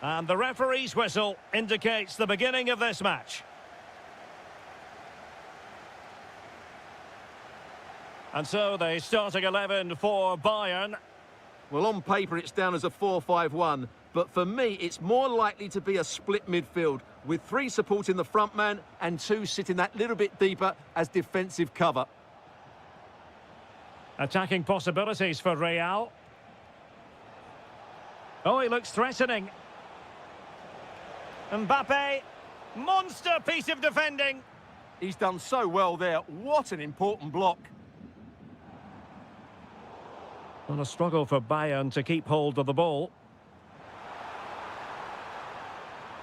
And the referee's whistle indicates the beginning of this match. And so the starting 11 for Bayern. Well, on paper it's down as a 4-5-1, but for me it's more likely to be a split midfield, with 3 supporting the front man and 2 sitting that little bit deeper as defensive cover. Attacking possibilities for Real. Oh, he looks threatening. Mbappe, monster piece of defending. He's done so well there. What an important block. Well, a struggle for Bayern to keep hold of the ball.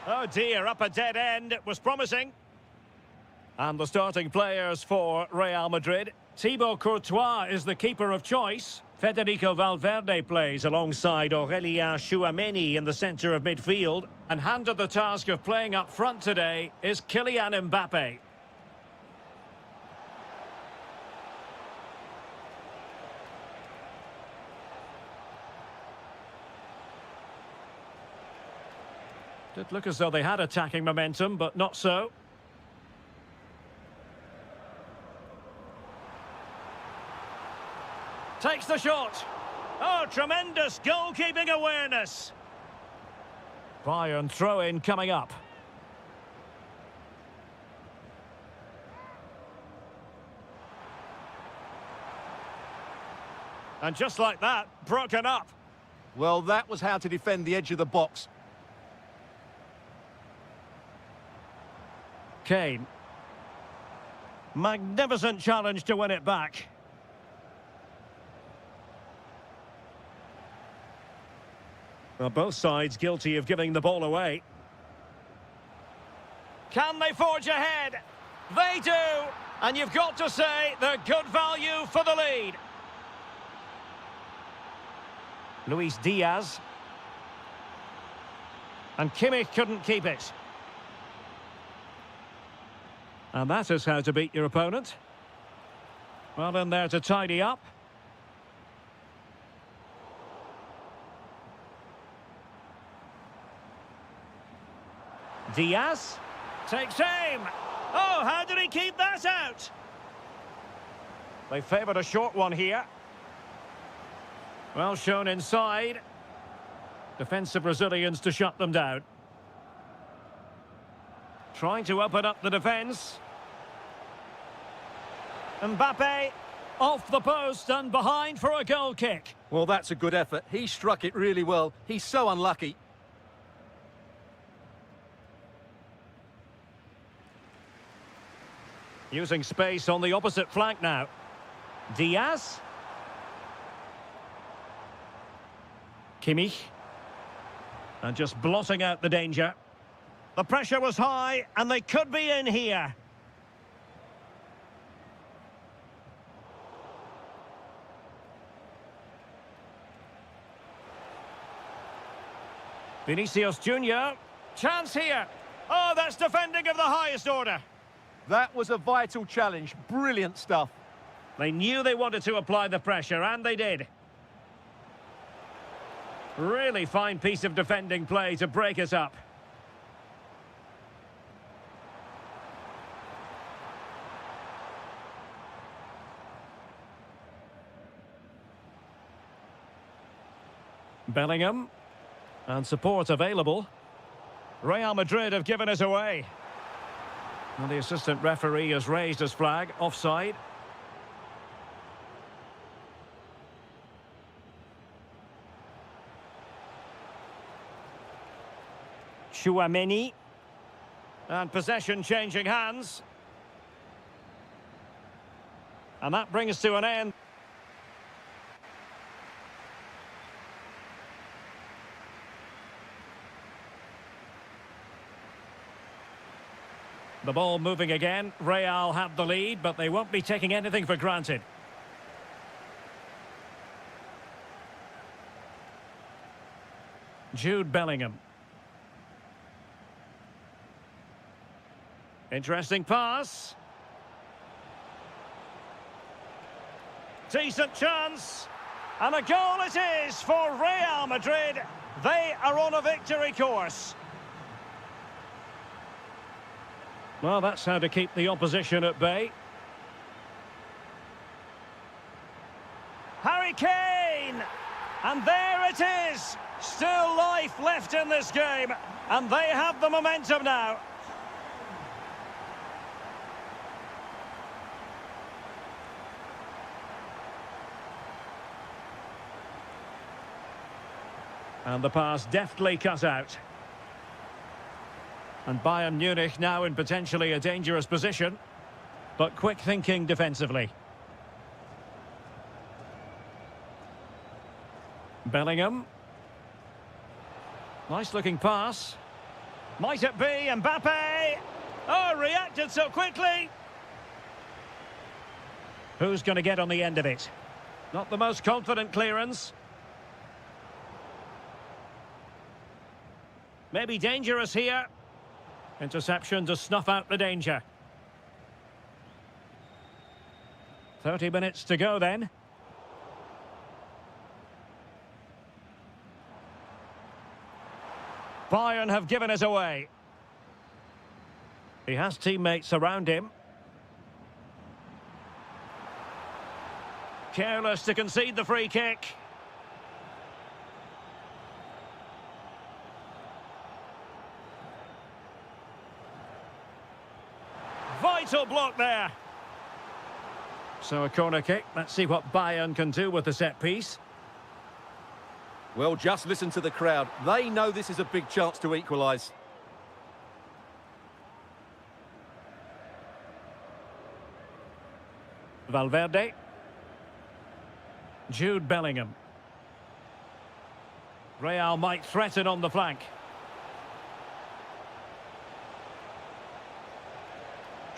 Oh dear, up a dead end. It was promising. And the starting players for Real Madrid. Thibaut Courtois is the keeper of choice. Federico Valverde plays alongside Aurélien Tchouameni in the centre of midfield. And handed the task of playing up front today is Kylian Mbappe. Did look as though they had attacking momentum, but not so. Takes the shot. Oh, tremendous goalkeeping awareness. Bayern throw-in coming up. And just like that, broken up. Well, that was how to defend the edge of the box. Kane. Magnificent challenge to win it back. Well, both sides guilty of giving the ball away. Can they forge ahead? They do! And you've got to say they're good value for the lead. Luis Diaz. And Kimmich couldn't keep it. And that is how to beat your opponent. Well in there to tidy up. Diaz takes aim. Oh, how did he keep that out? They favoured a short one here. Well shown inside. Defensive Brazilians to shut them down. Trying to open up the defence. Mbappe off the post and behind for a goal kick. Well, that's a good effort. He struck it really well. He's so unlucky. Using space on the opposite flank now. Diaz. Kimmich. And just blotting out the danger. The pressure was high and they could be in here. Vinicius Junior. Chance here. Oh, that's defending of the highest order. That was a vital challenge. Brilliant stuff. They knew they wanted to apply the pressure, and they did. Really fine piece of defending play to break us up. Bellingham. And support available. Real Madrid have given it away. And the assistant referee has raised his flag, offside. Tchouameni. And possession changing hands. And that brings to an end. The ball moving again. Real have the lead, but they won't be taking anything for granted. Jude Bellingham. Interesting pass. Decent chance. And a goal it is for Real Madrid. They are on a victory course. Well, that's how to keep the opposition at bay. Harry Kane! And there it is! Still life left in this game. And they have the momentum now. And the pass deftly cut out. And Bayern Munich now in potentially a dangerous position, but quick thinking defensively. Bellingham. Nice looking pass. Might it be Mbappe? Oh, reacted so quickly. Who's going to get on the end of it? Not the most confident clearance. Maybe dangerous here. Interception to snuff out the danger. 30 minutes to go then. Bayern have given it away. He has teammates around him. Careless to concede the free kick. Vital block there. So a corner kick. Let's see what Bayern can do with the set piece. Well, just listen to the crowd. They know this is a big chance to equalise. Valverde. Jude Bellingham. Real might threaten on the flank.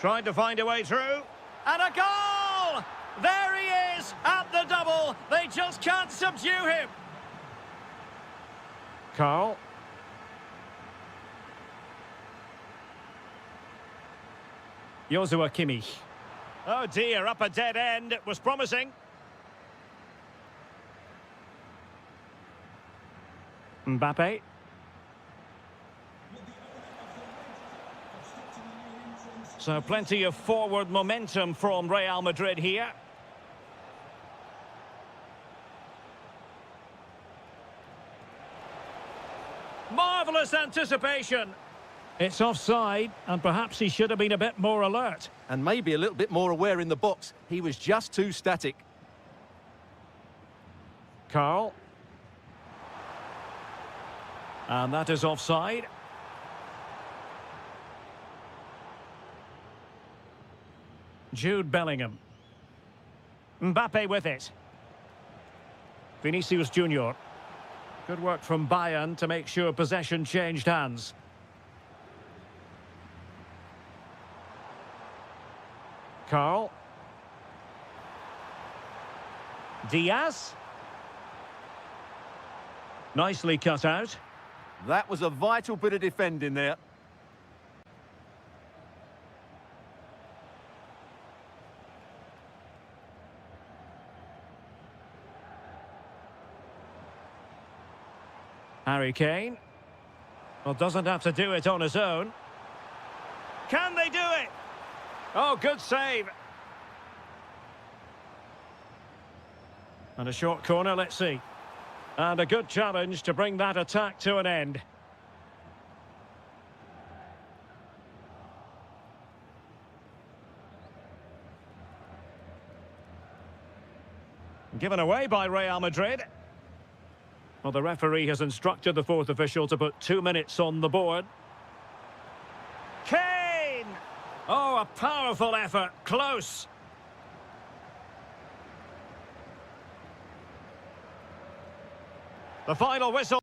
Trying to find a way through. And a goal! There he is at the double. They just can't subdue him. Carl. Joshua Kimmich. Oh dear, up a dead end. It was promising. Mbappe. So plenty of forward momentum from Real Madrid here. Marvellous anticipation. It's offside, and perhaps he should have been a bit more alert. And maybe a little bit more aware in the box. He was just too static. Carl. And that is offside. Jude Bellingham. Mbappe with it. Vinicius Junior. Good work from Bayern to make sure possession changed hands. Carl. Diaz. Nicely cut out. That was a vital bit of defending there. Harry Kane. Well, doesn't have to do it on his own. Can they do it? Oh, good save. And a short corner, let's see. And a good challenge to bring that attack to an end. Given away by Real Madrid. Well, the referee has instructed the fourth official to put 2 minutes on the board. Kane! Oh, a powerful effort. Close. The final whistle.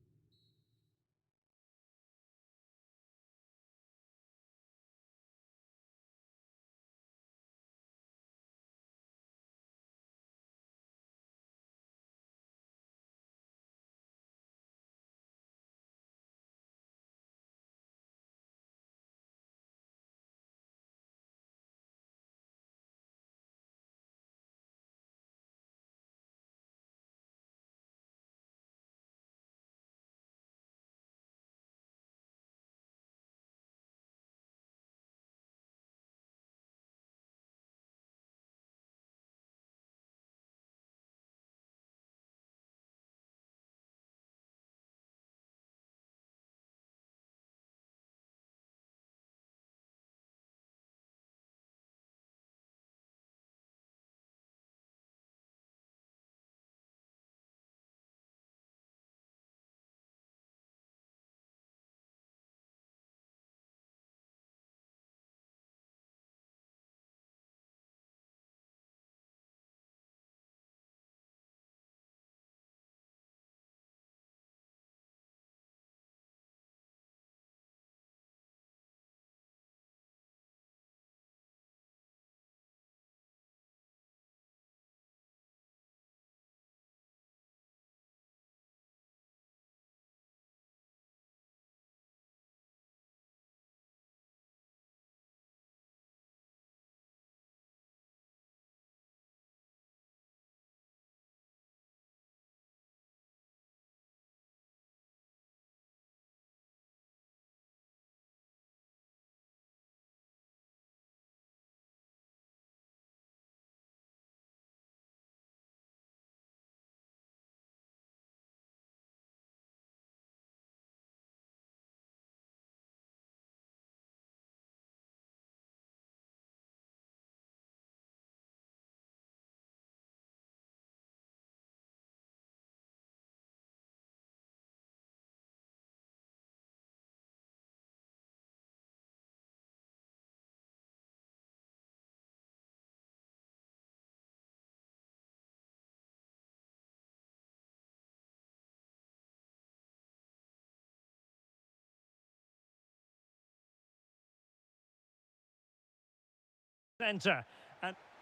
Centre.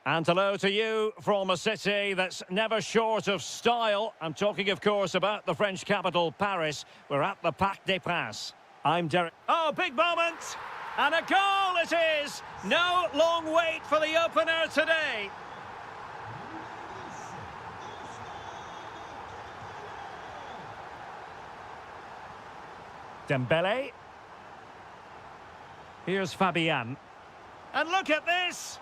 And hello to you from a city that's never short of style. I'm talking, of course, about the French capital, Paris. We're at the Parc des Princes. I'm Derek. Oh, big moment! And a goal it is! No long wait for the opener today. Dembele. Here's Fabian. And look at this!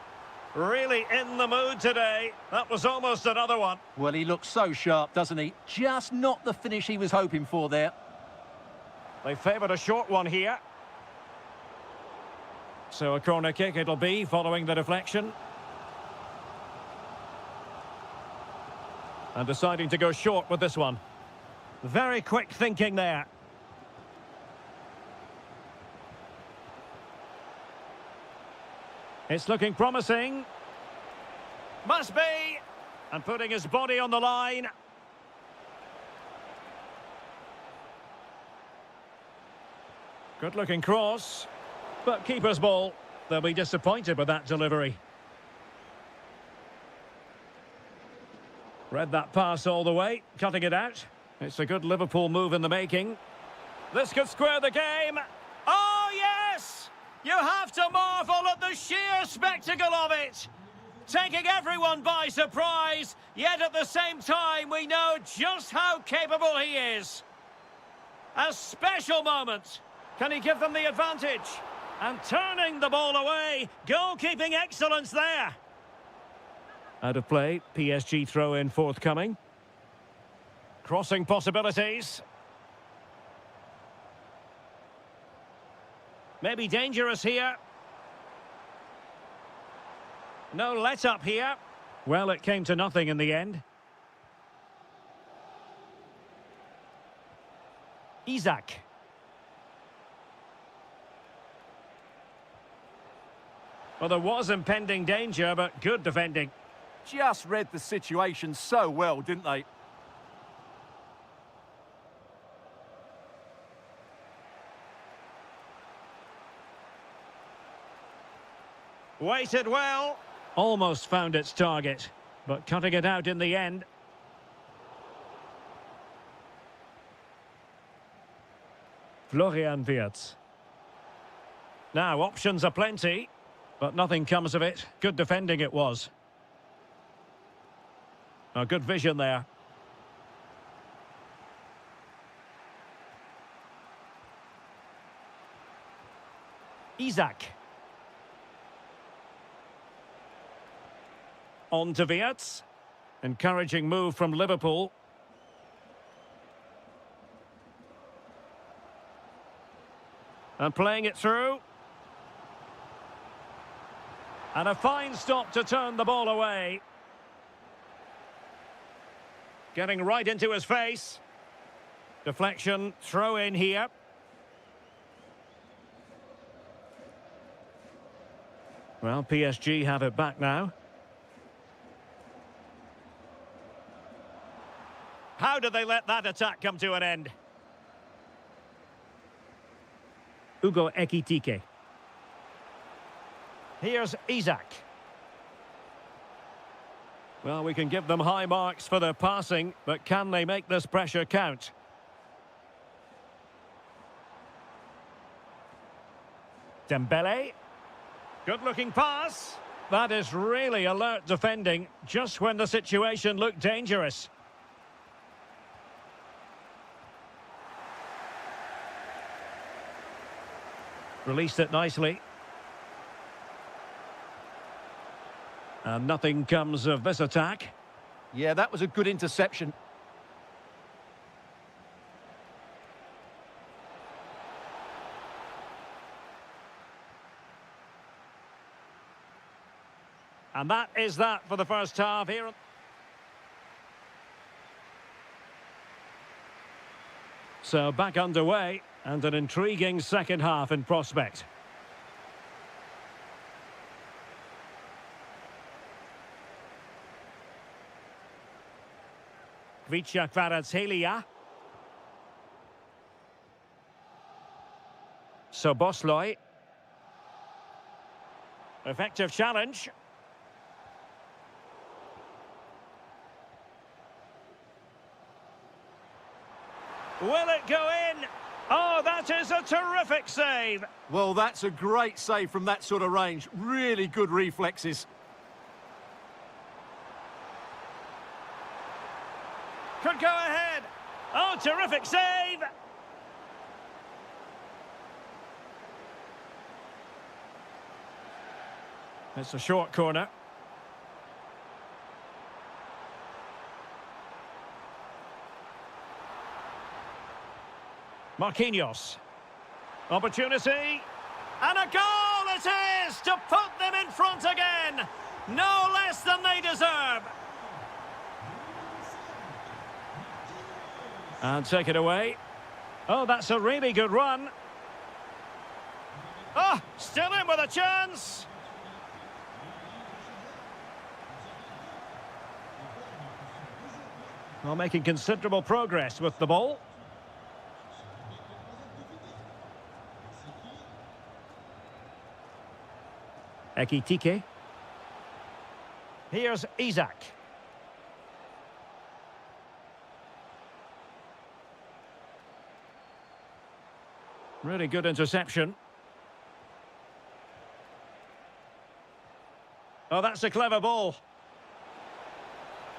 Really in the mood today. That was almost another one. Well, he looks so sharp, doesn't he? Just not the finish he was hoping for there. They favoured a short one here. So a corner kick it'll be, following the deflection. And deciding to go short with this one. Very quick thinking there. It's looking promising. Must be. And putting his body on the line. Good looking cross. But keeper's ball. They'll be disappointed with that delivery. Read that pass all the way. Cutting it out. It's a good Liverpool move in the making. This could square the game. Oh, yes! You have to marvel at the sheer spectacle of it. Taking everyone by surprise, yet at the same time we know just how capable he is. A special moment. Can he give them the advantage? And turning the ball away. Goalkeeping excellence there. Out of play, PSG throw-in forthcoming. Crossing possibilities. Maybe dangerous here. No let-up here. Well, it came to nothing in the end. Isaac. Well, there was impending danger, but good defending. Just read the situation so well, didn't they? Waited well. Almost found its target, but cutting it out in the end. Florian Wirtz. Now, options are plenty, but nothing comes of it. Good defending it was. A good vision there. Isaac. On to Wirtz. Encouraging move from Liverpool. And playing it through. And a fine stop to turn the ball away. Getting right into his face. Deflection, throw in here. Well, PSG have it back now. How did they let that attack come to an end? Hugo Ekitike. Here's Isaac. Well, we can give them high marks for their passing, but can they make this pressure count? Dembele. Good-looking pass. That is really alert defending, just when the situation looked dangerous. Released it nicely. And nothing comes of this attack. Yeah, that was a good interception. And that is that for the first half here. So back underway, and an intriguing second half in prospect. Kvaratskhelia. Soboslai. Effective challenge. Will it go in? Oh, that is a terrific save. Well, that's a great save from that sort of range. Really good reflexes. Could go ahead. Oh, terrific save. It's a short corner. Marquinhos. Opportunity. And a goal it is to put them in front again. No less than they deserve. And take it away. Oh, that's a really good run. Oh, still in with a chance. Well, making considerable progress with the ball. Ekitike. Here's Isaac. Really good interception. Oh, that's a clever ball.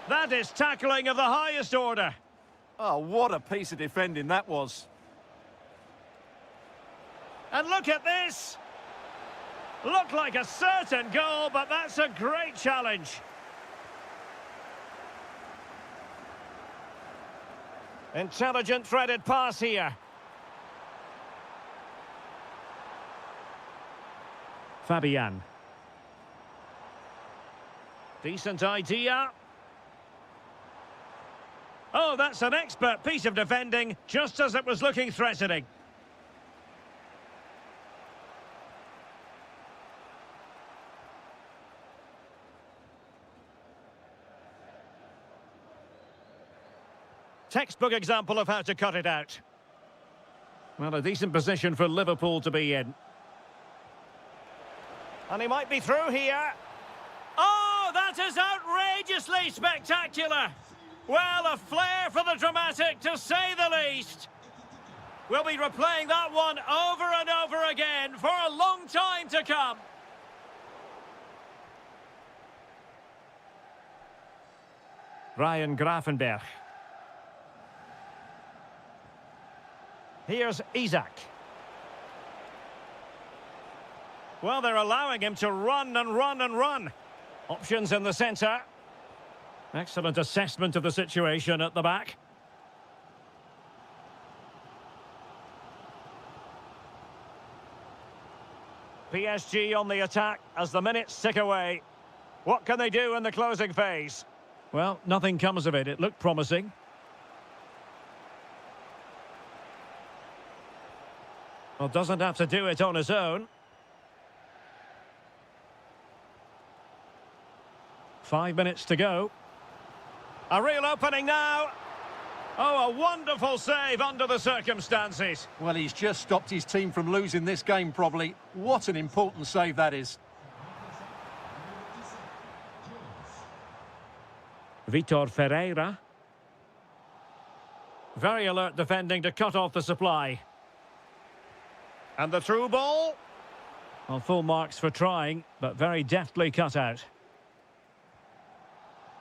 That is tackling of the highest order. Oh, what a piece of defending that was. And look at this. Looked like a certain goal, but that's a great challenge. Intelligent threaded pass here. Fabian. Decent idea. Oh, that's an expert piece of defending, just as it was looking threatening. Textbook example of how to cut it out. Well, a decent position for Liverpool to be in. And he might be through here. Oh, that is outrageously spectacular. Well, a flair for the dramatic, to say the least. We'll be replaying that one over and over again for a long time to come. Ryan Grafenberg. Here's Isaac. Well, they're allowing him to run and run and run. Options in the centre. Excellent assessment of the situation at the back. PSG on the attack as the minutes tick away. What can they do in the closing phase? Well, nothing comes of it. It looked promising. Well, doesn't have to do it on his own. 5 minutes to go. A real opening now. Oh, a wonderful save under the circumstances. Well, he's just stopped his team from losing this game, probably. What an important save that is. Vitor Ferreira. Very alert defending to cut off the supply. And the through ball. Well, full marks for trying, but very deftly cut out.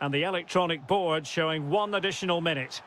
And the electronic board showing 1 additional minute.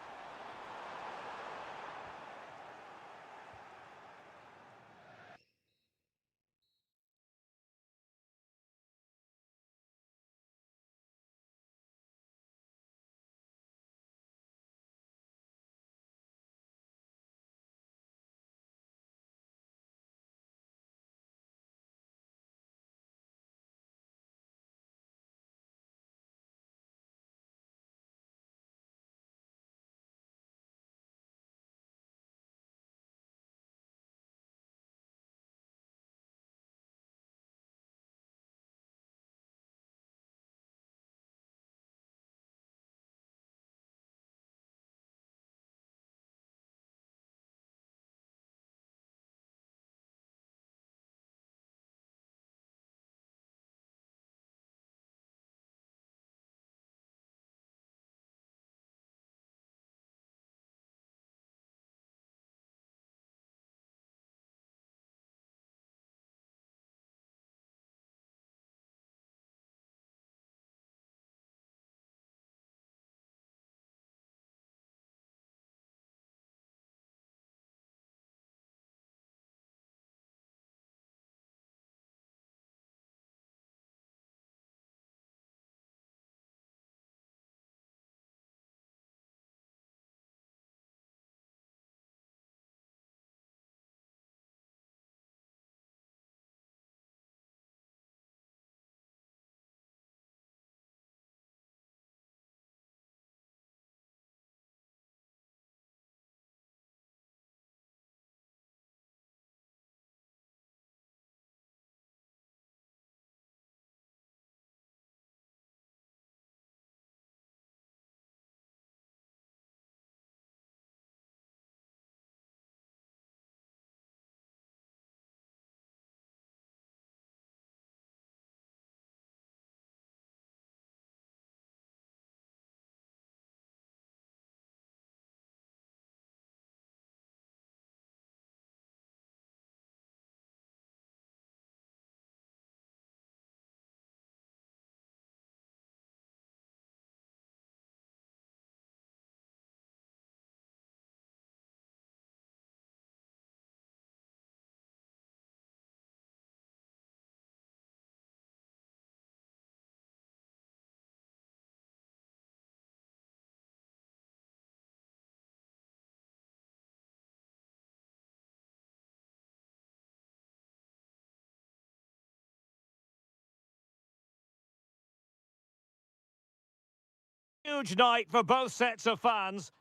Huge night for both sets of fans.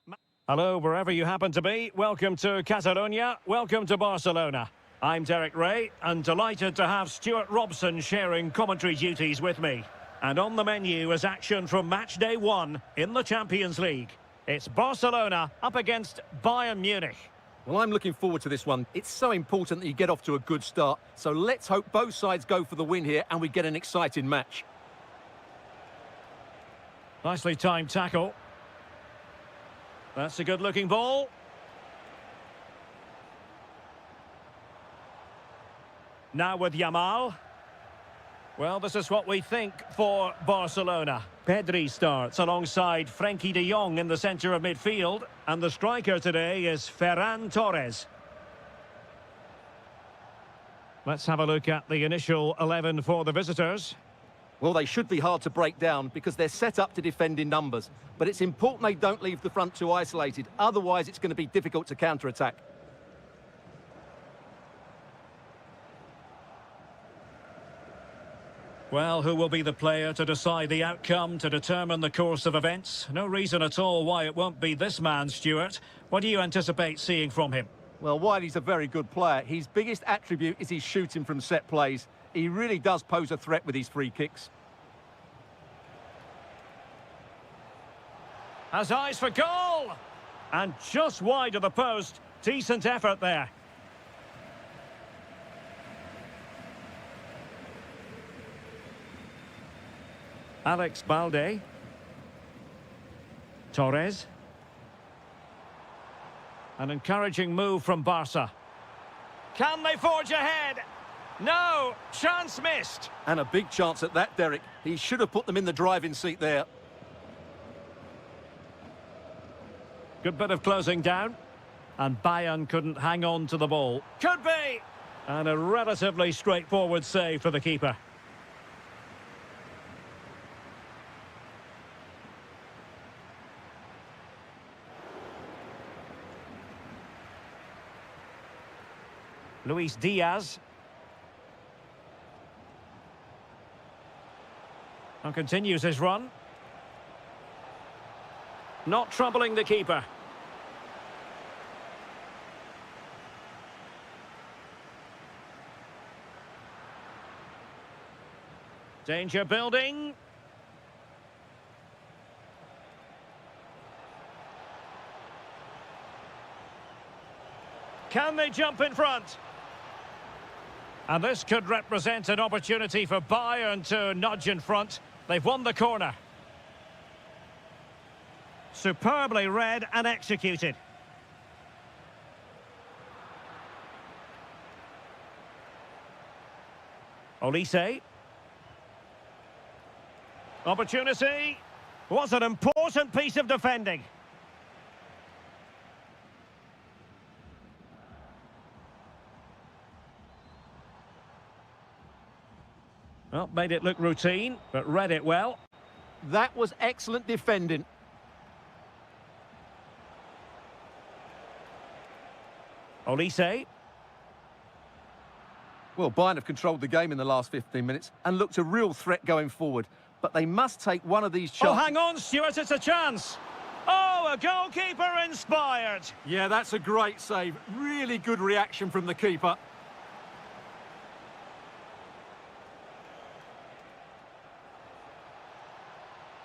Hello, wherever you happen to be. Welcome to Catalonia. Welcome to Barcelona. I'm Derek Ray, and delighted to have Stuart Robson sharing commentary duties with me. And on the menu is action from match day 1 in the Champions League. It's Barcelona up against Bayern Munich. Well, I'm looking forward to this one. It's so important that you get off to a good start. So let's hope both sides go for the win here and we get an exciting match. Nicely timed tackle. That's a good-looking ball. Now with Yamal. Well, this is what we think for Barcelona. Pedri starts alongside Frenkie de Jong in the centre of midfield. And the striker today is Ferran Torres. Let's have a look at the initial 11 for the visitors. Well, they should be hard to break down because they're set up to defend in numbers. But it's important they don't leave the front too isolated. Otherwise, it's going to be difficult to counter-attack. Well, who will be the player to decide the outcome, to determine the course of events? No reason at all why it won't be this man, Stuart. What do you anticipate seeing from him? Well, while he's a very good player, his biggest attribute is his shooting from set plays. He really does pose a threat with his free kicks. Has eyes for goal! And just wide of the post. Decent effort there. Alex Balde. Torres. An encouraging move from Barca. Can they forge ahead? No! Chance missed! And a big chance at that, Derek. He should have put them in the driving seat there. Good bit of closing down. And Bayern couldn't hang on to the ball. Could be! And a relatively straightforward save for the keeper. Luis Diaz. And continues his run. Not troubling the keeper. Danger building. Can they jump in front? And this could represent an opportunity for Bayern to nudge in front. They've won the corner. Superbly read and executed. Olise. Opportunity. Was an important piece of defending. Well, made it look routine, but read it well. That was excellent defending. Olise. Well, Bayern have controlled the game in the last 15 minutes and looked a real threat going forward. But they must take one of these chances. Oh, hang on, Stuart, it's a chance. Oh, a goalkeeper inspired. Yeah, that's a great save. Really good reaction from the keeper.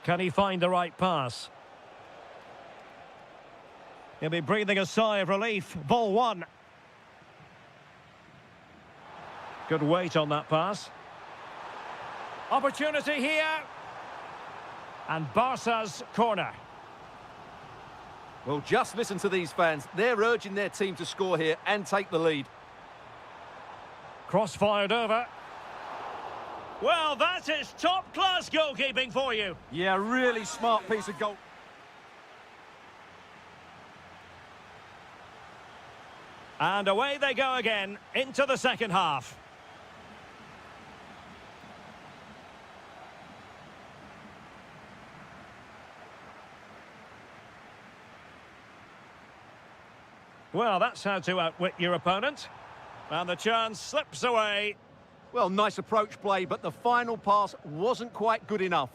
Can he find the right pass? He'll be breathing a sigh of relief. Ball one. Good weight on that pass. Opportunity here. And Barca's corner. Well, just listen to these fans. They're urging their team to score here and take the lead. Cross fired over. Well, that is top-class goalkeeping for you. Yeah, really smart piece of goal. And away they go again into the second half. Well, that's how to outwit your opponent. And the chance slips away. Well, nice approach play, but the final pass wasn't quite good enough.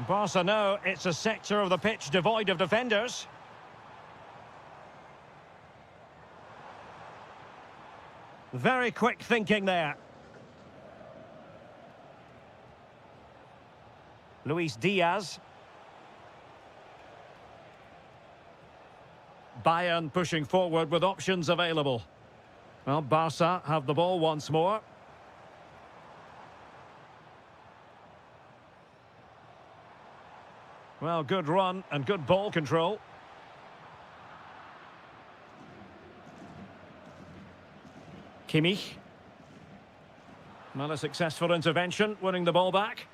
Barca know it's a sector of the pitch devoid of defenders. Very quick thinking there. Luis Diaz. Bayern pushing forward with options available. Well, Barca have the ball once more. Well, good run and good ball control. Kimmich. Not a successful intervention, winning the ball back.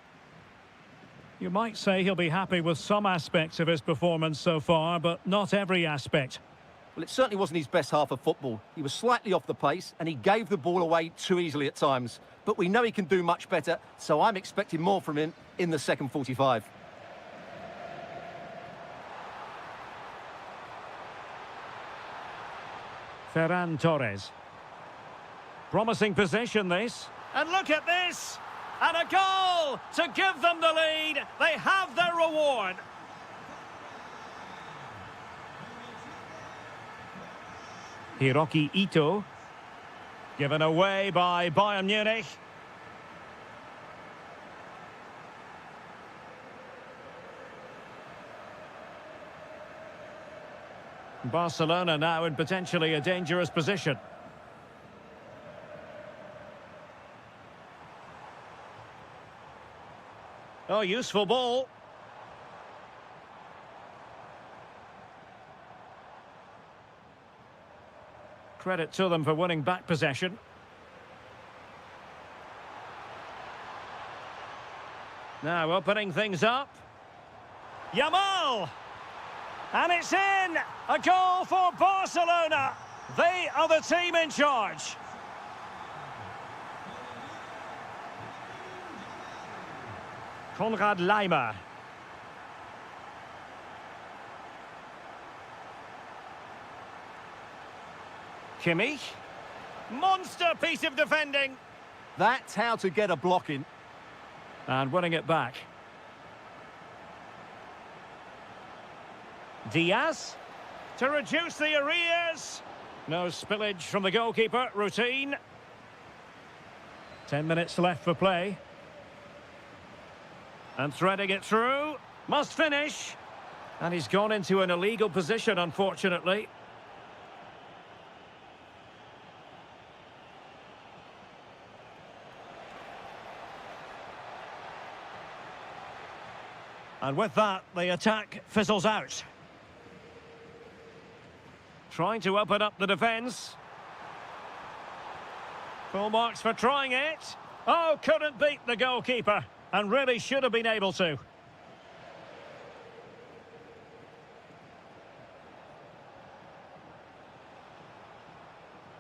You might say he'll be happy with some aspects of his performance so far, but not every aspect. Well, it certainly wasn't his best half of football. He was slightly off the pace and he gave the ball away too easily at times. But we know he can do much better, so I'm expecting more from him in the second 45. Ferran Torres. Promising position, this. And look at this! And a goal to give them the lead. They have their reward. Hiroki Ito. Given away by Bayern Munich. Barcelona now in potentially a dangerous position. Oh, useful ball. Credit to them for winning back possession. Now opening things up. Yamal! And it's in! A goal for Barcelona! They are the team in charge. Konrad Laimer. Kimmich. Monster piece of defending. That's how to get a block in. And winning it back. Diaz. To reduce the arrears. No spillage from the goalkeeper. Routine. 10 minutes left for play. And threading it through. Must finish. And he's gone into an illegal position, unfortunately. And with that, the attack fizzles out. Trying to open up the defence. Full marks for trying it. Oh, couldn't beat the goalkeeper. And really should have been able to.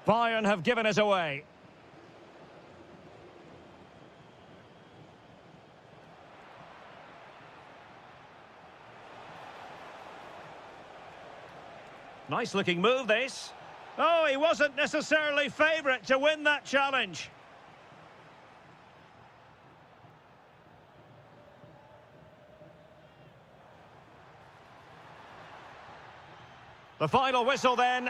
Bayern have given it away. Nice looking move, this. Oh, he wasn't necessarily favourite to win that challenge. The final whistle then.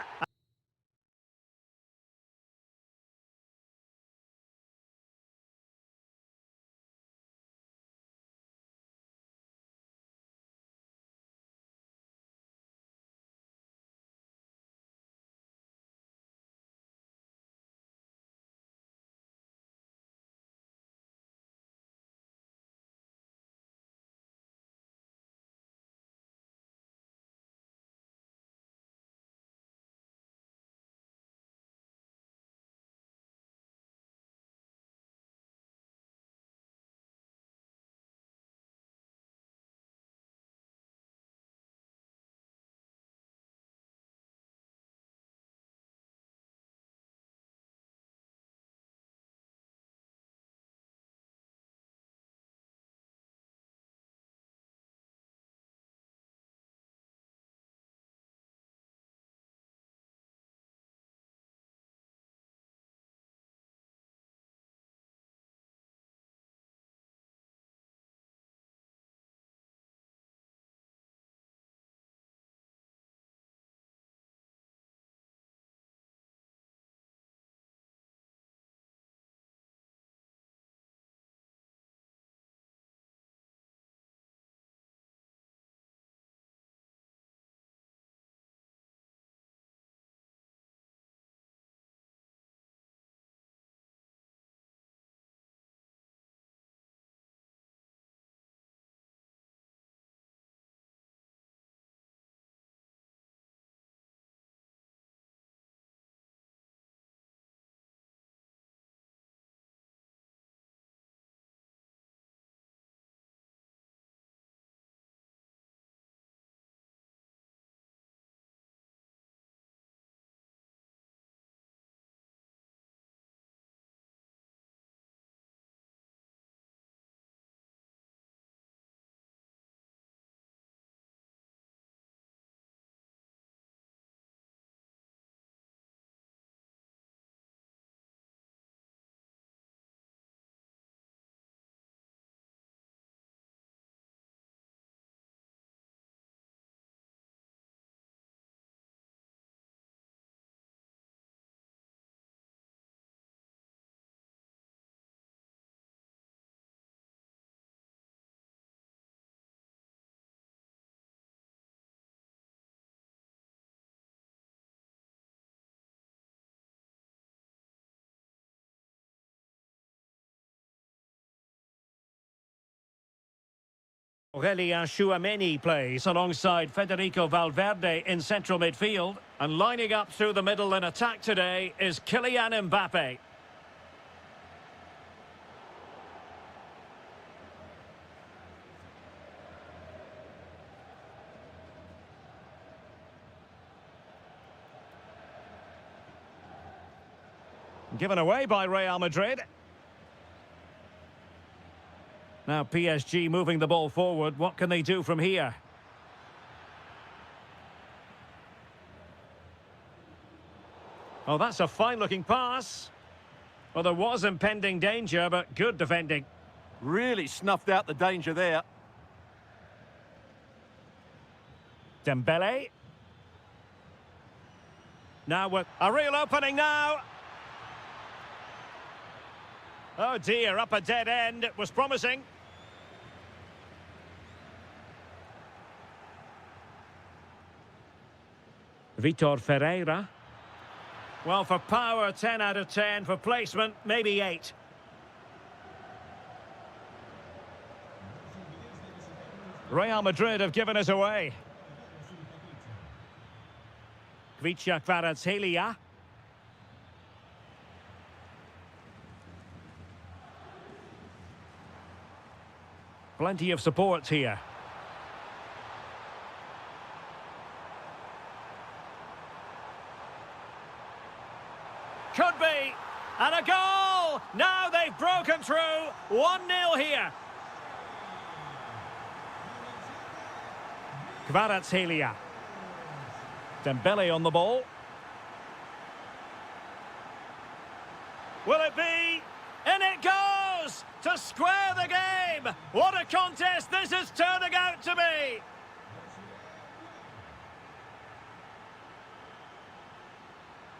Aurelien Chouameni plays alongside Federico Valverde in central midfield. And lining up through the middle in attack today is Kylian Mbappe. Given away by Real Madrid. Now PSG moving the ball forward. What can they do from here? Oh, that's a fine-looking pass. Well, there was impending danger, but good defending. Really snuffed out the danger there. Dembele. Now with a real opening now. Oh dear, up a dead end. It was promising. Vitor Ferreira. Well, for power, 10 out of 10. For placement, maybe 8. Real Madrid have given us away. Kvaratskhelia. Plenty of support here. Could be. And a goal! Now they've broken through. 1-0 here. Kvaratskhelia. Dembele on the ball. Will it be? In it goes! To square the game! What a contest this is turning out to be!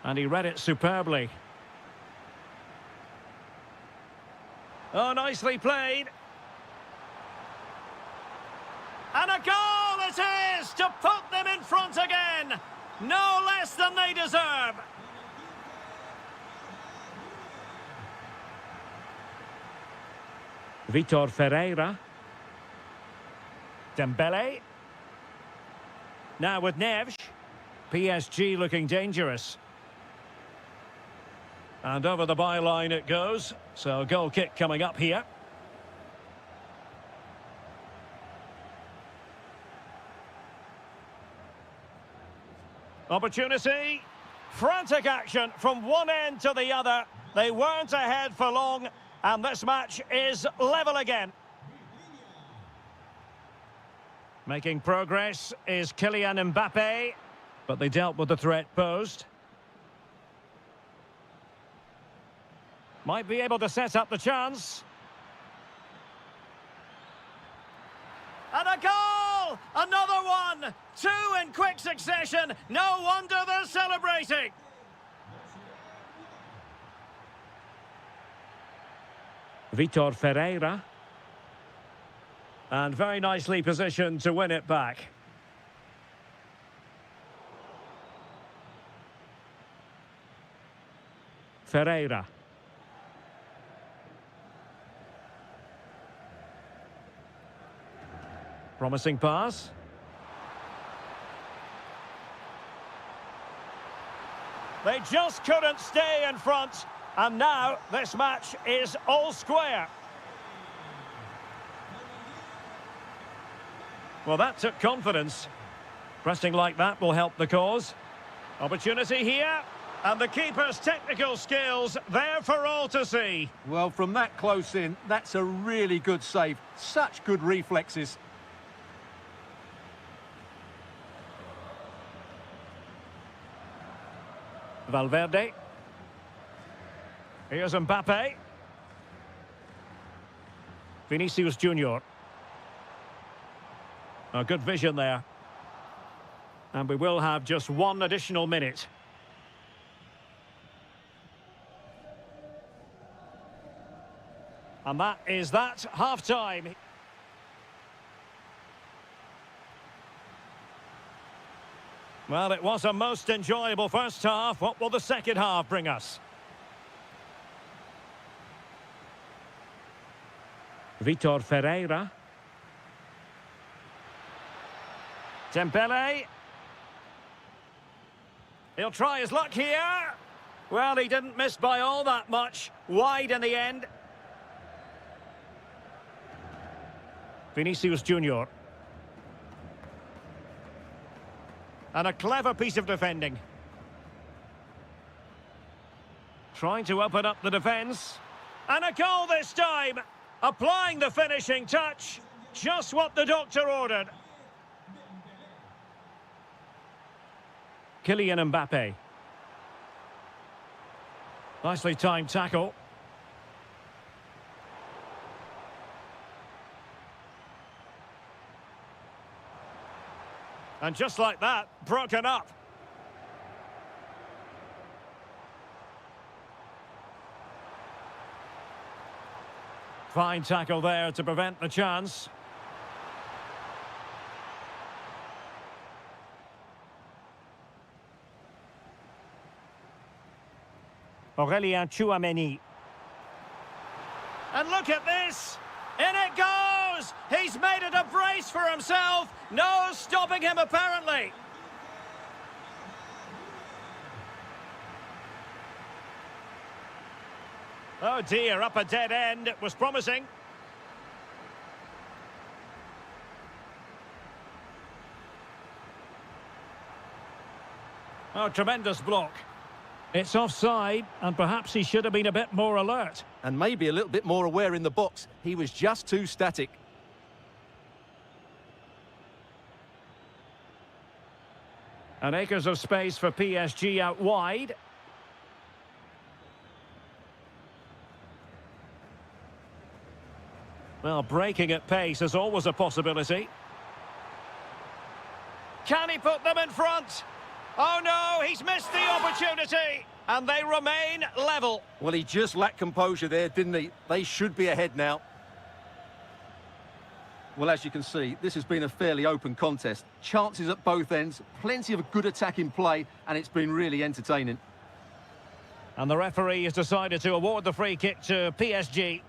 And he read it superbly. Oh, nicely played. And a goal it is to put them in front again. No less than they deserve. Vitor Ferreira. Dembele. Now with Neves. PSG looking dangerous. And over the byline it goes. So a goal kick coming up here. Opportunity. Frantic action from one end to the other. They weren't ahead for long. And this match is level again. Making progress is Kylian Mbappe. But they dealt with the threat posed. Might be able to set up the chance. And a goal! Another one! 2 in quick succession. No wonder they're celebrating. Vitor Ferreira. And very nicely positioned to win it back. Ferreira. Promising pass. They just couldn't stay in front. And now this match is all square. Well, that took confidence. Pressing like that will help the cause. Opportunity here. And the keeper's technical skills there for all to see. Well, from that close in, that's a really good save. Such good reflexes. Valverde. Here's Mbappe. Vinicius Junior. A good vision there. And we will have just one additional minute. And that is that, half-time. Well, it was a most enjoyable first half. What will the second half bring us? Vitor Ferreira. Dembele. He'll try his luck here. Well, he didn't miss by all that much. Wide in the end. Vinicius Junior. And a clever piece of defending. Trying to open up the defence. And a goal this time. Applying the finishing touch. Just what the doctor ordered. Kylian Mbappe. Nicely timed tackle. And just like that, broken up. Fine tackle there to prevent the chance. Aurélien Tchouameni. And look at this! In it goes! He's made it a brace for himself! No stopping him, apparently! Oh dear, up a dead end. It was promising. Oh, tremendous block. It's offside, and perhaps he should have been a bit more alert. And maybe a little bit more aware in the box. He was just too static. And acres of space for PSG out wide. Well, breaking at pace is always a possibility. Can he put them in front? Oh no, he's missed the opportunity. And they remain level. Well, he just lacked composure there, didn't he? They should be ahead now. Well, as you can see, this has been a fairly open contest. Chances at both ends, plenty of good attacking play, and it's been really entertaining. And the referee has decided to award the free kick to PSG.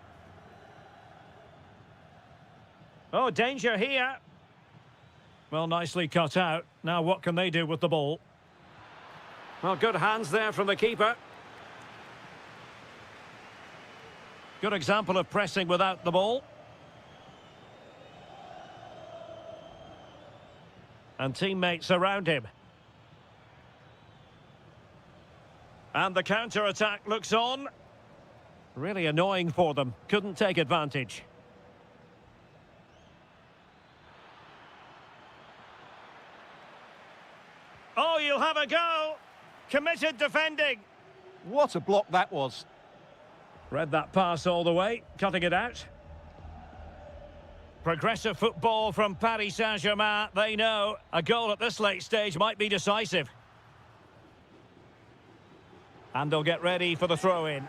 Oh, danger here. Well, nicely cut out. Now what can they do with the ball? Well, good hands there from the keeper. Good example of pressing without the ball. And teammates around him. And the counter-attack looks on. Really annoying for them. Couldn't take advantage. Oh, you'll have a go. Committed defending. What a block that was. Read that pass all the way, cutting it out. Progressive football from Paris Saint-Germain. They know a goal at this late stage might be decisive. And they'll get ready for the throw-in.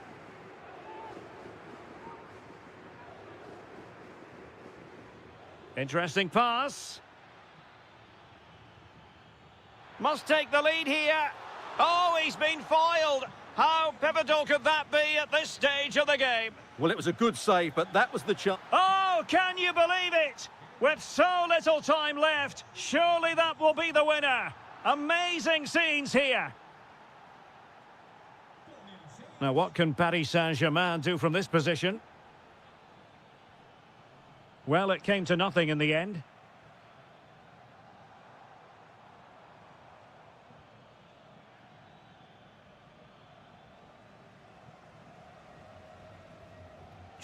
Interesting pass. Must take the lead here. Oh, he's been foiled. How pivotal could that be at this stage of the game? Well, it was a good save, but that was the chance. Oh, can you believe it? With so little time left, surely that will be the winner. Amazing scenes here. Now, what can Paris Saint-Germain do from this position? Well, it came to nothing in the end.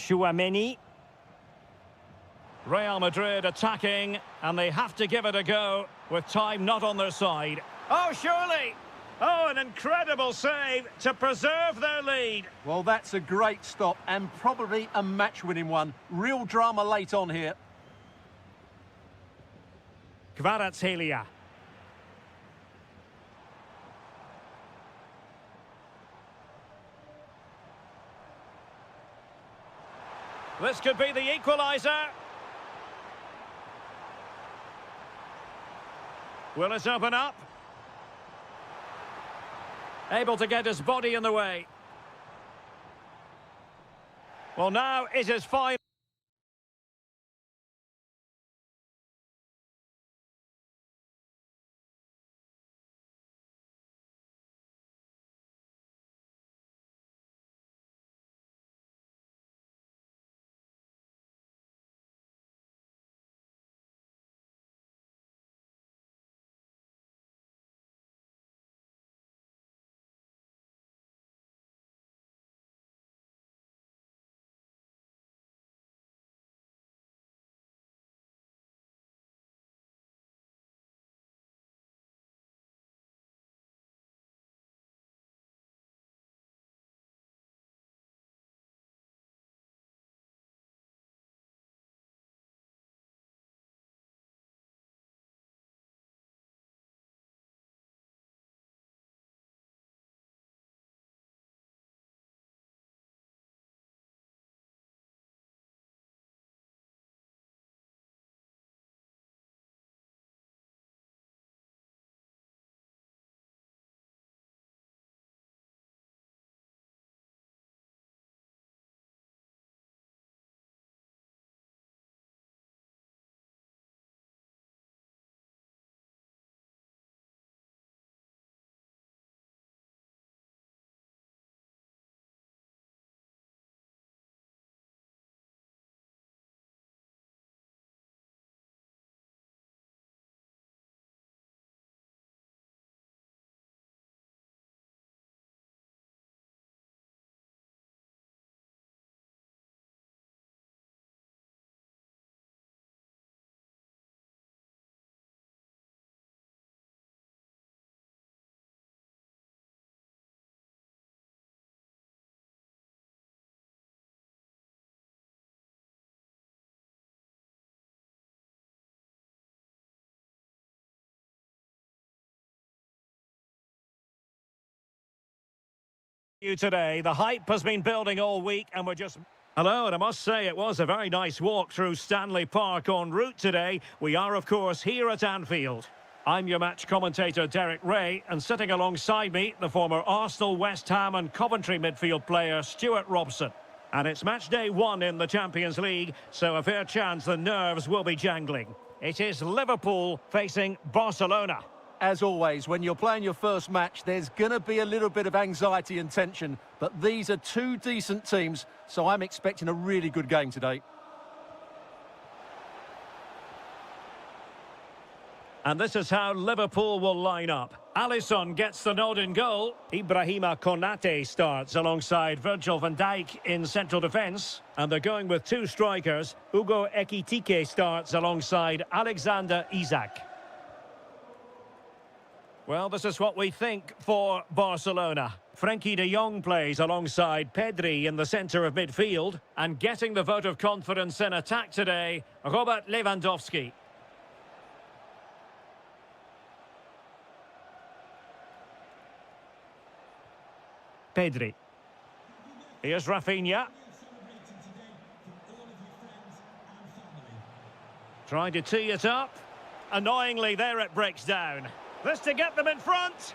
Tchouameni. Real Madrid attacking, and they have to give it a go with time not on their side. Oh, surely! Oh, an incredible save to preserve their lead. Well, that's a great stop and probably a match-winning one. Real drama late on here. Kvaratskhelia. This could be the equaliser. Will it open up? Able to get his body in the way. Well, now it is final. You today. The hype has been building all week and we're just... Hello, and I must say it was a very nice walk through Stanley Park en route today. We are, of course, here at Anfield. I'm your match commentator, Derek Ray, and sitting alongside me, the former Arsenal, West Ham and Coventry midfield player, Stuart Robson. And it's match day 1 in the Champions League, so a fair chance the nerves will be jangling. It is Liverpool facing Barcelona. As always, when you're playing your first match, there's going to be a little bit of anxiety and tension, but these are two decent teams, so I'm expecting a really good game today. And this is how Liverpool will line up. Alisson gets the nod in goal. Ibrahima Konate starts alongside Virgil van Dijk in central defence. And they're going with 2 strikers. Ugo Ekitike starts alongside Alexander Isak. Well, this is what we think for Barcelona. Frenkie de Jong plays alongside Pedri in the centre of midfield. And getting the vote of confidence in attack today, Robert Lewandowski. Pedri. Here's Rafinha. Trying to tee it up. Annoyingly, there it breaks down. This to get them in front.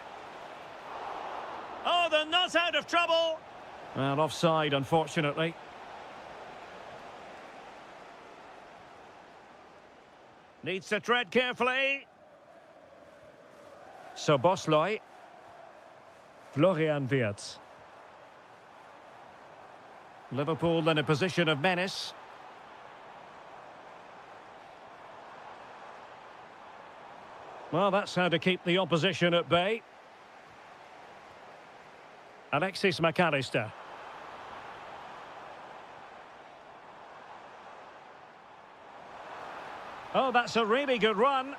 Oh, they're not out of trouble. Well, offside, unfortunately. Needs to tread carefully. Szoboszlai. Florian Wirtz. Liverpool in a position of menace. Well, that's how to keep the opposition at bay. Alexis McAllister. Oh, that's a really good run.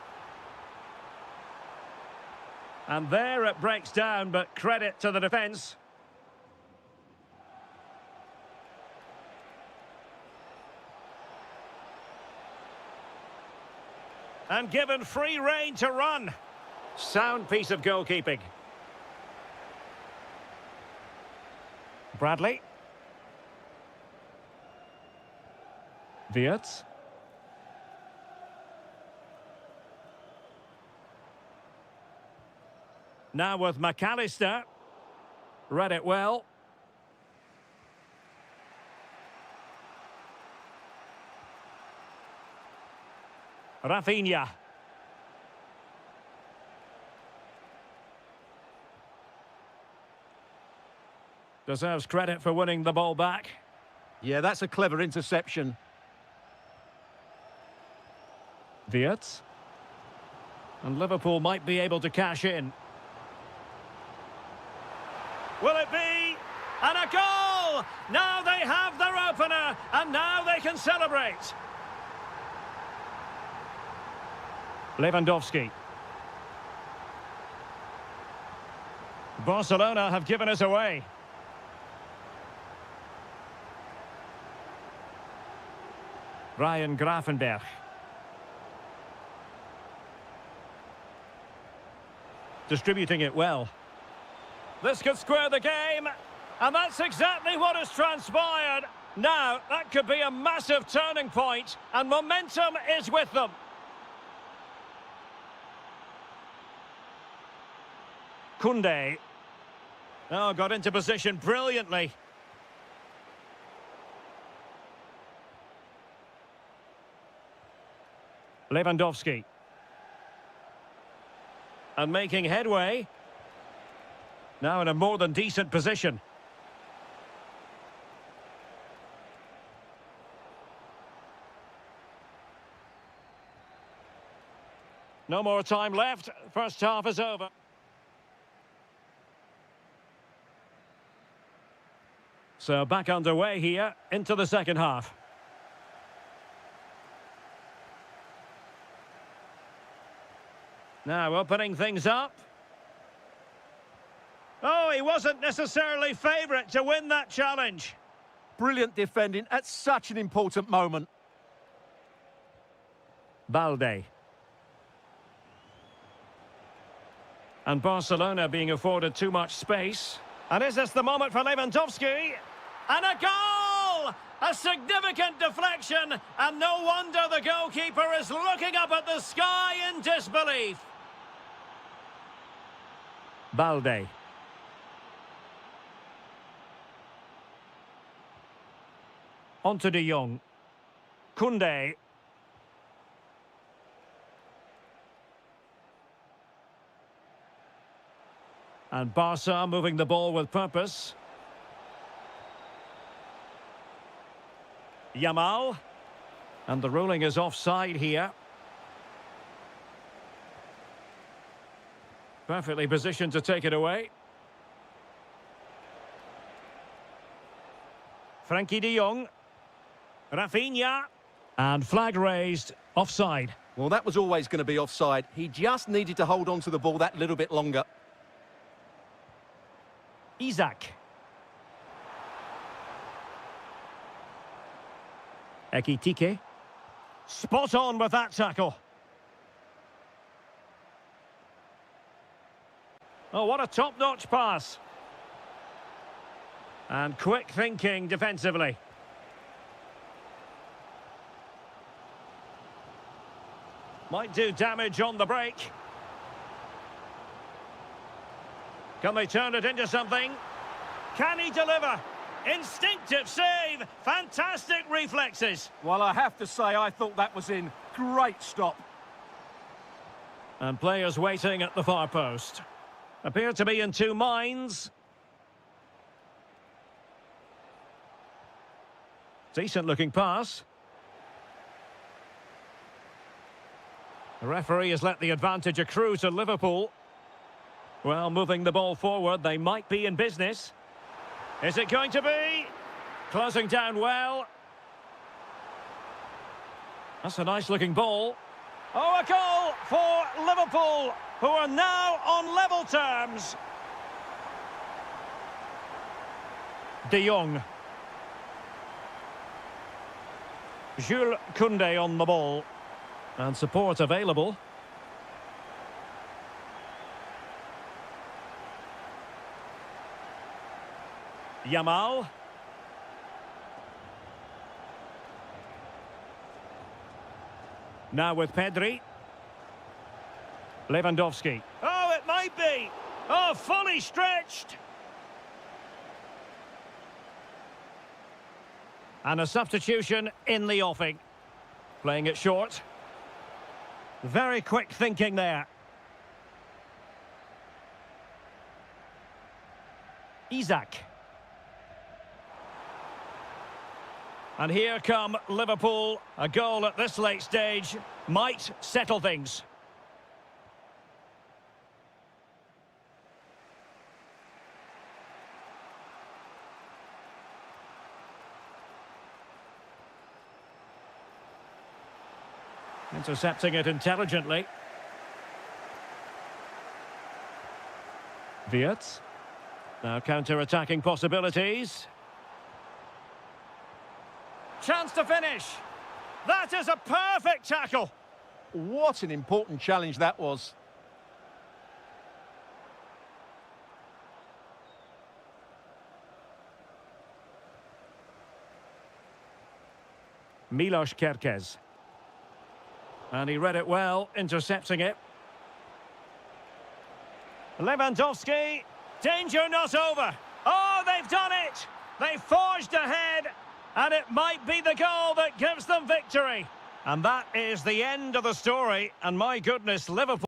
And there it breaks down, but credit to the defence. And given free rein to run. Sound piece of goalkeeping. Bradley. Wirtz. Now with McAllister. Read it well. Rafinha. Deserves credit for winning the ball back. Yeah, that's a clever interception. Wirtz. And Liverpool might be able to cash in. Will it be? And a goal! Now they have their opener, and now they can celebrate. Lewandowski. Barcelona have given us away. Ryan Gravenberch. Distributing it well. This could square the game, and that's exactly what has transpired. Now, that could be a massive turning point, and momentum is with them. Koundé. Oh, got into position brilliantly. Lewandowski. And making headway. Now in a more than decent position. No more time left. First half is over. So back underway here into the second half. Now opening things up. Oh, he wasn't necessarily favourite to win that challenge. Brilliant defending at such an important moment. Balde. And Barcelona being afforded too much space. And is this the moment for Lewandowski? And a goal! A significant deflection, and no wonder the goalkeeper is looking up at the sky in disbelief. Balde. On to De Jong. Koundé. And Barca moving the ball with purpose. Yamal. And the ruling is offside here. Perfectly positioned to take it away. Frankie de Jong. Rafinha. And flag raised, offside. Well, that was always going to be offside. He just needed to hold on to the ball that little bit longer. Isak. Ekitike. Spot on with that tackle. Oh, what a top-notch pass. And quick thinking defensively. Might do damage on the break. Can they turn it into something? Can he deliver? Instinctive save. Fantastic reflexes. Well, I have to say, I thought that was in. Great stop. And players waiting at the far post. Appear to be in two minds. Decent looking pass. The referee has let the advantage accrue to Liverpool. Well, moving the ball forward, they might be in business. Is it going to be? Closing down well. That's a nice-looking ball. Oh, a goal for Liverpool, who are now on level terms. De Jong. Jules Koundé on the ball. And support available. Yamal. Now with Pedri. Lewandowski. Oh, it might be. Oh, fully stretched. And a substitution in the offing. Playing it short. Very quick thinking there. Isak. And here come Liverpool. A goal at this late stage might settle things. Intercepting it intelligently. Wirtz. Now counter-attacking possibilities. Chance to finish. That is a perfect tackle. What an important challenge that was. Milos Kerkez. And he read it well, intercepting it. Lewandowski. Danger not over. Oh, they've done it. They forged ahead. And it might be the goal that gives them victory. And that is the end of the story. And my goodness, Liverpool.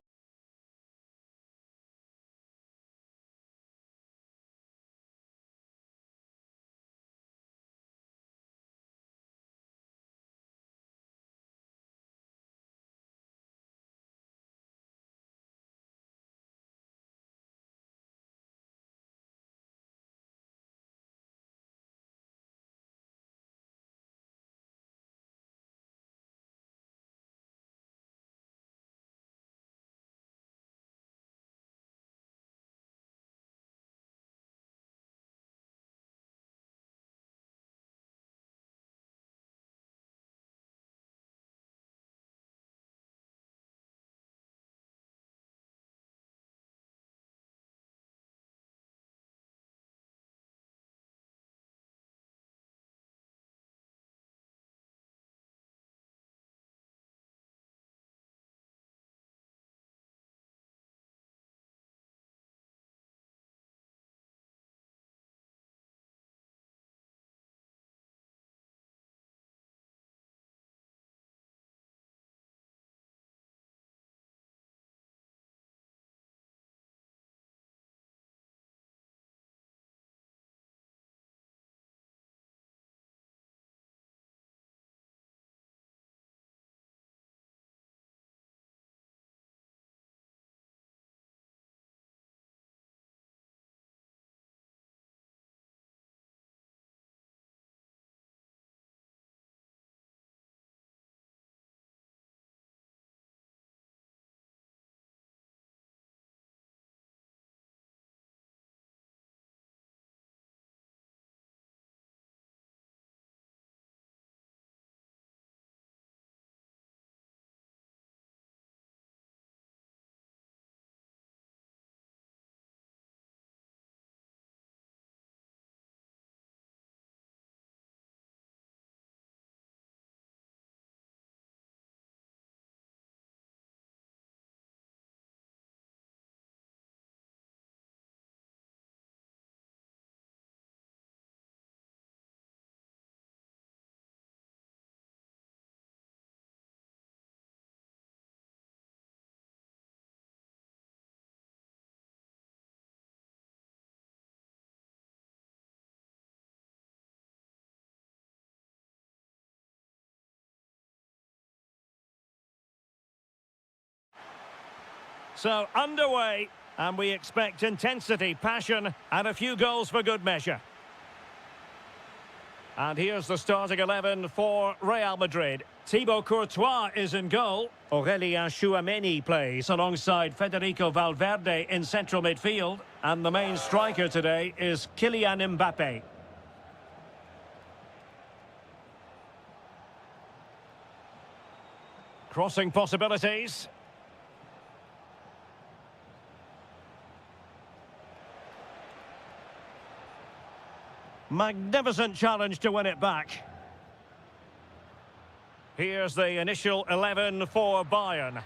So, underway, and we expect intensity, passion, and a few goals for good measure. And here's the starting 11 for Real Madrid. Thibaut Courtois is in goal. Aurélien Tchouameni plays alongside Federico Valverde in central midfield. And the main striker today is Kylian Mbappé. Crossing possibilities. Magnificent challenge to win it back. Here's the initial 11 for Bayern.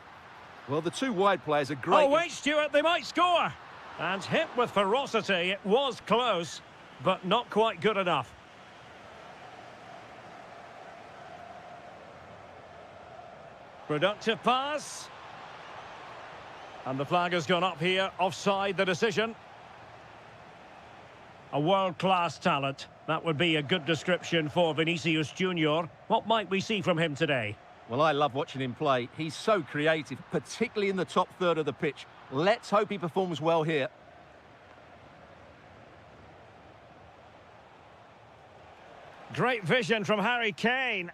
Well, the two wide players are great. Oh, wait, Stuart, they might score. And hit with ferocity, it was close, but not quite good enough. Productive pass. And the flag has gone up here, offside the decision. A world-class talent. That would be a good description for Vinicius Junior. What might we see from him today? Well, I love watching him play. He's so creative, particularly in the top third of the pitch. Let's hope he performs well here. Great vision from Harry Kane.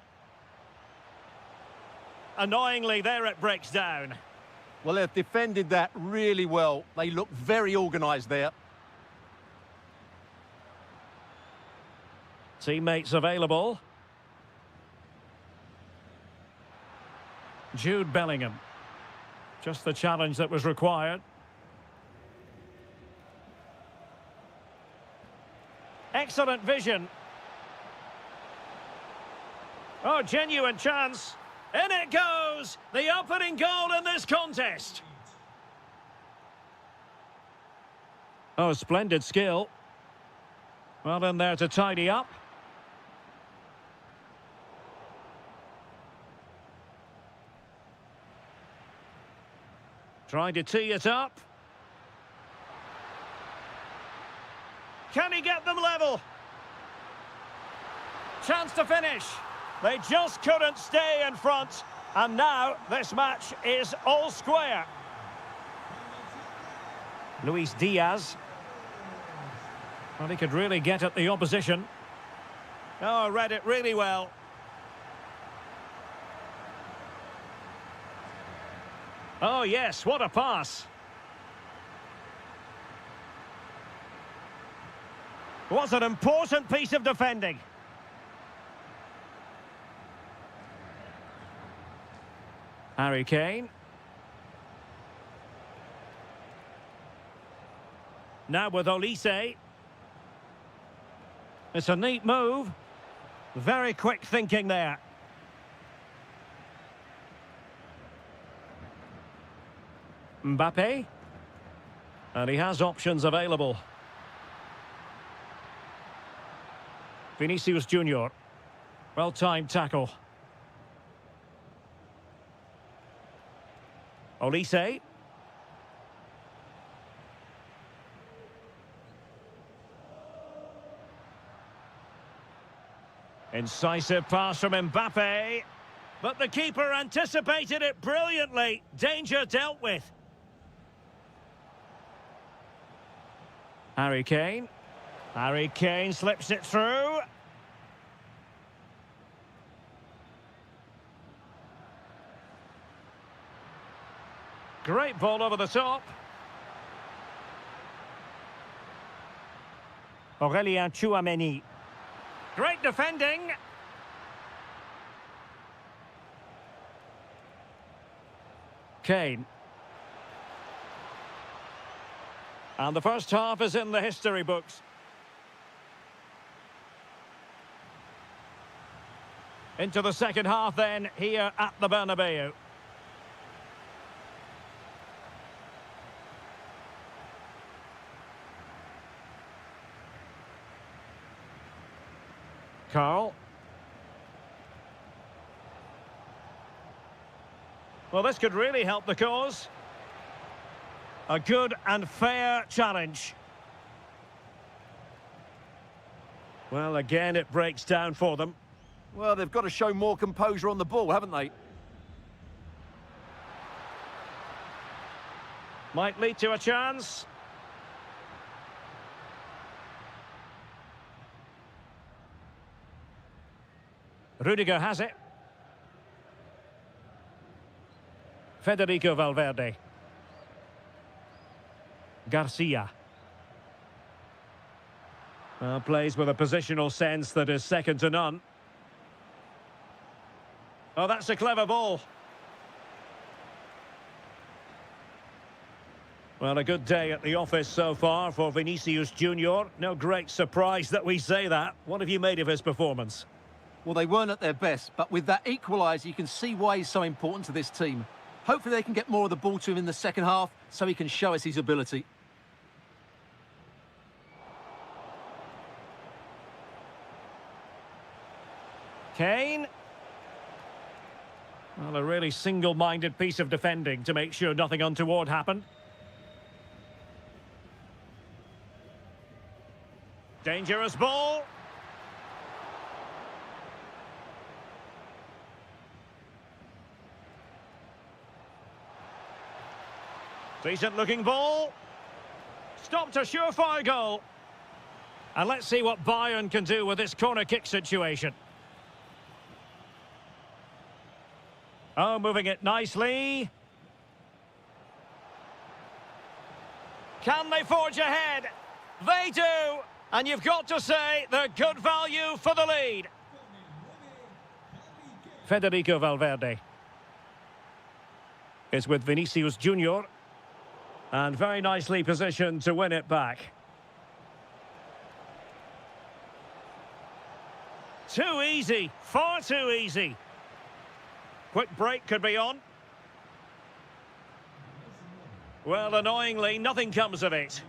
Annoyingly, there it breaks down. Well, they've defended that really well. They look very organised there. Teammates available. Jude Bellingham. Just the challenge that was required. Excellent vision. Oh, genuine chance. In it goes! The opening goal in this contest. Oh, splendid skill. Well in there to tidy up. Trying to tee it up. Can he get them level? Chance to finish. They just couldn't stay in front. And now this match is all square. Luis Diaz. Well, he could really get at the opposition. Oh, read it really well. Oh, yes, what a pass. What an important piece of defending. Harry Kane. Now with Olise. It's a neat move. Very quick thinking there. Mbappé. And he has options available. Vinicius Junior. Well-timed tackle. Olise. Incisive pass from Mbappé. But the keeper anticipated it brilliantly. Danger dealt with. Harry Kane. Harry Kane slips it through. Great ball over the top. Aurélien Tchouameni. Great defending. Kane. And the first half is in the history books. Into the second half then, here at the Bernabeu. Carl. Well, this could really help the cause. A good and fair challenge. Well, again, it breaks down for them. Well, they've got to show more composure on the ball, haven't they? Might lead to a chance. Rudiger has it. Federico Valverde. Garcia. Plays with a positional sense that is second to none. Oh, that's a clever ball. Well, a good day at the office so far for Vinicius Junior. No great surprise that we say that. What have you made of his performance? Well, they weren't at their best, but with that equaliser, you can see why he's so important to this team. Hopefully they can get more of the ball to him in the second half so he can show us his ability. Kane. Well, a really single-minded piece of defending to make sure nothing untoward happened. Dangerous ball. Decent-looking ball. Stopped a surefire goal. And let's see what Bayern can do with this corner kick situation. Oh, moving it nicely. Can they forge ahead? They do. And you've got to say they're good value for the lead. Federico Valverde is with Vinicius Junior. And very nicely positioned to win it back. Too easy. Far too easy. Quick break could be on. Well, annoyingly, nothing comes of it.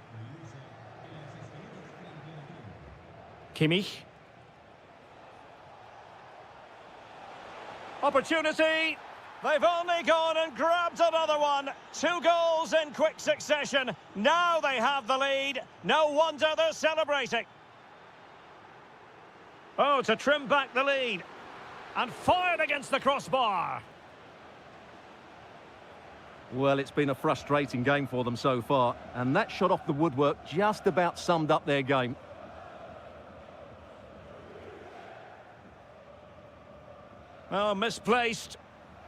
Kimmich. Opportunity. They've only gone and grabbed another one. 2 goals in quick succession. Now they have the lead. No wonder they're celebrating. Oh, to trim back the lead. And fired against the crossbar. Well, it's been a frustrating game for them so far. And that shot off the woodwork just about summed up their game. Oh, misplaced.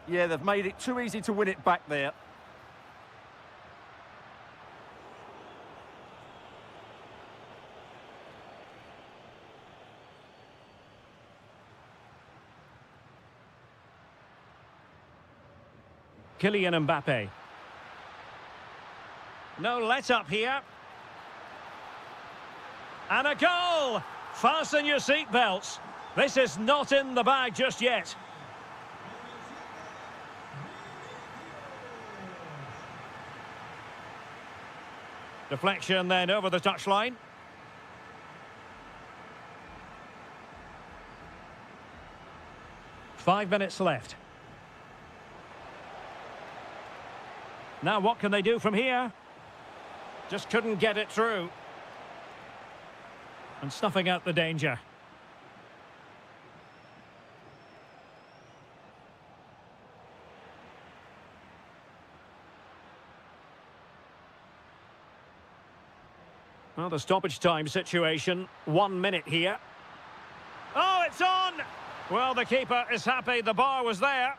Yeah, they've made it too easy to win it back there. Kylian Mbappe. No let-up here. And a goal! Fasten your seatbelts. This is not in the bag just yet. Deflection then over the touchline. Five minutes left. Now what can they do from here? Just couldn't get it through. And snuffing out the danger. Well, the stoppage time situation, 1 minute here. Oh, it's on! Well, the keeper is happy the bar was there.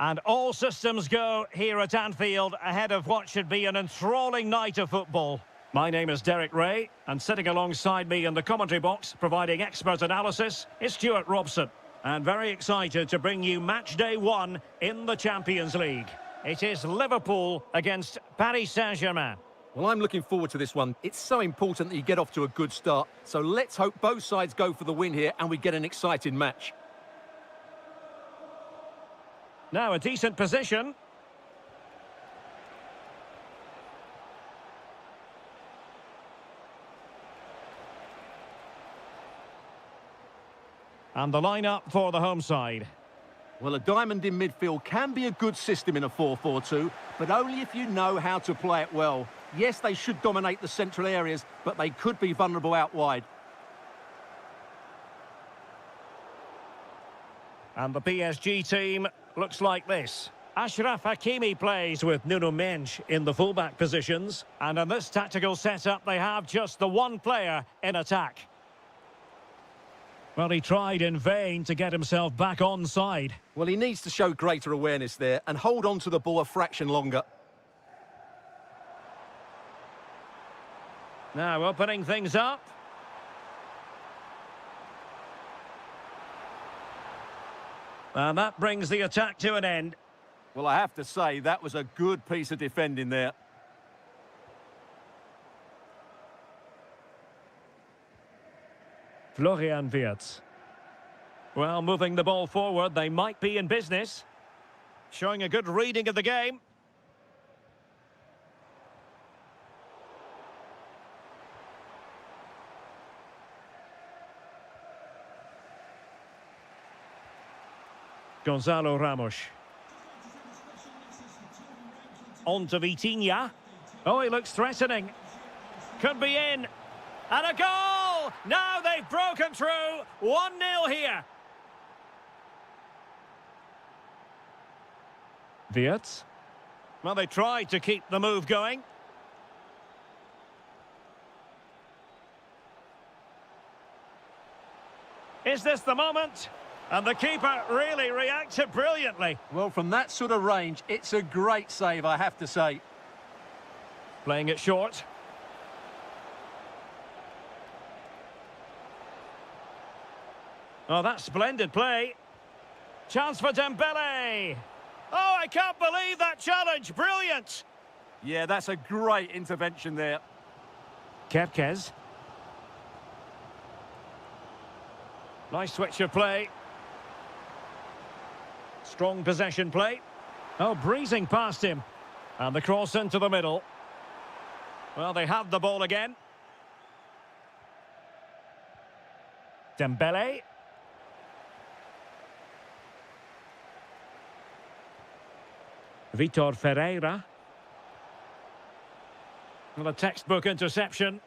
And all systems go here at Anfield ahead of what should be an enthralling night of football. My name is Derek Ray, and sitting alongside me in the commentary box, providing expert analysis, is Stuart Robson. And very excited to bring you match day 1 in the Champions League. It is Liverpool against Paris Saint-Germain. Well, I'm looking forward to this one. It's so important that you get off to a good start. So let's hope both sides go for the win here and we get an exciting match. Now a decent position. And the lineup for the home side. Well, a diamond in midfield can be a good system in a 4-4-2, but only if you know how to play it well. Yes, they should dominate the central areas, but they could be vulnerable out wide. And the PSG team looks like this. Achraf Hakimi plays with Nuno Mendes in the fullback positions. And in this tactical setup, they have just the one player in attack. Well, he tried in vain to get himself back on side. Well, he needs to show greater awareness there and hold on to the ball a fraction longer. Now opening things up. And that brings the attack to an end. Well, I have to say, that was a good piece of defending there. Florian Wirtz. Well, moving the ball forward, they might be in business. Showing a good reading of the game. Gonzalo Ramos. On to Vitinha. Oh, he looks threatening. Could be in. And a goal! Now they've broken through. 1-0 here. Wirtz. Well, they tried to keep the move going. Is this the moment? And the keeper really reacted brilliantly. Well, from that sort of range, it's a great save, I have to say. Playing it short. Oh, that's splendid play. Chance for Dembele. Oh, I can't believe that challenge. Brilliant. Yeah, that's a great intervention there. Kerkez. Nice switch of play. Strong possession play. Oh, breezing past him. And the cross into the middle. Well, they have the ball again. Dembele. Vitor Ferreira. Well, a textbook interception.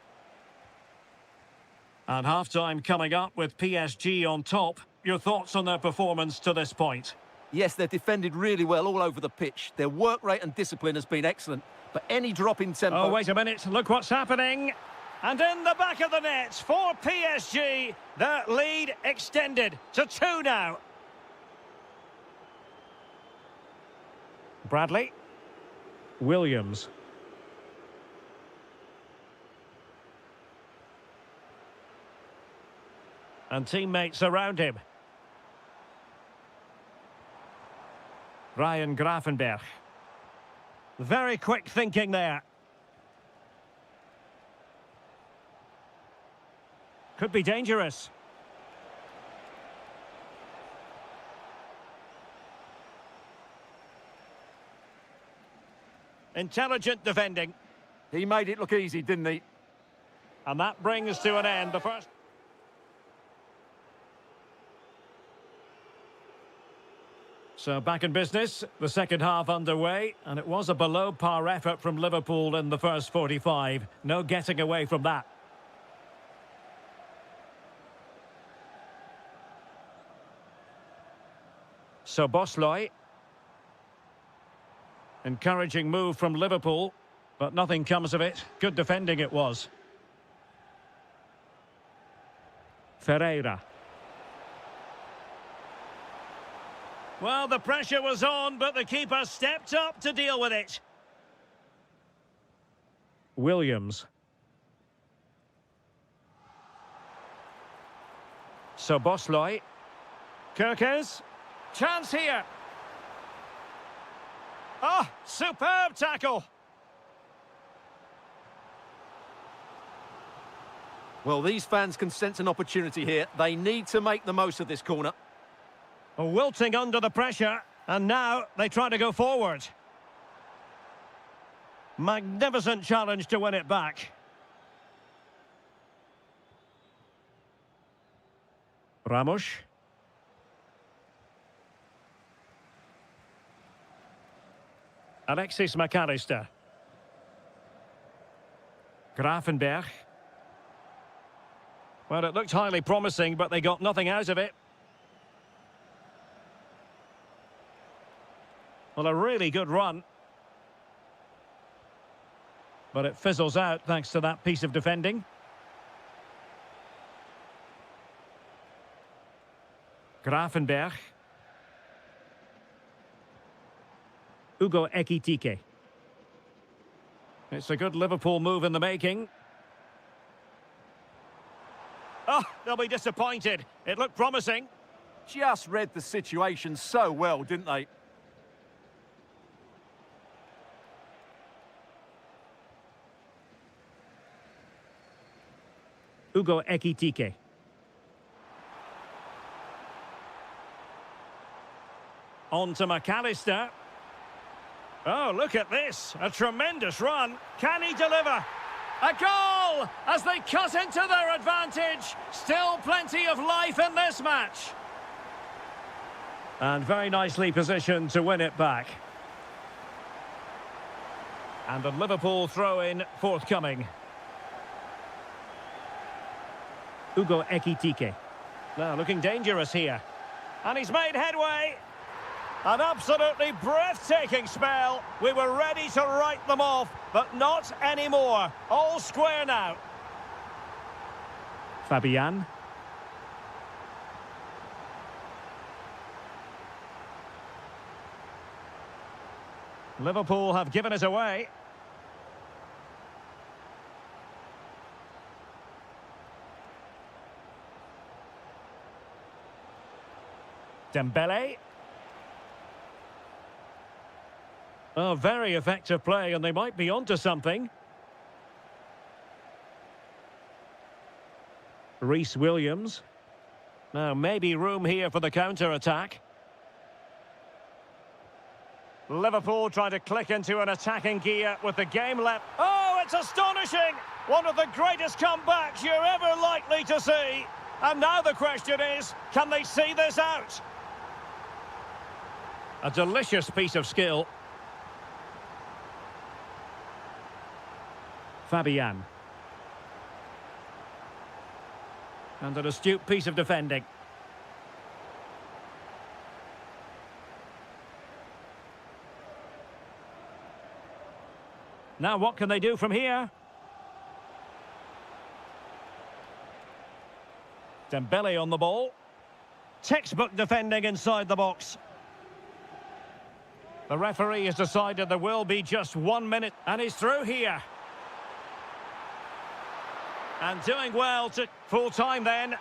And half-time coming up with PSG on top. Your thoughts on their performance to this point? Yes, they've defended really well all over the pitch. Their work rate and discipline has been excellent. But any drop in tempo... Oh, wait a minute. Look what's happening. And in the back of the net for PSG. Their lead extended to 2 now. Bradley. Williams. And teammates around him. Ryan Gravenberch. Very quick thinking there. Could be dangerous. Intelligent defending. He made it look easy, didn't he? And that brings to an end the first... So back in business, the second half underway, and it was a below-par effort from Liverpool in the first 45. No getting away from that. So Bosloy. Encouraging move from Liverpool, but nothing comes of it. Good defending it was. Ferreira. Well, the pressure was on, but the keeper stepped up to deal with it. Williams. So Bosloy. Kirkes. Chance here. Oh, superb tackle. Well, these fans can sense an opportunity here. They need to make the most of this corner. Wilting under the pressure, and now they try to go forward. Magnificent challenge to win it back. Ramos. Alexis McAllister. Grafenberg. Well, it looked highly promising, but they got nothing out of it. Well, a really good run. But it fizzles out thanks to that piece of defending. Grafenberg. Hugo Ekitike. It's a good Liverpool move in the making. Oh, they'll be disappointed. It looked promising. Just read the situation so well, didn't they? Hugo Ekitike. On to McAllister. Oh, look at this. A tremendous run. Can he deliver? A goal as they cut into their advantage. Still plenty of life in this match. And very nicely positioned to win it back. And the Liverpool throw-in forthcoming. Hugo Ekitike. Now looking dangerous here. And he's made headway. An absolutely breathtaking spell. We were ready to write them off, but not anymore. All square now. Fabian. Liverpool have given it away. Dembele. Oh, very effective play, and they might be onto something. Reece Williams. Now, maybe room here for the counter-attack. Liverpool trying to click into an attacking gear with the game left. Oh, it's astonishing! One of the greatest comebacks you're ever likely to see. And now the question is, can they see this out? A delicious piece of skill. Fabian. And an astute piece of defending. Now what can they do from here? Dembele on the ball. Textbook defending inside the box. The referee has decided there will be just 1 minute, and he's through here. And doing well to full time then.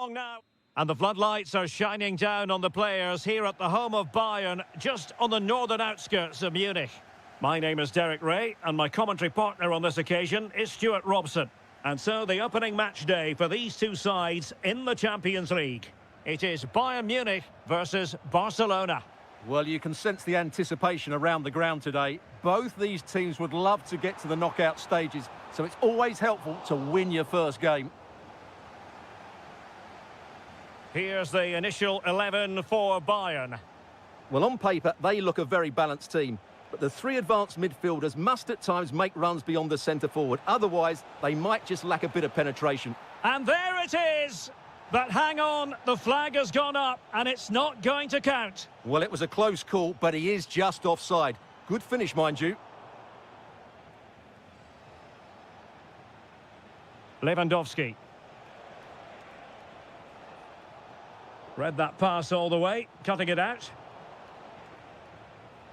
Now. And the floodlights are shining down on the players here at the home of Bayern, just on the northern outskirts of Munich. My name is Derek Ray, and my commentary partner on this occasion is Stuart Robson. And so the opening match day for these two sides in the Champions League. It is Bayern Munich versus Barcelona. Well, you can sense the anticipation around the ground today. Both these teams would love to get to the knockout stages, so it's always helpful to win your first game. Here's the initial 11 for Bayern. Well, on paper, they look a very balanced team. But the three advanced midfielders must at times make runs beyond the centre-forward. Otherwise, they might just lack a bit of penetration. And there it is! But hang on, the flag has gone up, and it's not going to count. Well, it was a close call, but he is just offside. Good finish, mind you. Lewandowski. Read that pass all the way, cutting it out.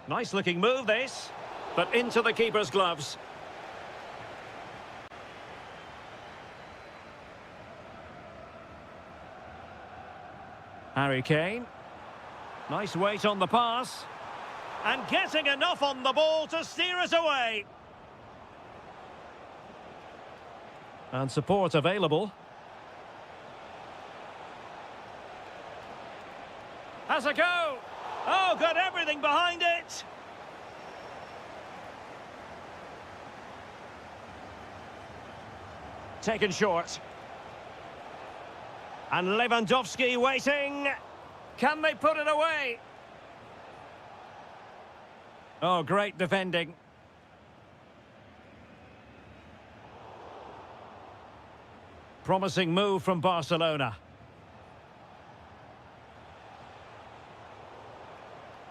Nice looking move, this. But into the keeper's gloves. Harry Kane. Nice weight on the pass. And getting enough on the ball to steer it away. And support available. Has a go. Oh, got everything behind it. Taken short. And Lewandowski waiting. Can they put it away? Oh, great defending. Promising move from Barcelona.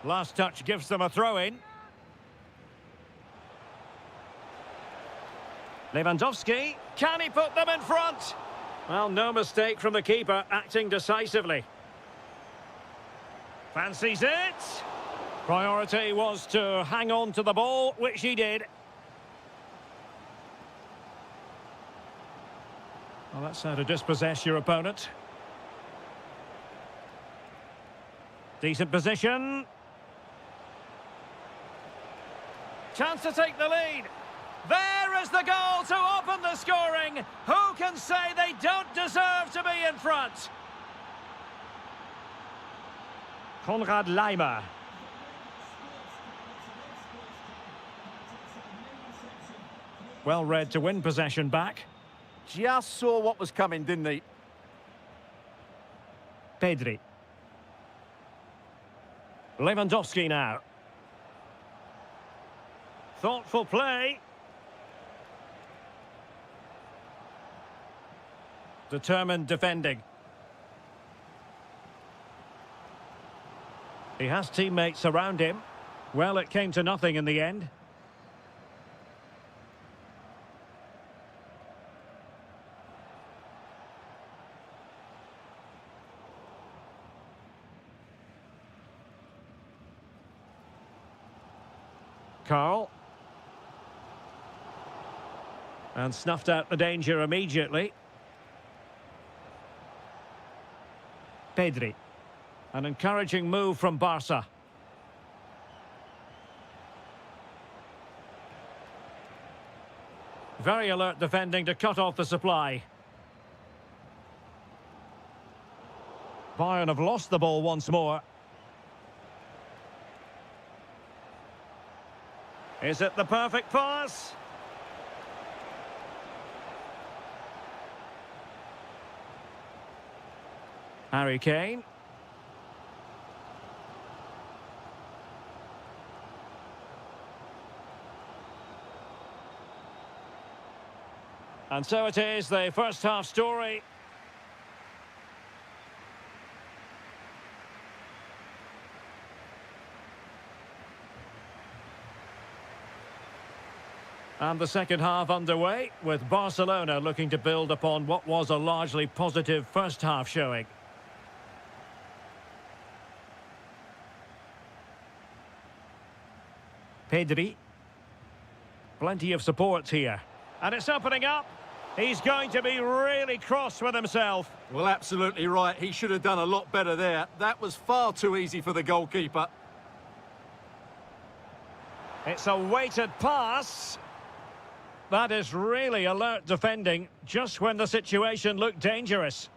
Last touch gives them a throw-in. Lewandowski, can he put them in front? Well, no mistake from the keeper, acting decisively. Fancies it. Priority was to hang on to the ball, which he did. Well, that's how to dispossess your opponent. Decent position. Chance to take the lead. There is the goal to open the scoring. Who can say they don't deserve to be in front? Konrad Laimer. Well read to win possession back. Just saw what was coming, didn't he? Pedri. Lewandowski now. Thoughtful play. Determined defending. He has teammates around him. Well, it came to nothing in the end. Carl. And snuffed out the danger immediately. Pedri. An encouraging move from Barca. Very alert defending to cut off the supply. Bayern have lost the ball once more. Is it the perfect pass? Harry Kane. And so it is, the first half story. And the second half underway, with Barcelona looking to build upon what was a largely positive first half showing. Pedri. Plenty of support here. And it's opening up. He's going to be really cross with himself. Well, absolutely right. He should have done a lot better there. That was far too easy for the goalkeeper. It's a weighted pass. That is really alert defending, just when the situation looked dangerous.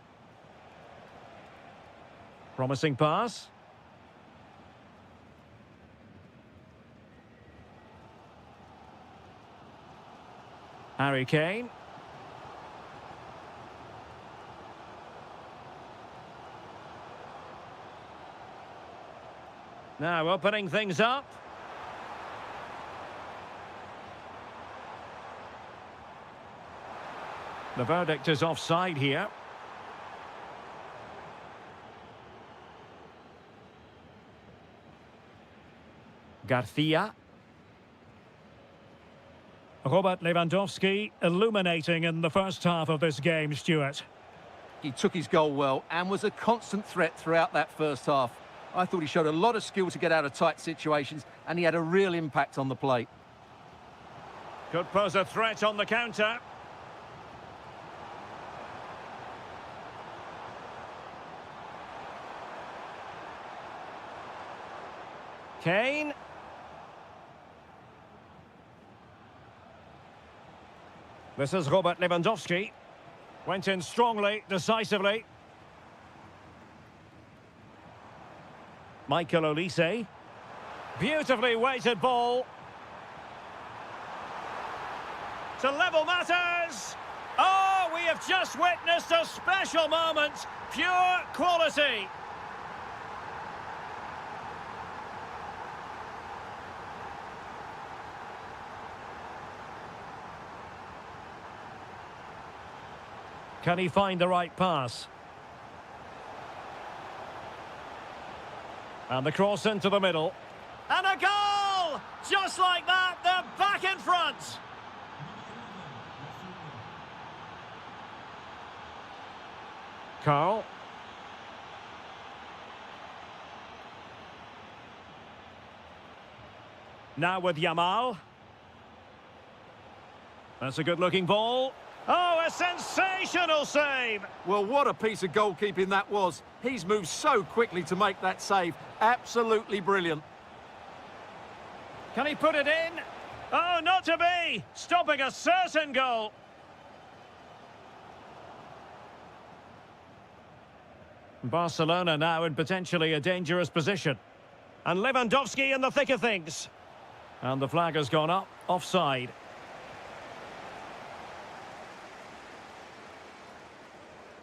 Promising pass. Harry Kane. Now opening things up. The verdict is offside here. Garcia. Robert Lewandowski illuminating in the first half of this game, Stuart. He took his goal well and was a constant threat throughout that first half. I thought he showed a lot of skill to get out of tight situations, and he had a real impact on the plate. Could pose a threat on the counter. Kane. This is Robert Lewandowski. Went in strongly, decisively. Michael Olise. Beautifully weighted ball. To level matters. Oh, we have just witnessed a special moment. Pure quality. Can he find the right pass? And the cross into the middle. And a goal! Just like that, they're back in front. Carl. Now with Yamal. That's a good-looking ball. Oh, a sensational save! Well, what a piece of goalkeeping that was. He's moved so quickly to make that save. Absolutely brilliant. Can he put it in? Oh, not to be! Stopping a certain goal. Barcelona now in potentially a dangerous position. And Lewandowski in the thick of things. And the flag has gone up, offside.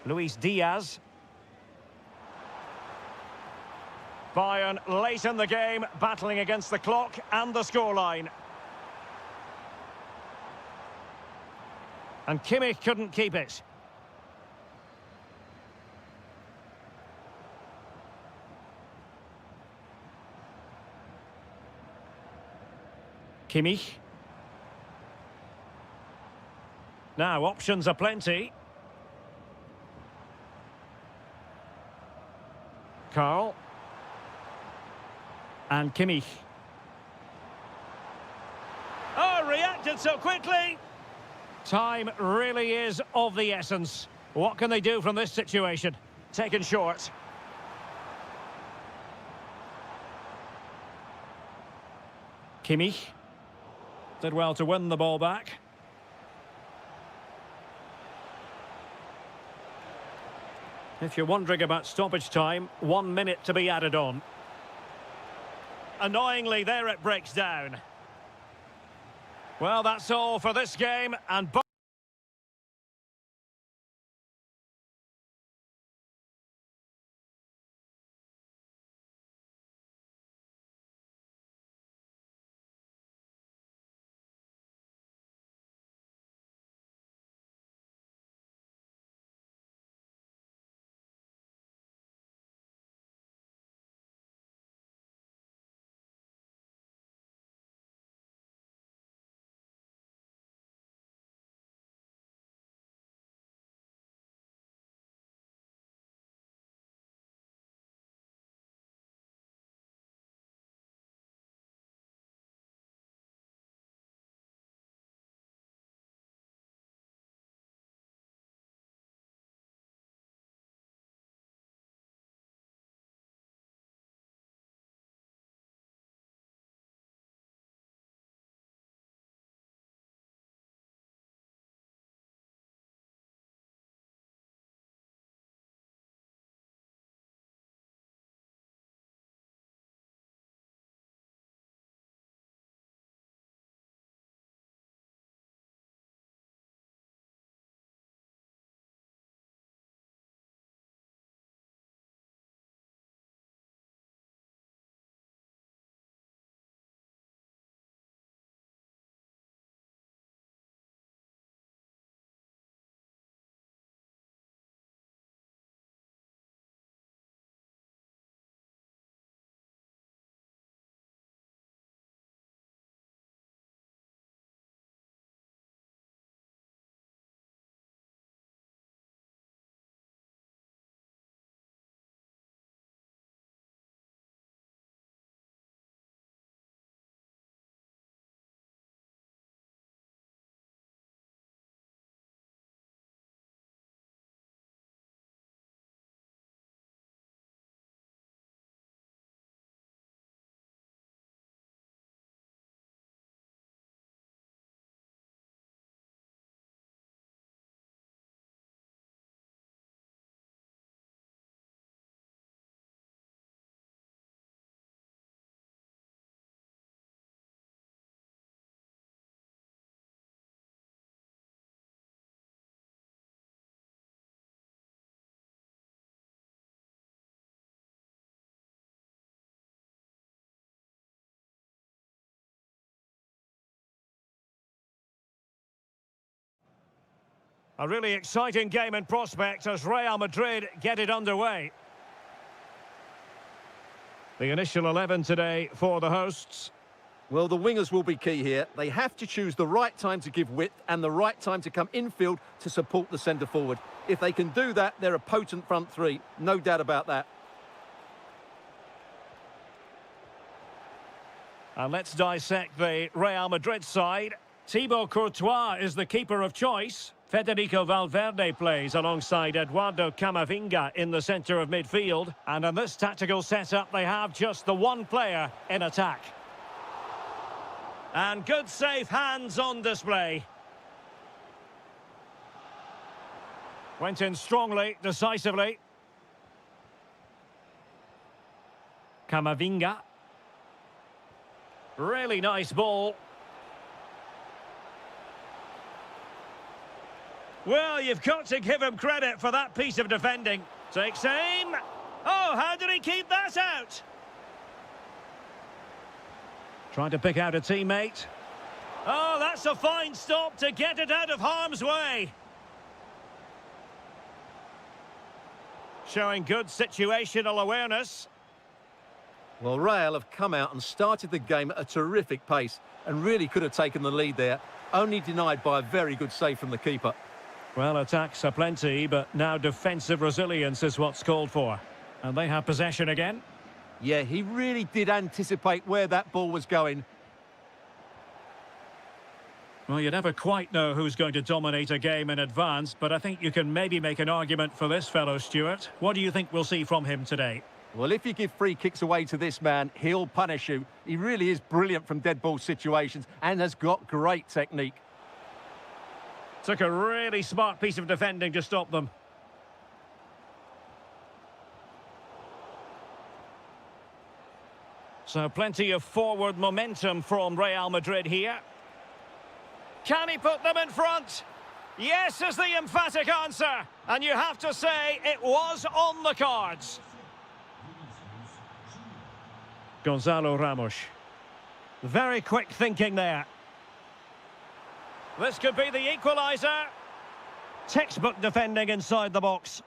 Luis Diaz. Bayern late in the game, battling against the clock and the scoreline. And Kimmich couldn't keep it. Kimmich. Now, options are plenty. Carl. And Kimmich. Oh, reacted so quickly. Time really is of the essence. What can they do from this situation? Taken short. Kimmich. Did well to win the ball back. If you're wondering about stoppage time, 1 minute to be added on. Annoyingly, there it breaks down. Well, that's all for this game, and A really exciting game in prospect as Real Madrid get it underway. The initial 11 today for the hosts. Well, the wingers will be key here. They have to choose the right time to give width and the right time to come infield to support the centre-forward. If they can do that, they're a potent front three. No doubt about that. And let's dissect the Real Madrid side. Thibaut Courtois is the keeper of choice. Federico Valverde plays alongside Eduardo Camavinga in the centre of midfield. And in this tactical setup, they have just the one player in attack. And good safe hands on display. Went in strongly, decisively. Camavinga. Really nice ball. Well, you've got to give him credit for that piece of defending. Takes aim. Oh, how did he keep that out? Trying to pick out a teammate. Oh, that's a fine stop to get it out of harm's way. Showing good situational awareness. Well, Real have come out and started the game at a terrific pace and really could have taken the lead there, only denied by a very good save from the keeper. Well, attacks are plenty, but now defensive resilience is what's called for. And they have possession again. Yeah, he really did anticipate where that ball was going. Well, you never quite know who's going to dominate a game in advance, but I think you can maybe make an argument for this fellow, Stuart. What do you think we'll see from him today? Well, if you give free kicks away to this man, he'll punish you. He really is brilliant from dead ball situations and has got great technique. Took a really smart piece of defending to stop them. So plenty of forward momentum from Real Madrid here. Can he put them in front? Yes is the emphatic answer. And you have to say it was on the cards. Gonzalo Ramos. Very quick thinking there. This could be the equaliser. Textbook defending inside the box.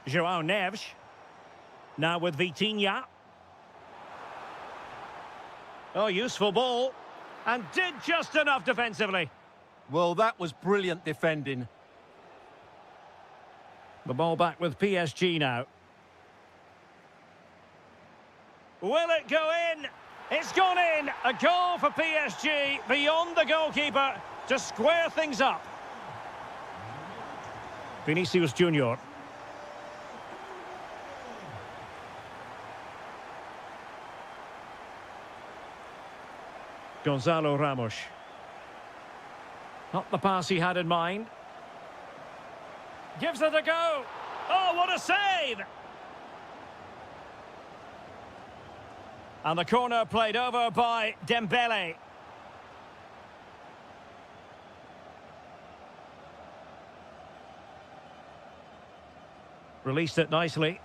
João Neves. Now with Vitinha. Oh, useful ball. And did just enough defensively. Well, that was brilliant defending. The ball back with PSG now. Will it go in? It's gone in. A goal for PSG beyond the goalkeeper to square things up. Vinicius Junior. Gonzalo Ramos. Not the pass he had in mind. Gives it a go. Oh, what a save! And the corner played over by Dembele. Released it nicely.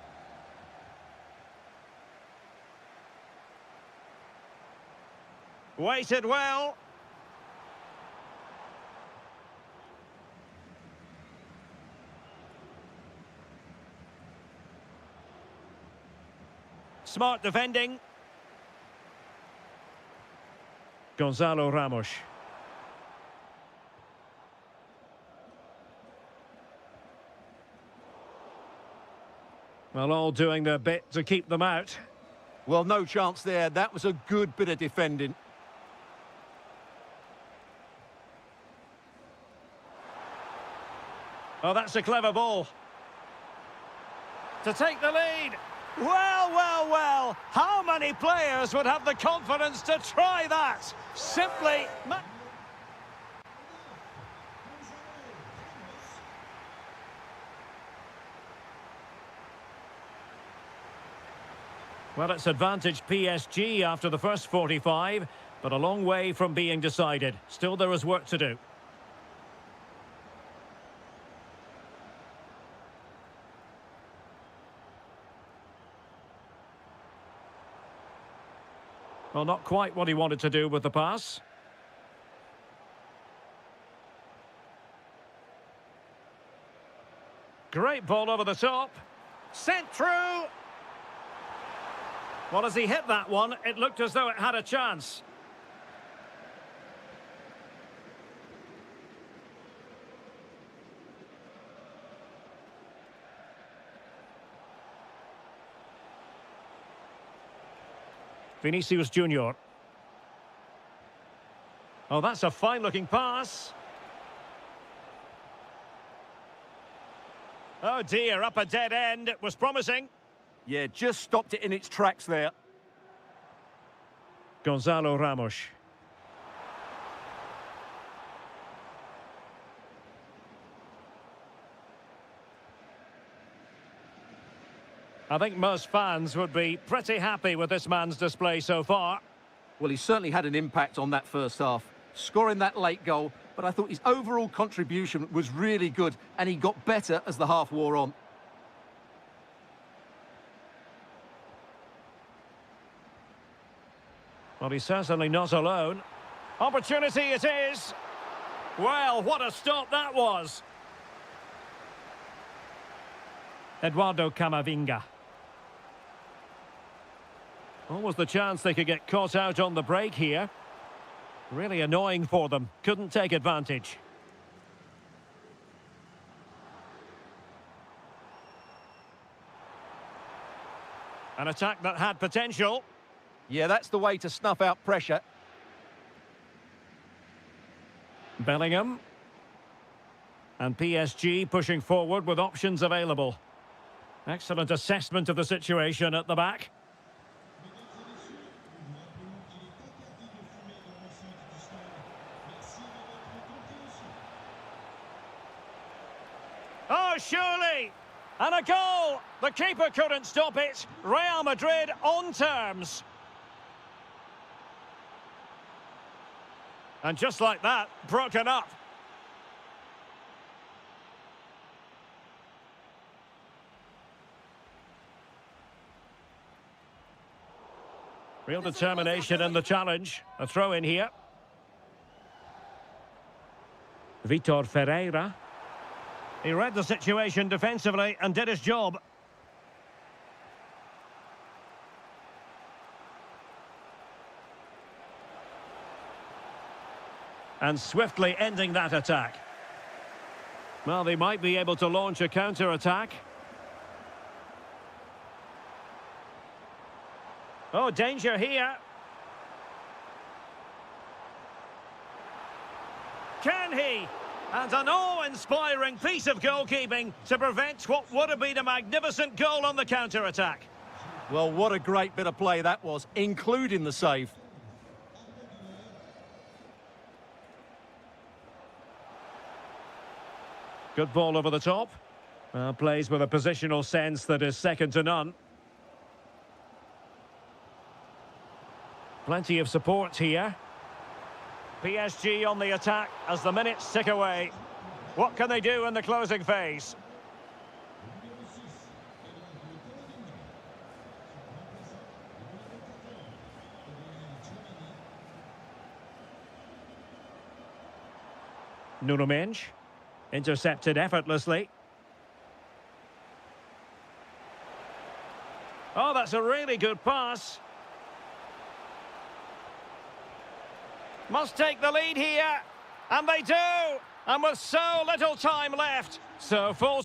Waited well. Smart defending. Gonzalo Ramos. Well, all doing their bit to keep them out. Well, no chance there. That was a good bit of defending. Oh, that's a clever ball. To take the lead. Well, well, well. How many players would have the confidence to try that? Simply... Well, it's advantage PSG after the first 45, but a long way from being decided. Still, there is work to do. Well, not quite what he wanted to do with the pass. Great ball over the top. Sent through. Well, as he hit that one, it looked as though it had a chance. Vinicius Junior. Oh, that's a fine-looking pass. Oh dear, up a dead end. It was promising. Yeah, just stopped it in its tracks there. Gonzalo Ramos. I think most fans would be pretty happy with this man's display so far. Well, he certainly had an impact on that first half, scoring that late goal, but I thought his overall contribution was really good, and he got better as the half wore on. Well, he's certainly not alone. Opportunity it is. Well, what a stop that was. Eduardo Camavinga. Almost the chance they could get caught out on the break here. Really annoying for them. Couldn't take advantage. An attack that had potential. Yeah, that's the way to snuff out pressure. Bellingham. And PSG pushing forward with options available. Excellent assessment of the situation at the back. Oh, surely! And a goal! The keeper couldn't stop it. Real Madrid on terms. And just like that, broken up. Real determination in the challenge. A throw in here. Vitor Ferreira. He read the situation defensively and did his job. And swiftly ending that attack. Well, they might be able to launch a counter-attack. Oh, danger here. Can he? And an awe-inspiring piece of goalkeeping to prevent what would have been a magnificent goal on the counter-attack. Well, what a great bit of play that was, including the save. Good ball over the top. Plays with a positional sense that is second to none. Plenty of support here. PSG on the attack as the minutes tick away. What can they do in the closing phase? Nuno Mendes. Intercepted effortlessly. Oh, that's a really good pass. Must take the lead here. And they do. And with so little time left. So full...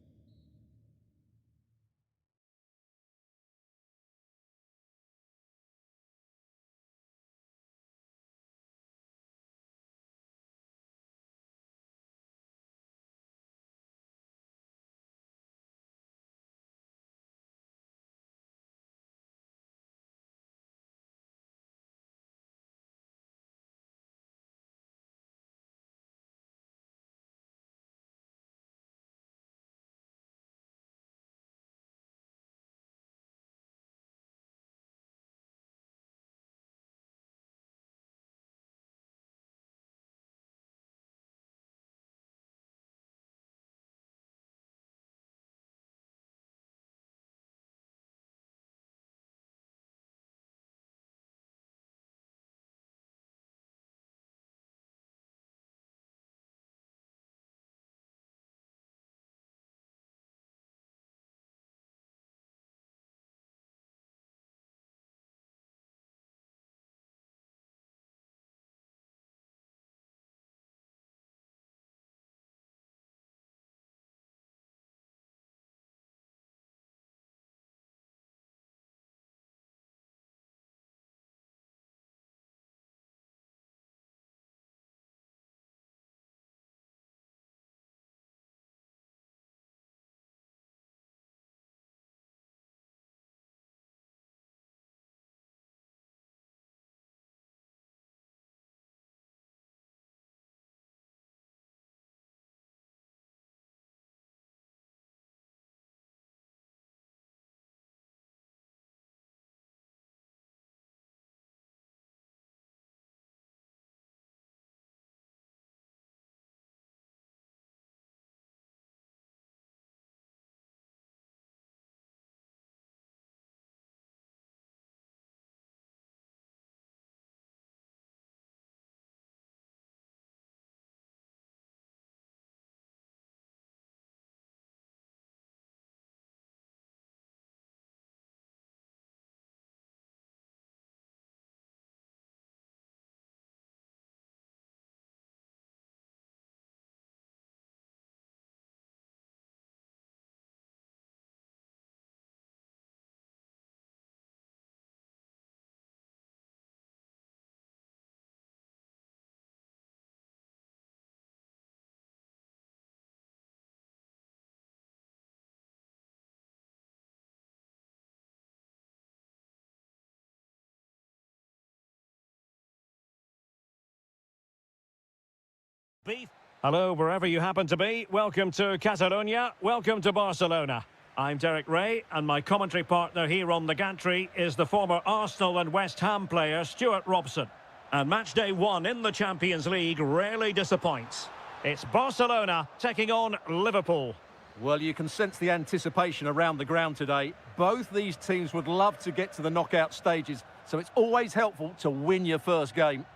Beef. Hello, wherever you happen to be. Welcome to Catalonia. Welcome to Barcelona. I'm Derek Ray, and my commentary partner here on the gantry is the former Arsenal and West Ham player Stuart Robson. And match day one in the Champions League rarely disappoints. It's Barcelona taking on Liverpool. Well, you can sense the anticipation around the ground today. Both these teams would love to get to the knockout stages, so it's always helpful to win your first game.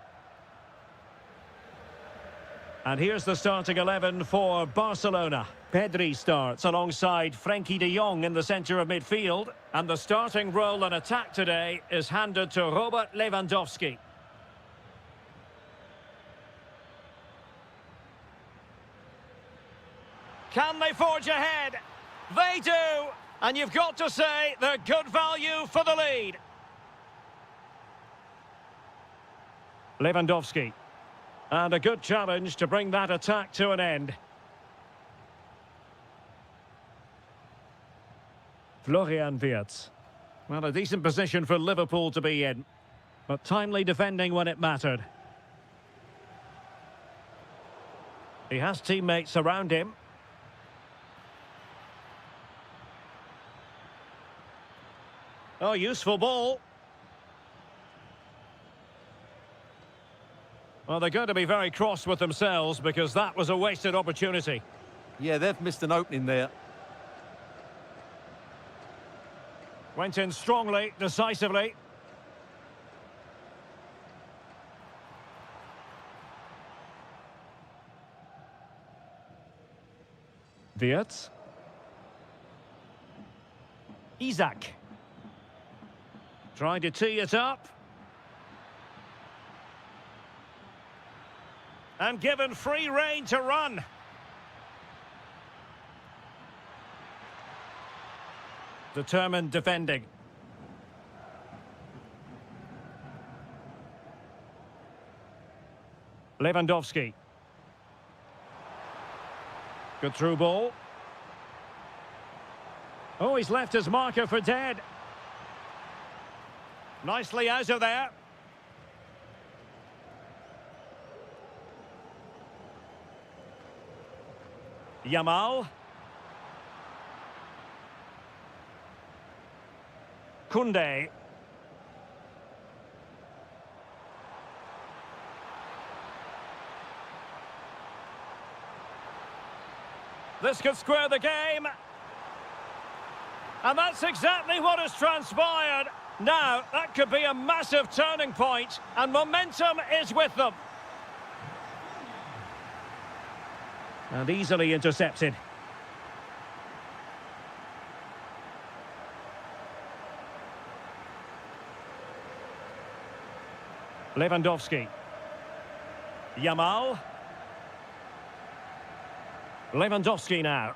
And here's the starting 11 for Barcelona. Pedri starts alongside Frenkie de Jong in the centre of midfield. And the starting role in attack today is handed to Robert Lewandowski. Can they forge ahead? They do! And you've got to say they're good value for the lead. Lewandowski. And a good challenge to bring that attack to an end. Florian Wirtz. Well, a decent position for Liverpool to be in, but timely defending when it mattered. He has teammates around him. Oh, useful ball. Well, they're going to be very cross with themselves because that was a wasted opportunity. Yeah, they've missed an opening there. Went in strongly, decisively. Wirtz. Isak. Trying to tee it up. And given free rein to run. Determined defending. Lewandowski. Good through ball. Oh, he's left his marker for dead. Nicely out of there. Yamal. Koundé. This could square the game. And that's exactly what has transpired. Now, that could be a massive turning point, and momentum is with them. And easily intercepted. Lewandowski. Yamal. Lewandowski now.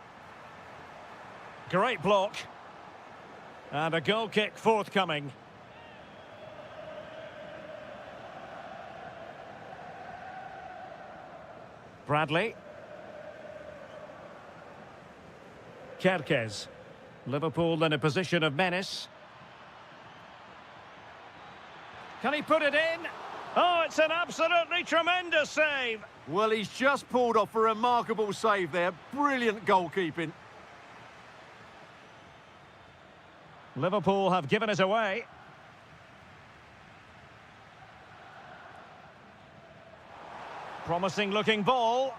Great block. And a goal kick forthcoming. Bradley. Kerkez. Liverpool in a position of menace. Can he put it in? Oh, it's an absolutely tremendous save. Well, he's just pulled off a remarkable save there. Brilliant goalkeeping. Liverpool have given it away. Promising looking ball.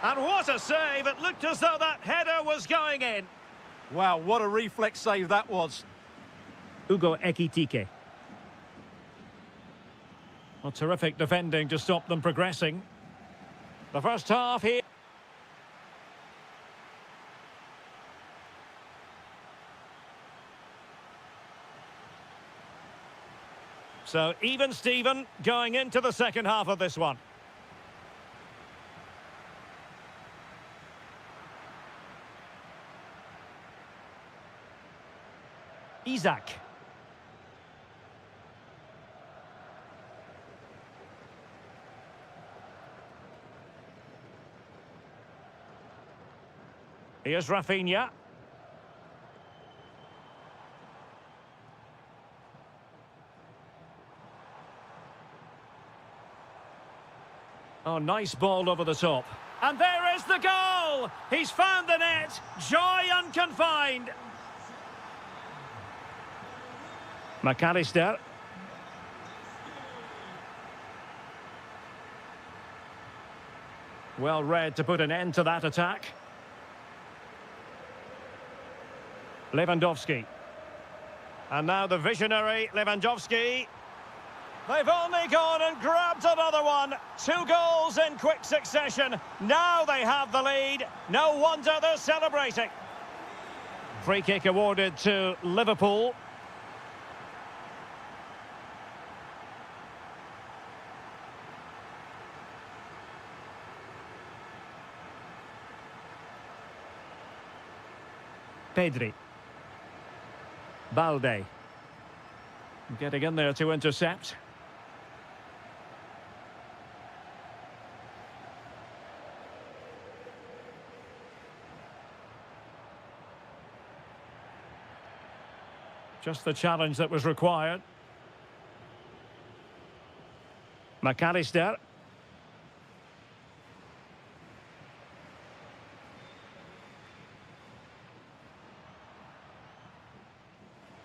And what a save! It looked as though that header was going in. Wow, what a reflex save that was. Hugo Ekitike. Well, terrific defending to stop them progressing. The first half here. So, even Steven going into the second half of this one. Isak. Here's Rafinha. Oh, nice ball over the top. And there is the goal! He's found the net. Joy unconfined. McAllister. Well read to put an end to that attack. Lewandowski. And now the visionary Lewandowski. They've only gone and grabbed another one. 2 goals in quick succession. Now they have the lead. No wonder they're celebrating. Free kick awarded to Liverpool. Pedri. Balde. Getting in there to intercept. Just the challenge that was required. McAllister.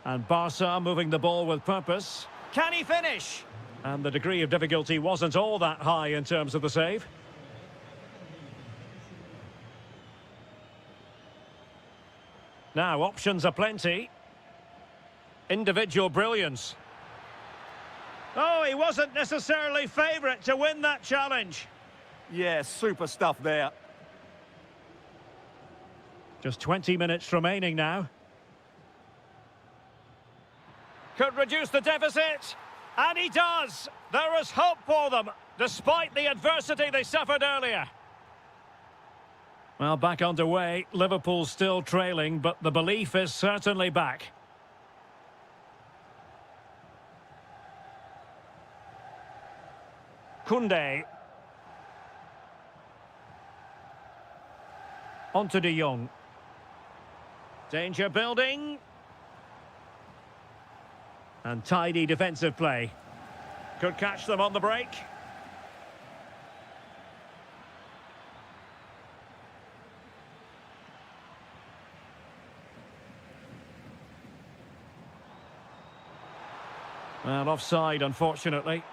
And Barca moving the ball with purpose. Can he finish? And the degree of difficulty wasn't all that high in terms of the save. Now, options are plenty. Individual brilliance. Oh, he wasn't necessarily favourite to win that challenge. Yeah, super stuff there. Just 20 minutes remaining now. Could reduce the deficit. And he does. There is hope for them, despite the adversity they suffered earlier. Well, back underway. Liverpool still trailing, but the belief is certainly back. Koundé. On to De Jong. Danger building. And tidy defensive play. Could catch them on the break. Well, offside, unfortunately.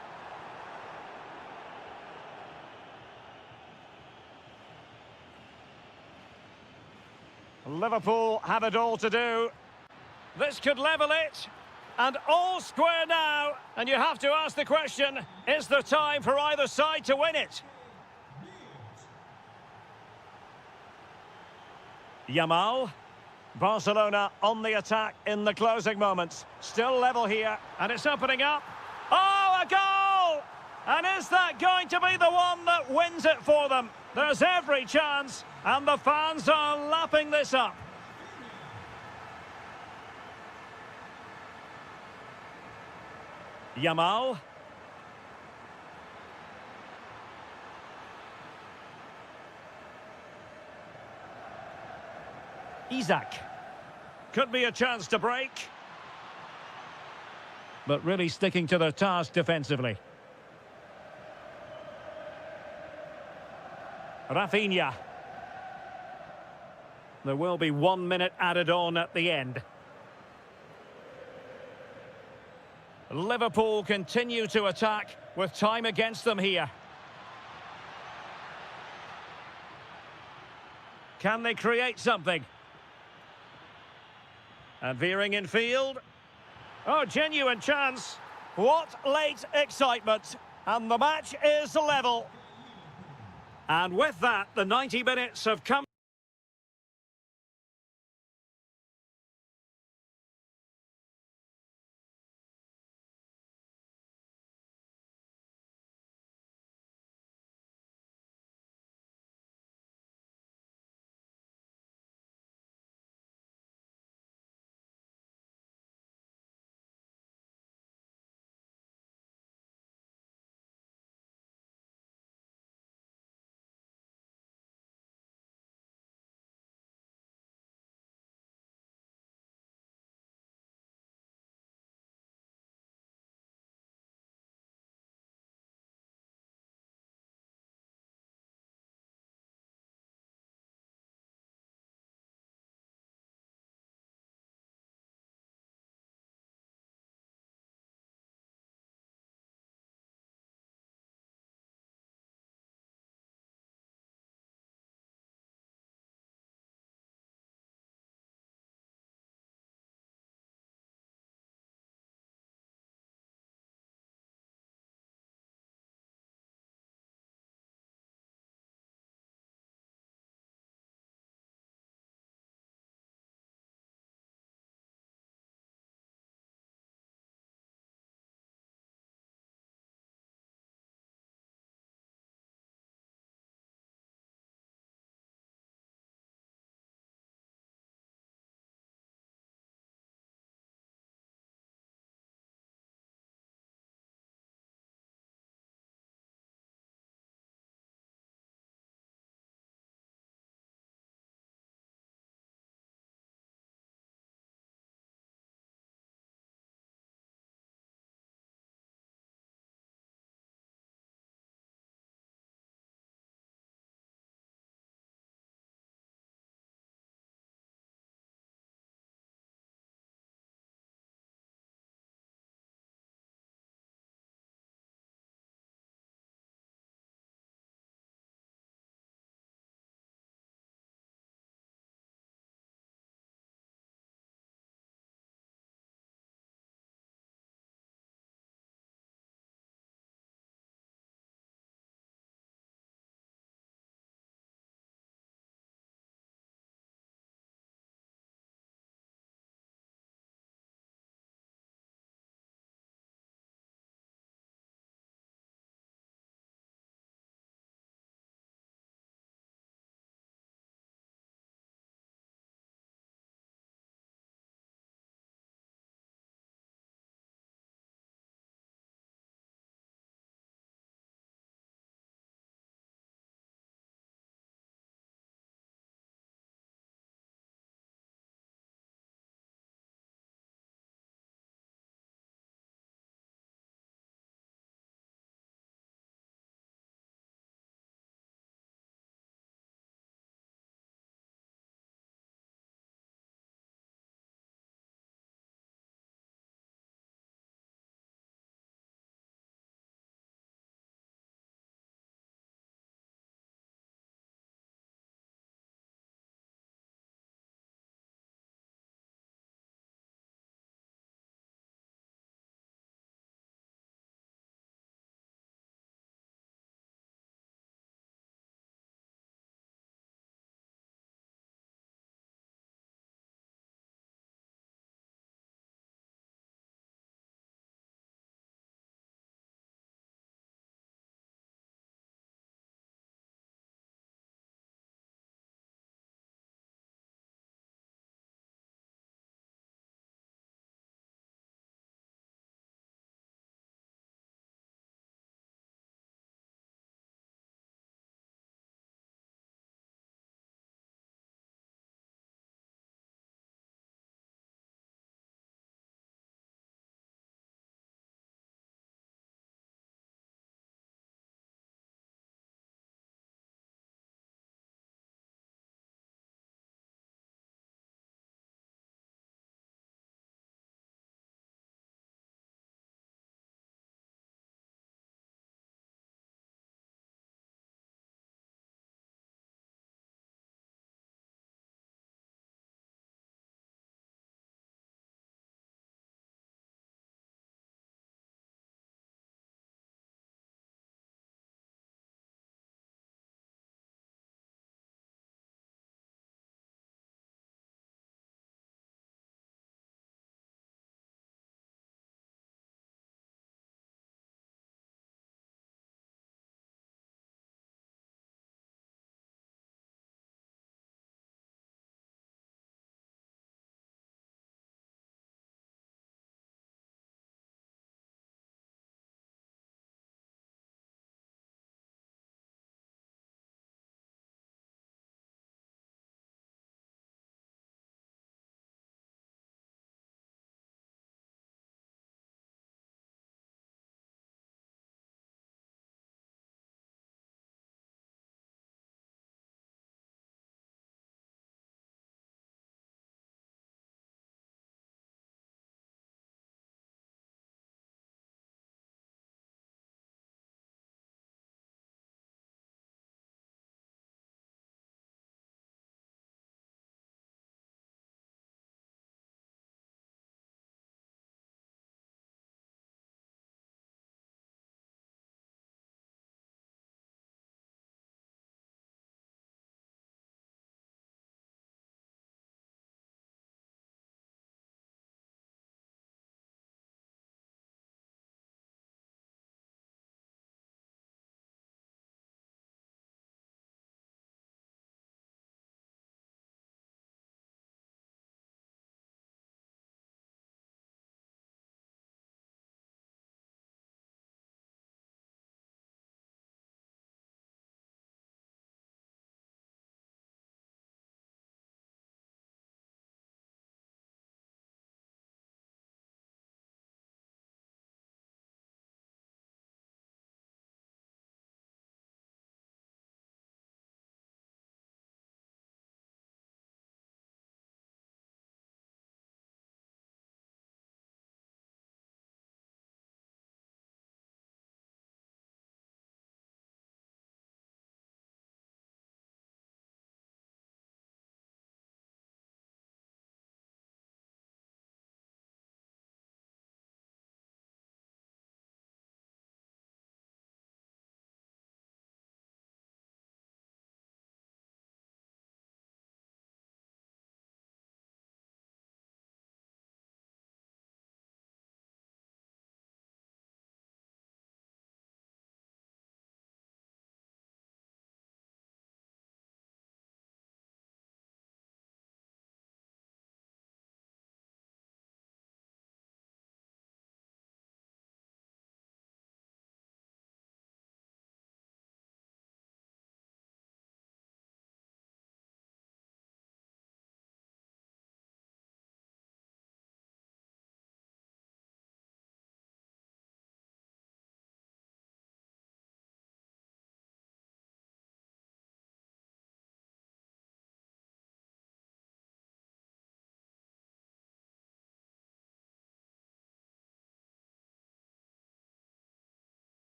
Liverpool have it all to do. This could level it. And all square now. And you have to ask the question, is there time for either side to win it? Yamal. Barcelona on the attack in the closing moments. Still level here. And it's opening up. Oh, a goal! And is that going to be the one that wins it for them? There's every chance. And the fans are lapping this up. Yamal. Isaac. Could be a chance to break. But really sticking to their task defensively. Rafinha. There will be 1 minute added on at the end. Liverpool continue to attack with time against them here. Can they create something? And veering in field. Oh, genuine chance. What late excitement. And the match is level. And with that, the 90 minutes have come.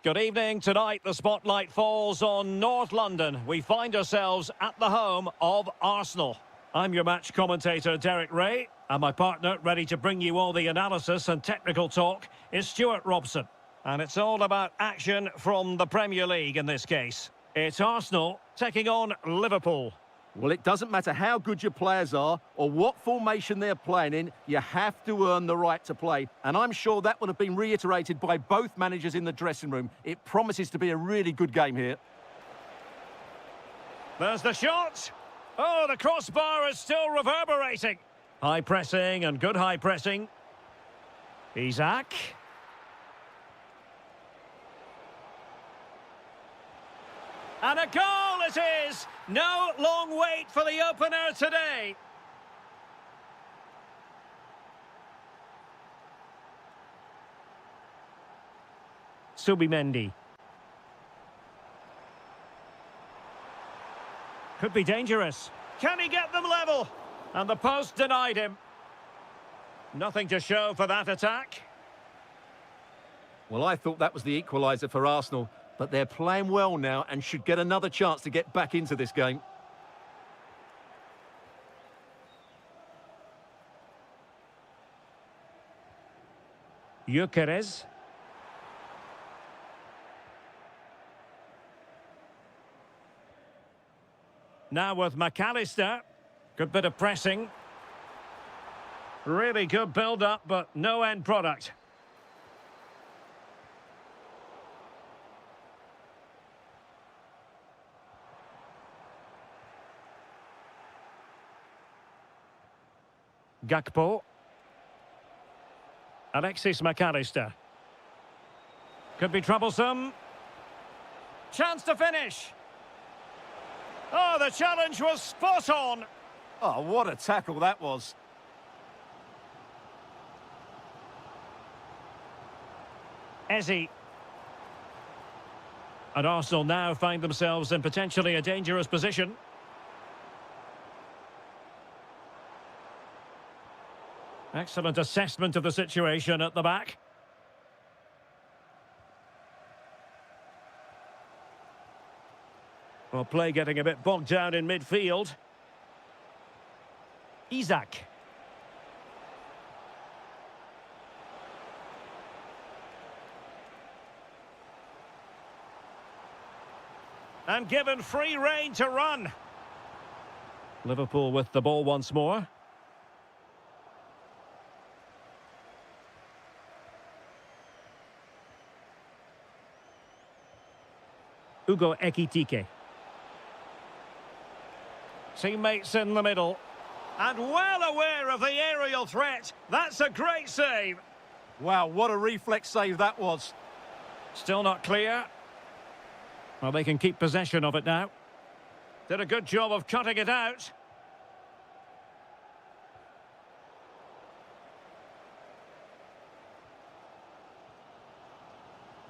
Good evening. Tonight, the spotlight falls on North London. We find ourselves at the home of Arsenal. I'm your match commentator, Derek Ray, and my partner, ready to bring you all the analysis and technical talk, is Stuart Robson. And it's all about action from the Premier League in this case. It's Arsenal taking on Liverpool. Well, it doesn't matter how good your players are or what formation they're playing in, you have to earn the right to play. And I'm sure that would have been reiterated by both managers in the dressing room. It promises to be a really good game here. There's the shot. Oh, the crossbar is still reverberating. High pressing and good high pressing. Isak. And a goal it is! No long wait for the opener today. Subimendi. Could be dangerous. Can he get them level? And the post denied him. Nothing to show for that attack. Well, I thought that was the equaliser for Arsenal. But they're playing well now and should get another chance to get back into this game. Gyökeres. Now with McAllister. Good bit of pressing. Really good build-up, but no end product. Gakpo. Alexis McAllister. Could be troublesome. Chance to finish. Oh, the challenge was spot on. Oh, what a tackle that was. Eze. And Arsenal now find themselves in potentially a dangerous position. Excellent assessment of the situation at the back. Well, play getting a bit bogged down in midfield. Isak. And given free rein to run. Liverpool with the ball once more. Ugo Ekitike. Teammates in the middle. And well aware of the aerial threat. That's a great save. Wow, what a reflex save that was. Still not clear. Well, they can keep possession of it now. Did a good job of cutting it out.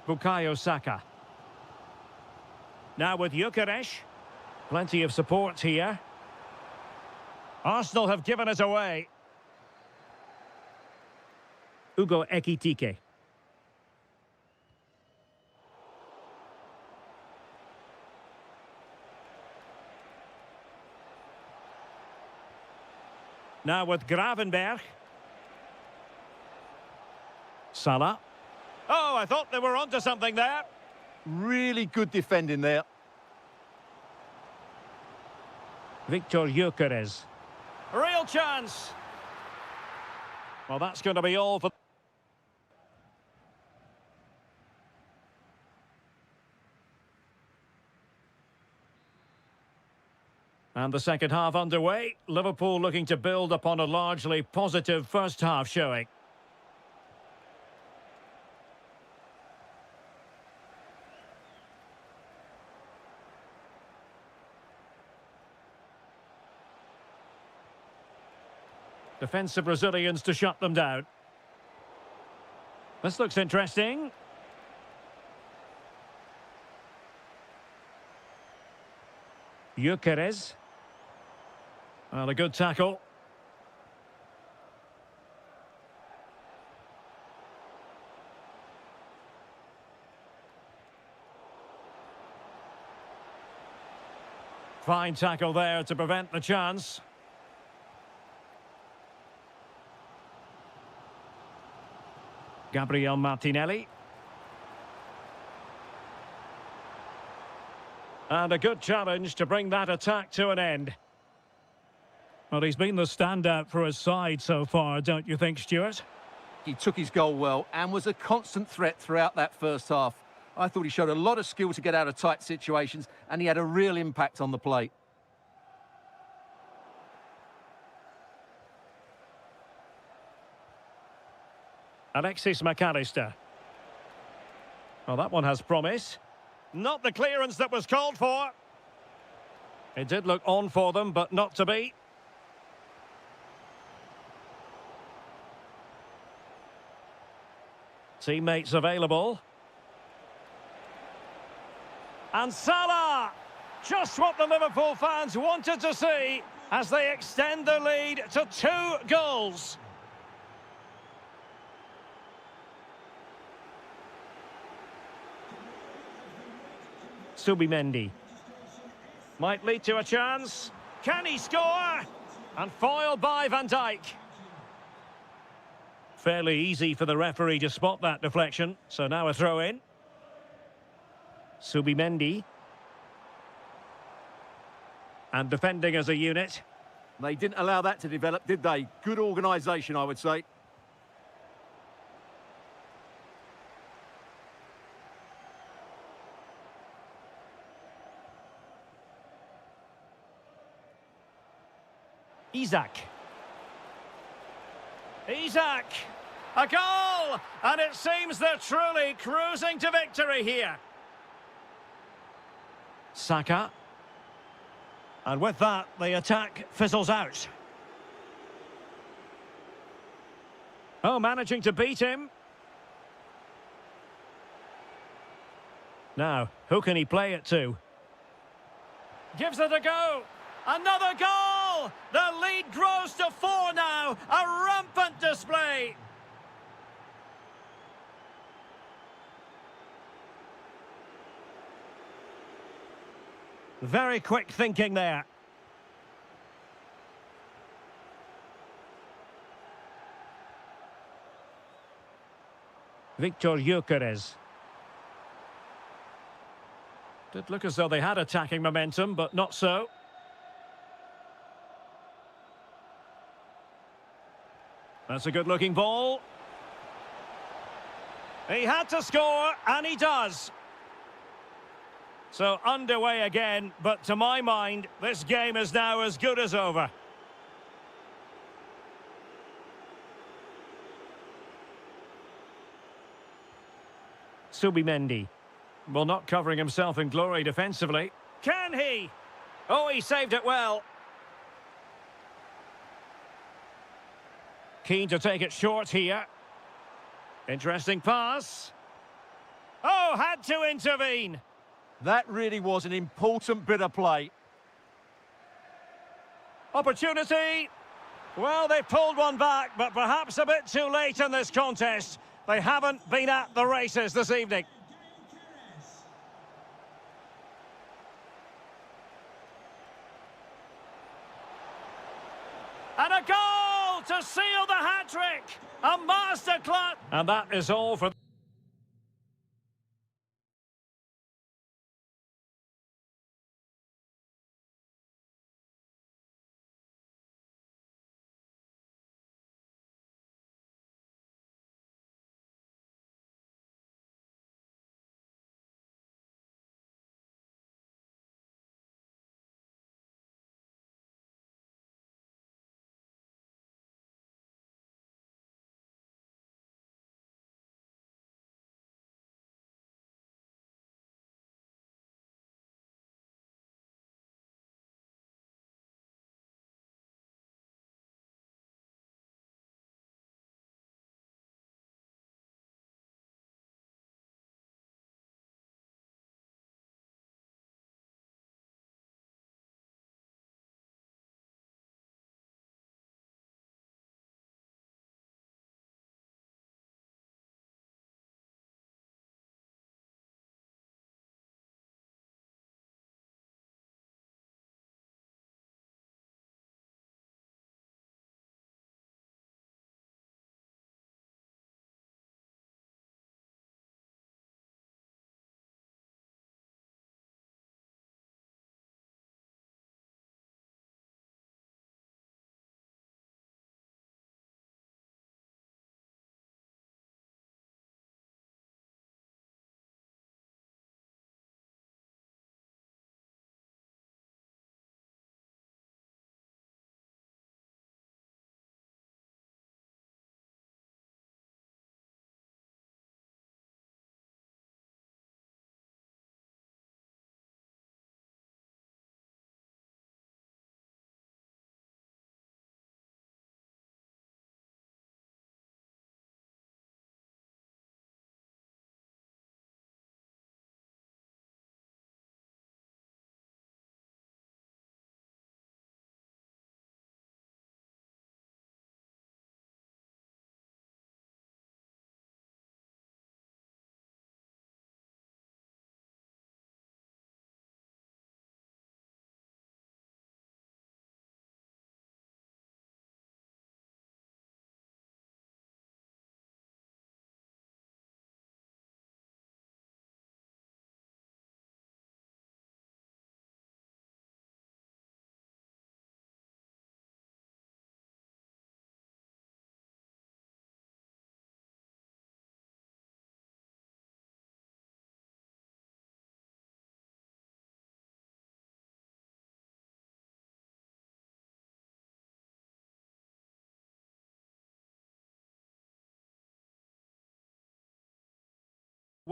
Bukayo Saka. Now with Gyökeres. Plenty of support here. Arsenal have given it away. Ugo Ekitike. Now with Gravenberg. Salah. Oh, I thought they were onto something there. Really good defending there. Victor Gyökeres. Real chance. Well, that's going to be all for... And the second half underway. Liverpool looking to build upon a largely positive first half showing. Defensive Brazilians to shut them down. This looks interesting. Gyökeres. Well, a good tackle. Fine tackle there to prevent the chance. Gabriel Martinelli. And a good challenge to bring that attack to an end. Well, he's been the standout for his side so far, don't you think, Stuart? He took his goal well and was a constant threat throughout that first half. I thought he showed a lot of skill to get out of tight situations, and he had a real impact on the plate. Alexis McAllister. Well, that one has promise. Not the clearance that was called for. It did look on for them, but not to be. Teammates available. And Salah! Just what the Liverpool fans wanted to see as they extend their lead to 2 goals. Subimendi. Might lead to a chance. Can he score? And foiled by Van Dijk. Fairly easy for the referee to spot that deflection. So now a throw in. Subimendi. And defending as a unit. They didn't allow that to develop, did they? Good organisation, I would say. Isak. A goal! And it seems they're truly cruising to victory here. Saka. And with that, the attack fizzles out. Oh, managing to beat him. Now, who can he play it to? Gives it a go. Another goal! The lead grows to 4 now. A rampant display. Very quick thinking there. Victor Gyökeres. Did look as though they had attacking momentum, but not so. That's a good-looking ball. He had to score, and he does. So underway again, but to my mind, this game is now as good as over. Subimendi. Well, not covering himself in glory defensively. Can he? Oh, he saved it well. Keen to take it short here. Interesting pass. Oh, had to intervene. That really was an important bit of play. Opportunity. Well, they pulled one back, but perhaps a bit too late in this contest. They haven't been at the races this evening. And a goal to seal the hat-trick. A masterclass. And that is all for...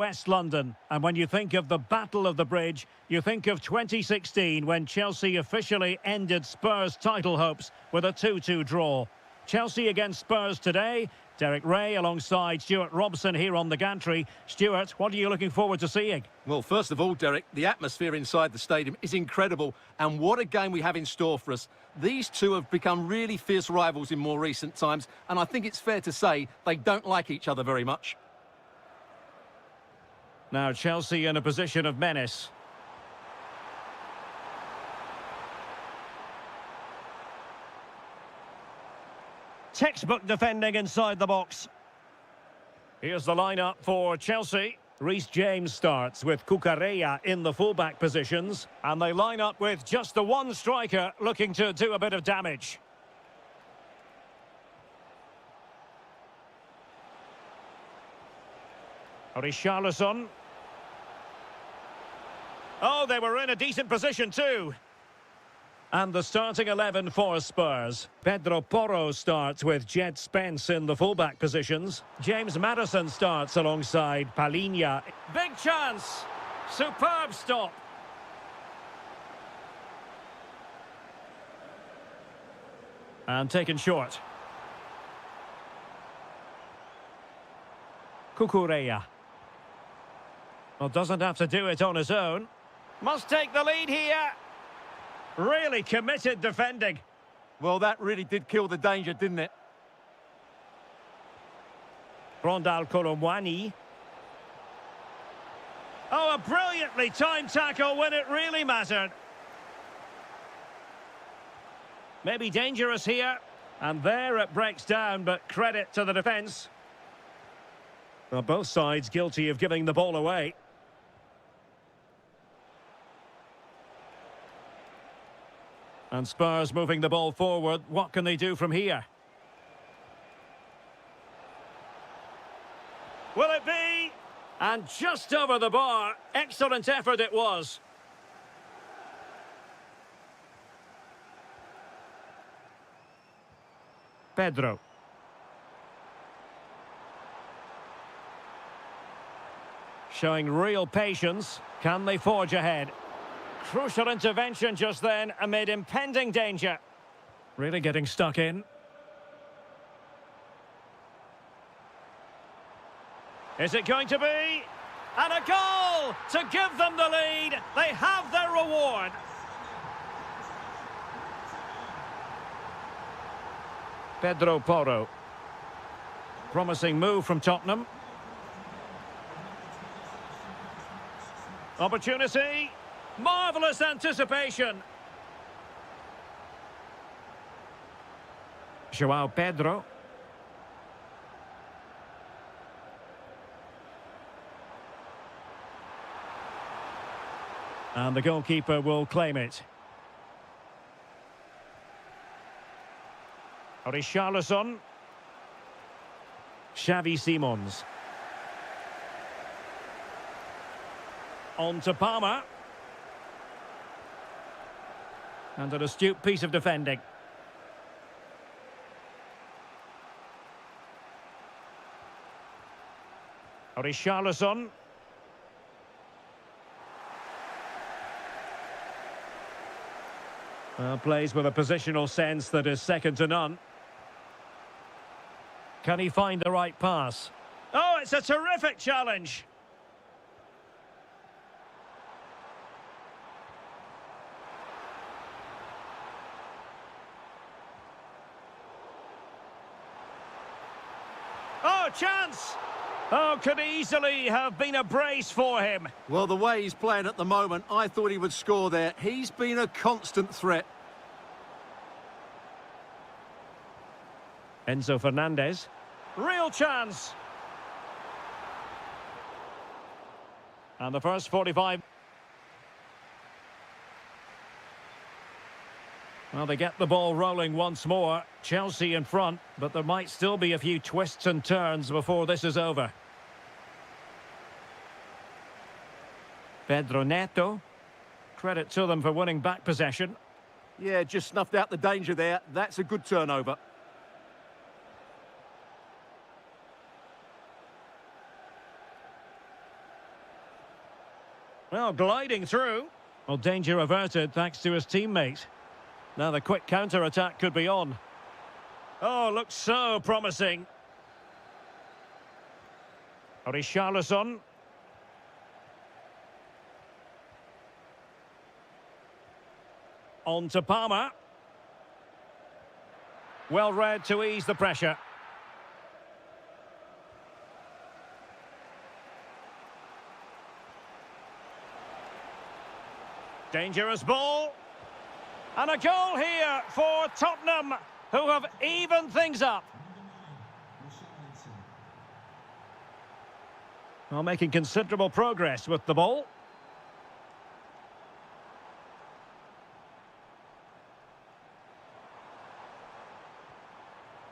West London. And when you think of the Battle of the Bridge, you think of 2016 when Chelsea officially ended Spurs' title hopes with a 2-2 draw. Chelsea against Spurs today. Derek Ray alongside Stuart Robson here on the gantry. Stuart, what are you looking forward to seeing? Well, first of all, Derek, the atmosphere inside the stadium is incredible, and what a game we have in store for us. These two have become really fierce rivals in more recent times, and I think it's fair to say they don't like each other very much. Now Chelsea in a position of menace. Textbook defending inside the box. Here's the lineup for Chelsea. Reece James starts with Cucurella in the fullback positions. And they line up with just the one striker looking to do a bit of damage. Richarlison. Oh, they were in a decent position too. And the starting 11 for Spurs. Pedro Porro starts with Jed Spence in the fullback positions. James Maddison starts alongside Palhinha. Big chance! Superb stop. And taken short. Cucurella. Well, doesn't have to do it on his own. Must take the lead here. Really committed defending. Well, that really did kill the danger, didn't it? Rondal Colomwani. Oh, a brilliantly timed tackle when it really mattered. Maybe dangerous here. And there it breaks down, but credit to the defence. Well, both sides guilty of giving the ball away. And Spurs moving the ball forward. What can they do from here? Will it be? And just over the bar. Excellent effort it was. Pedro. Showing real patience. Can they forge ahead? Crucial intervention just then amid impending danger. Really getting stuck in. Is it going to be? And a goal to give them the lead. They have their reward. Pedro Porro. Promising move from Tottenham. Opportunity. Marvellous anticipation. João Pedro. And the goalkeeper will claim it. Richarlison. Xavi Simons. On to Palmer. And an astute piece of defending. Richarlison. Plays with a positional sense that is second to none. Can he find the right pass? Oh, it's a terrific challenge. Oh, chance! Oh, could easily have been a brace for him. Well, the way he's playing at the moment, I thought he would score there. He's been a constant threat. Enzo Fernandez. Real chance. And the first 45. Well, they get the ball rolling once more. Chelsea in front, but there might still be a few twists and turns before this is over. Pedro Neto. Credit to them for winning back possession. Yeah, just snuffed out the danger there. That's a good turnover. Well, gliding through. Well, danger averted thanks to his teammate. Now the quick counter-attack could be on. Oh, looks so promising. Richarlison. On to Palmer. Well read to ease the pressure. Dangerous ball. And a goal here for Tottenham, who have evened things up. Well, making considerable progress with the ball.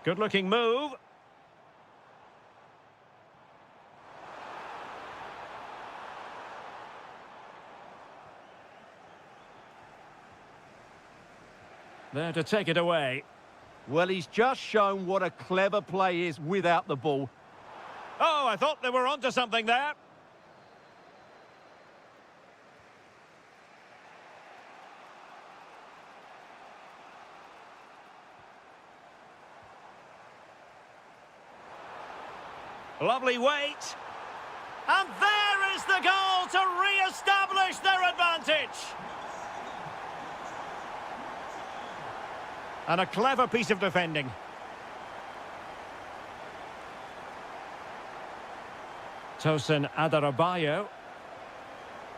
Good-looking move. There to take it away. Well, he's just shown what a clever play is without the ball. Oh, I thought they were onto something there. Lovely weight. And there is the goal to re-establish their advantage. And a clever piece of defending. Tosin Adarabayo.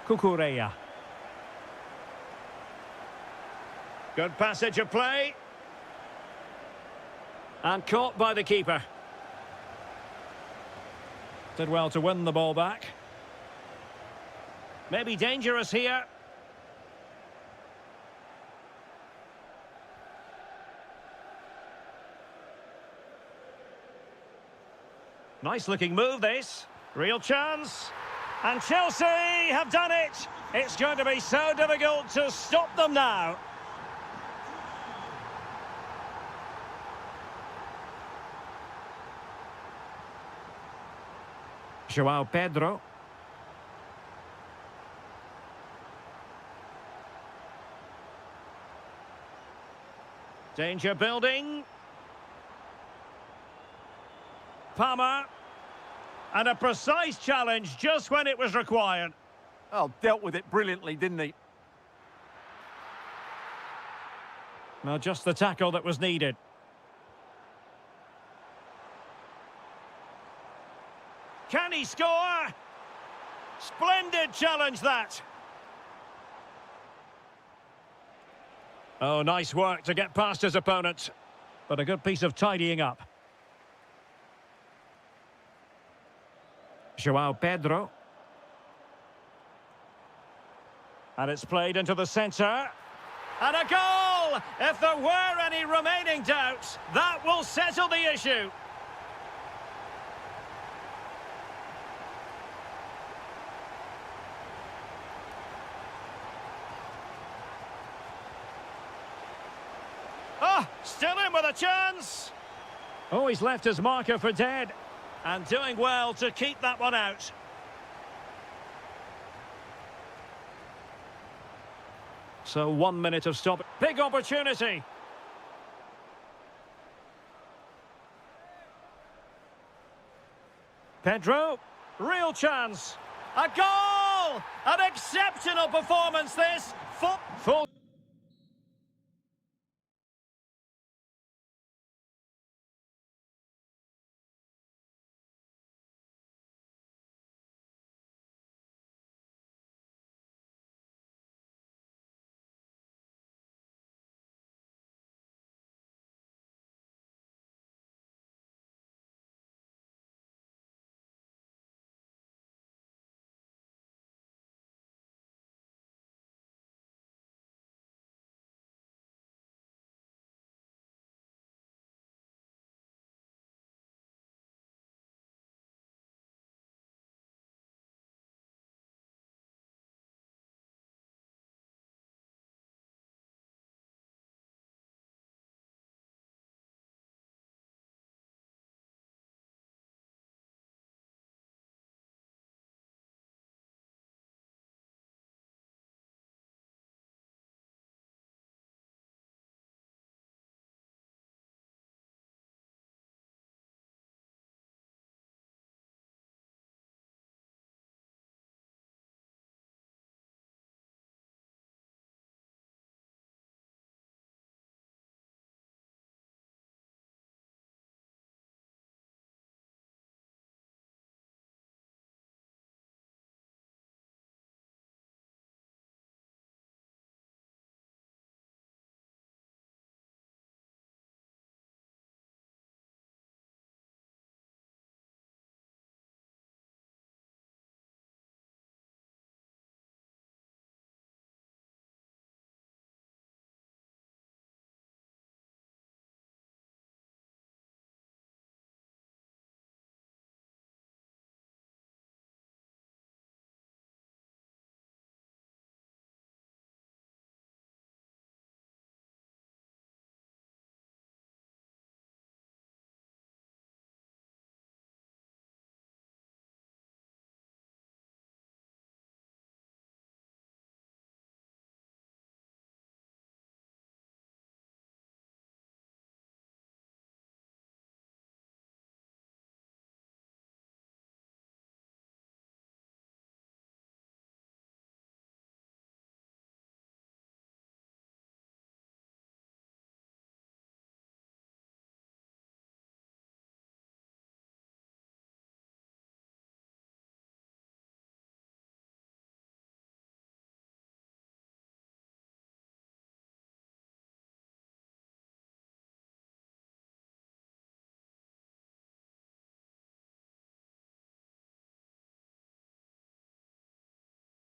Kukureya. Good passage of play. And caught by the keeper. Did well to win the ball back. Maybe dangerous here. Nice looking move this. Real chance. And Chelsea have done it. It's going to be so difficult to stop them now. João Pedro. Danger building. Palmer. And a precise challenge just when it was required. Oh, dealt with it brilliantly, didn't he? Well, just the tackle that was needed. Can he score? Splendid challenge, that. Oh, nice work to get past his opponent. But a good piece of tidying up. João Pedro. And it's played into the centre. And a goal! If there were any remaining doubts, that will settle the issue. Oh, still in with a chance. Oh, he's left his marker for dead. And doing well to keep that one out. So 1 minute of stop. Big opportunity. Pedro. Real chance. A goal! An exceptional performance this. Full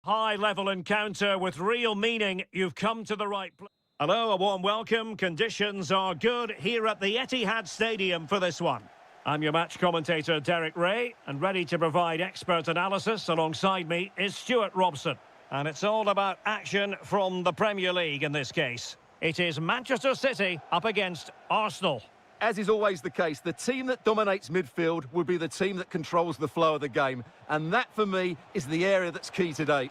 High-level encounter with real meaning. You've come to the right place. Hello, a warm welcome. Conditions are good here at the Etihad Stadium for this one. I'm your match commentator, Derek Ray, and ready to provide expert analysis alongside me is Stuart Robson. And it's all about action from the Premier League in this case. It is Manchester City up against Arsenal. As is always the case, the team that dominates midfield will be the team that controls the flow of the game. And that, for me, is the area that's key today.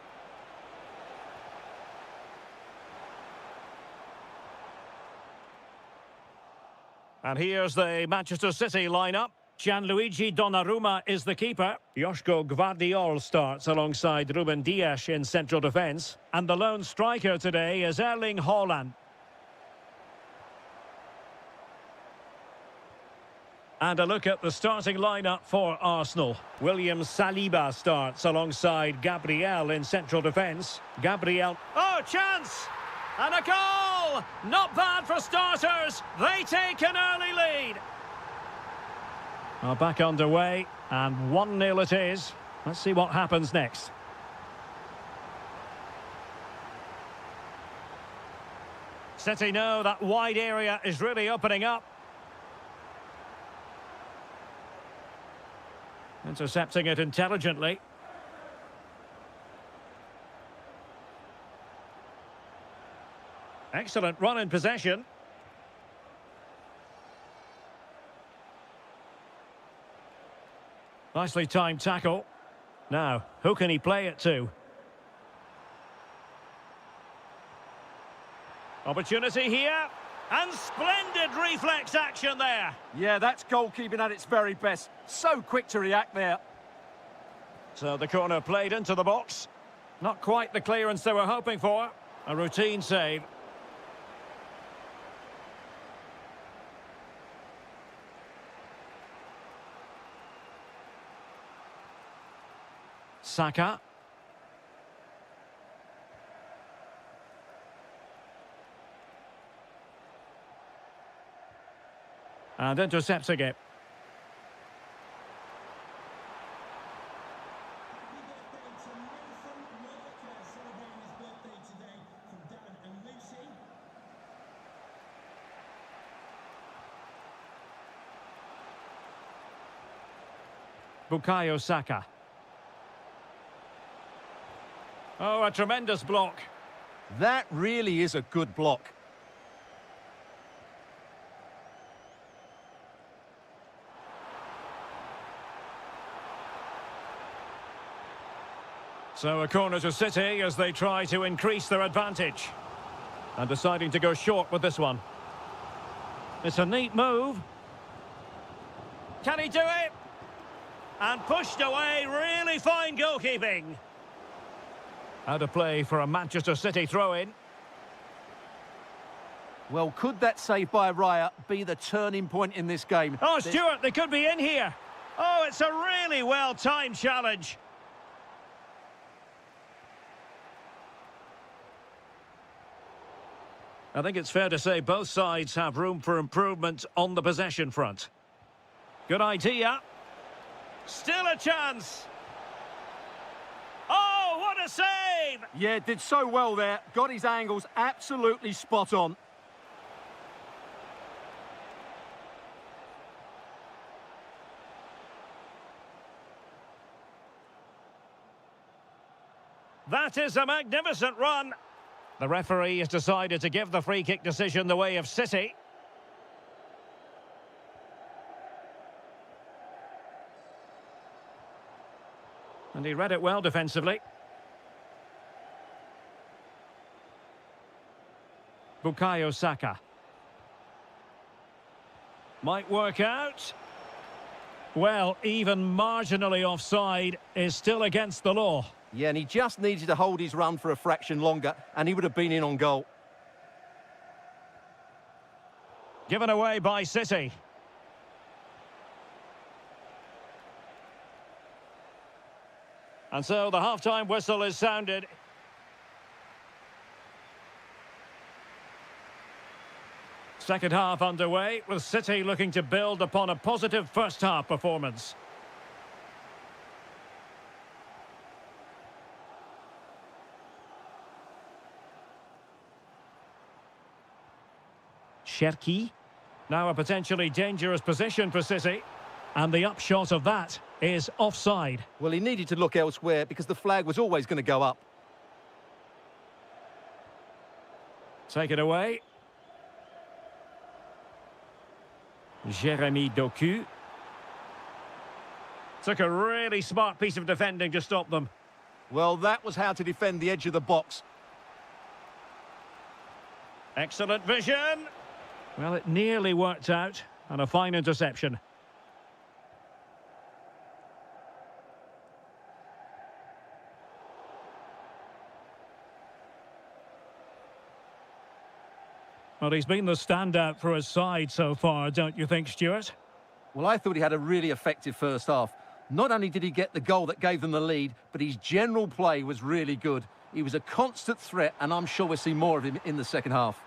And here's the Manchester City lineup. Gianluigi Donnarumma is the keeper. Joško Gvardiol starts alongside Ruben Dias in central defence. And the lone striker today is Erling Haaland. And a look at the starting lineup for Arsenal. William Saliba starts alongside Gabriel in central defence. Gabriel... Oh, chance! And a goal! Not bad for starters. They take an early lead. Back underway, and 1-0 it is. Let's see what happens next. City know that wide area is really opening up. Intercepting it intelligently. Excellent run in possession. Nicely timed tackle. Now, who can he play it to? Opportunity here. And splendid reflex action there. Yeah, that's goalkeeping at its very best. So quick to react there. So the corner played into the box. Not quite the clearance they were hoping for. A routine save. Saka. And intercepting it. Bukayo Saka. Oh, a tremendous block. That really is a good block. So a corner to City as they try to increase their advantage. And deciding to go short with this one. It's a neat move. Can he do it? And pushed away, really fine goalkeeping. Out of play for a Manchester City throw-in. Well, could that save by Raya be the turning point in this game? Oh, Stuart, they could be in here. Oh, it's a really well-timed challenge. I think it's fair to say both sides have room for improvement on the possession front. Good idea. Still a chance. Oh, what a save! Yeah, did so well there. Got his angles absolutely spot on. That is a magnificent run. The referee has decided to give the free kick decision the way of City. And he read it well defensively. Bukayo Saka. Might work out. Well, even marginally offside is still against the law. Yeah, and he just needed to hold his run for a fraction longer, and he would have been in on goal. Given away by City. And so the half-time whistle is sounded. Second half underway, with City looking to build upon a positive first-half performance. Cherki. Now a potentially dangerous position for City. And the upshot of that is offside. Well, he needed to look elsewhere because the flag was always going to go up. Take it away. Jeremy Doku. Took a really smart piece of defending to stop them. Well, that was how to defend the edge of the box. Excellent vision. Well, it nearly worked out, and a fine interception. Well, he's been the standout for his side so far, don't you think, Stuart? Well, I thought he had a really effective first half. Not only did he get the goal that gave them the lead, but his general play was really good. He was a constant threat, and I'm sure we'll see more of him in the second half.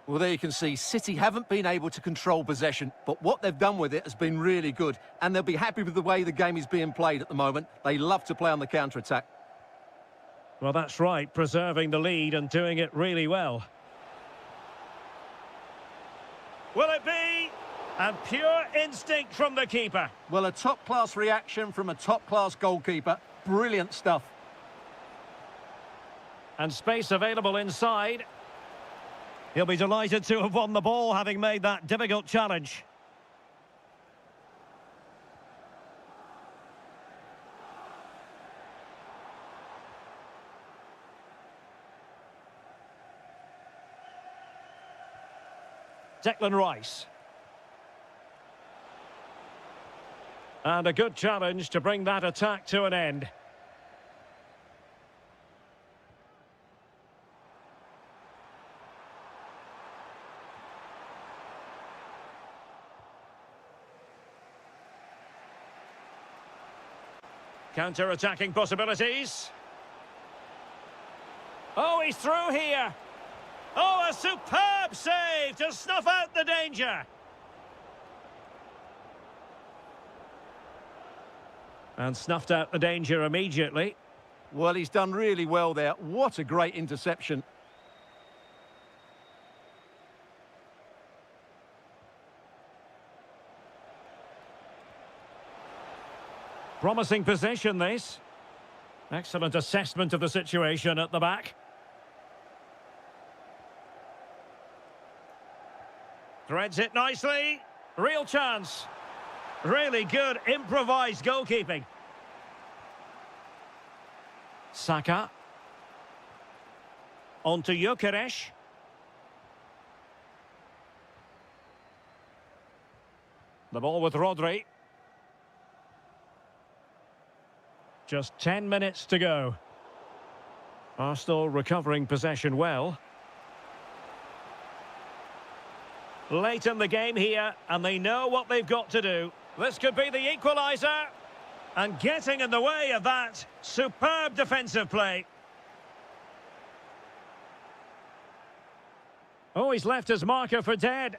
Well, there you can see, City haven't been able to control possession, but what they've done with it has been really good, and they'll be happy with the way the game is being played at the moment. They love to play on the counter-attack. Well, that's right, preserving the lead and doing it really well. Will it be? And pure instinct from the keeper. Well, a top-class reaction from a top-class goalkeeper. Brilliant stuff. And space available inside. He'll be delighted to have won the ball, having made that difficult challenge. Declan Rice. And a good challenge to bring that attack to an end. Counter-attacking possibilities. Oh, he's through here. Oh, a superb save to snuff out the danger. And snuffed out the danger immediately. Well, he's done really well there. What a great interception. Promising position, this. Excellent assessment of the situation at the back. Threads it nicely. Real chance. Really good improvised goalkeeping. Saka. On to Gyökeres. The ball with Rodri. Just 10 minutes to go. Arsenal recovering possession well. Late in the game here, and they know what they've got to do. This could be the equaliser. And getting in the way of that, superb defensive play. Oh, he's left his marker for dead.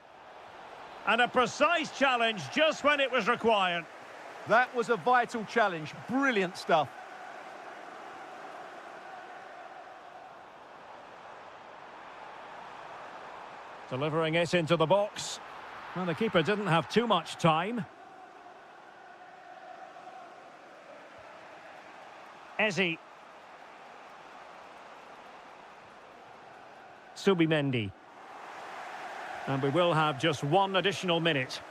And a precise challenge just when it was required. That was a vital challenge. Brilliant stuff. Delivering it into the box. Well, the keeper didn't have too much time. Eze. Subimendi. And we will have just one additional minute.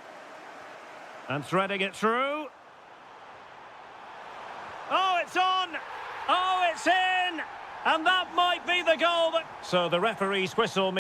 And threading it through. Oh, it's on! Oh, it's in! And that might be the goal that... So the referee's whistle...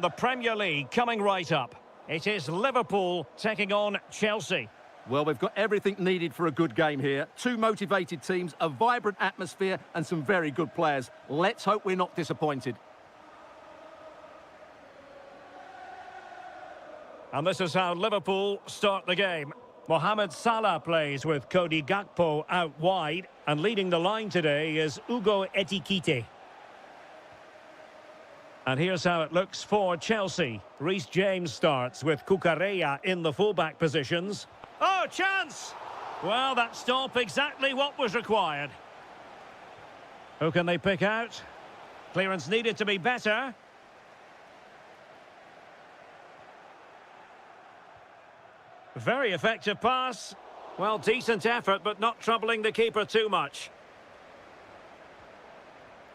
The Premier League coming right up. It is Liverpool taking on Chelsea. Well, we've got everything needed for a good game here. Two motivated teams, a vibrant atmosphere and some very good players. Let's hope we're not disappointed. And this is how Liverpool start the game. Mohamed Salah plays with Cody Gakpo out wide. And leading the line today is Ugo Etikite. And here's how it looks for Chelsea. Reece James starts with Cucurella in the fullback positions. Oh, chance! Well, that stop exactly what was required. Who can they pick out? Clearance needed to be better. Very effective pass. Well, decent effort, but not troubling the keeper too much.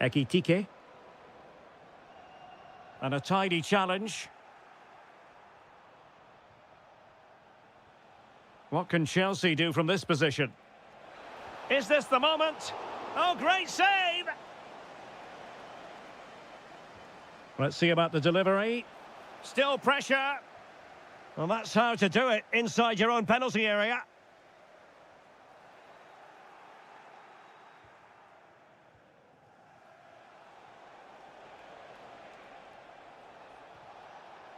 Ekitike. And a tidy challenge. What can Chelsea do from this position? Is this the moment? Oh, great save! Let's see about the delivery. Still pressure. Well, that's how to do it inside your own penalty area.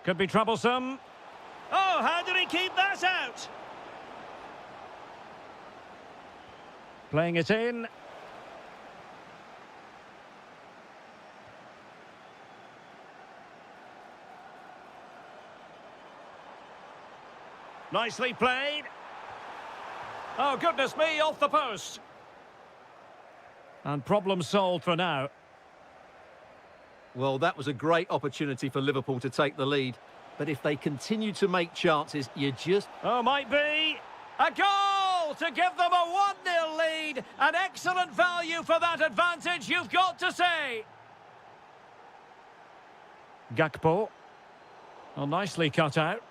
Could be troublesome. Oh, how did he keep that out? Playing it in. Nicely played. Oh, goodness me, off the post. And problem solved for now. Well, that was a great opportunity for Liverpool to take the lead. But if they continue to make chances, you just... Oh, might be. A goal to give them a 1-0 lead. An excellent value for that advantage, you've got to say. Gakpo. Well, nicely cut out.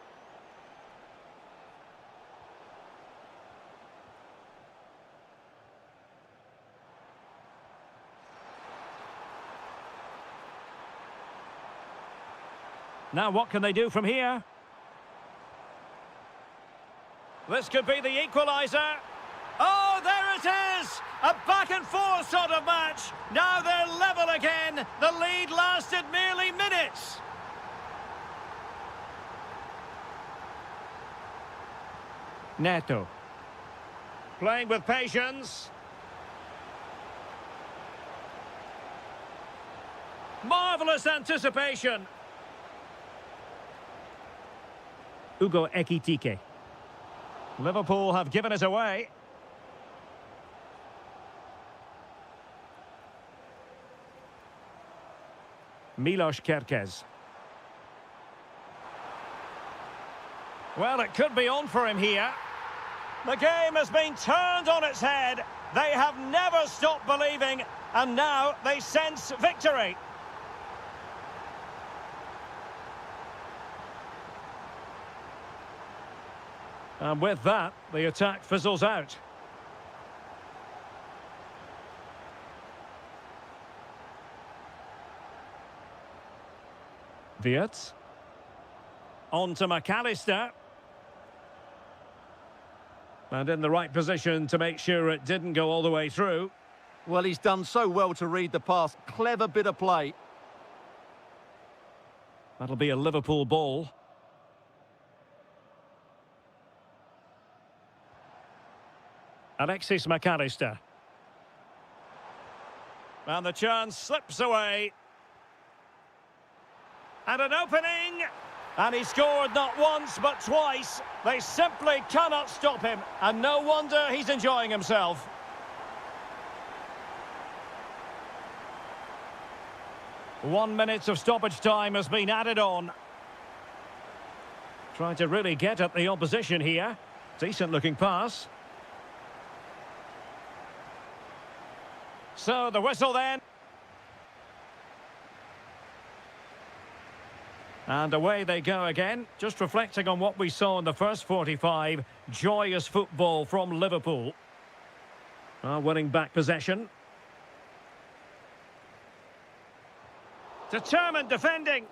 Now what can they do from here? This could be the equaliser. Oh, there it is! A back-and-forth sort of match. Now they're level again. The lead lasted merely minutes. Neto. Playing with patience. Marvellous anticipation. Ugo Ekitike. Liverpool have given it away. Milos Kerkez. Well, it could be on for him here. The game has been turned on its head. They have never stopped believing, and now they sense victory. And with that, the attack fizzles out. Wirtz. On to McAllister. And in the right position to make sure it didn't go all the way through. Well, he's done so well to read the pass. Clever bit of play. That'll be a Liverpool ball. Alexis McAllister. And the chance slips away. And an opening. And he scored not once, but twice. They simply cannot stop him. And no wonder he's enjoying himself. 1 minute of stoppage time has been added on. Trying to really get at the opposition here. Decent looking pass. So the whistle then. And away they go again. Just reflecting on what we saw in the first 45. Joyous football from Liverpool. Winning back possession. Determined defending.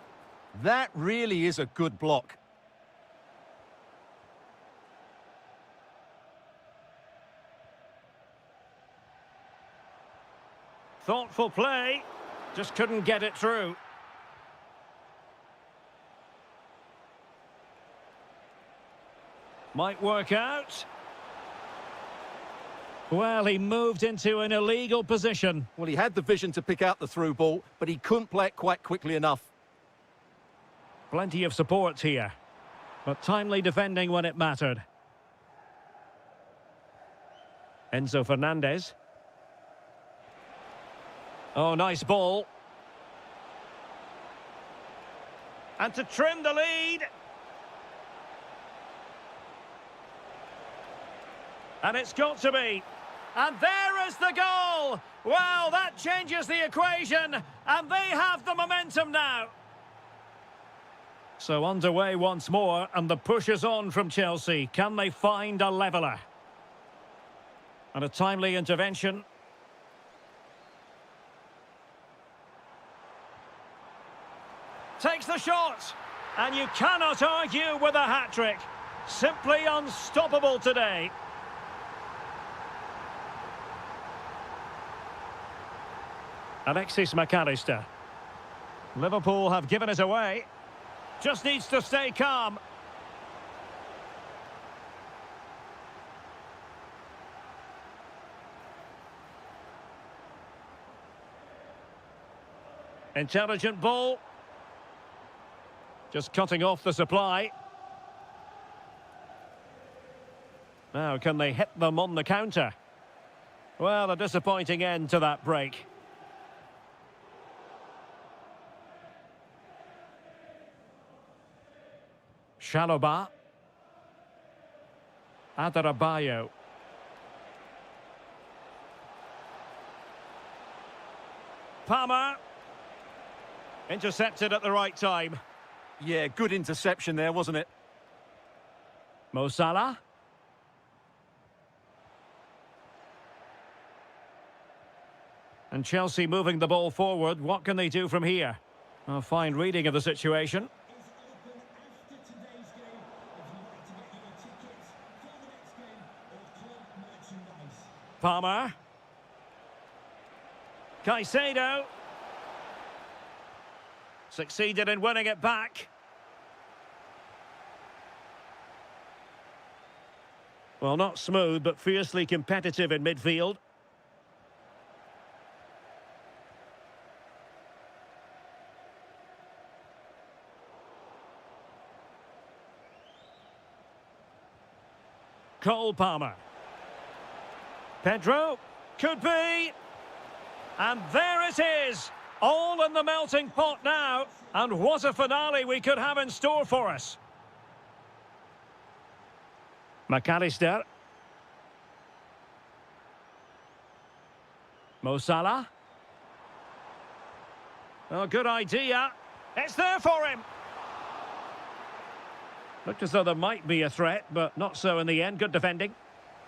That really is a good block. Thoughtful play. Just couldn't get it through. Might work out. Well, he moved into an illegal position. Well, he had the vision to pick out the through ball, but he couldn't play it quite quickly enough. Plenty of support here, but timely defending when it mattered. Enzo Fernandez. Oh, nice ball. And to trim the lead. And it's got to be. And there is the goal! Well, that changes the equation, and they have the momentum now. So underway once more, and the push is on from Chelsea. Can they find a leveller? And a timely intervention. Takes the shot, and you cannot argue with a hat-trick. Simply unstoppable today. Alexis McAllister. Liverpool have given it away. Just needs to stay calm. Intelligent ball. Just cutting off the supply. Now, can they hit them on the counter? Well, a disappointing end to that break. Shaloba. Adarabayo. Palmer. Intercepted at the right time. Yeah, good interception there, wasn't it? Mo Salah. And Chelsea moving the ball forward. What can they do from here? A fine reading of the situation. Palmer. Caicedo. Succeeded in winning it back. Well, not smooth, but fiercely competitive in midfield. Cole Palmer. Pedro. Could be. And there it is. All in the melting pot now. And what a finale we could have in store for us. McAllister. Mo Salah. Oh, good idea. It's there for him. Looked as though there might be a threat, but not so in the end. Good defending.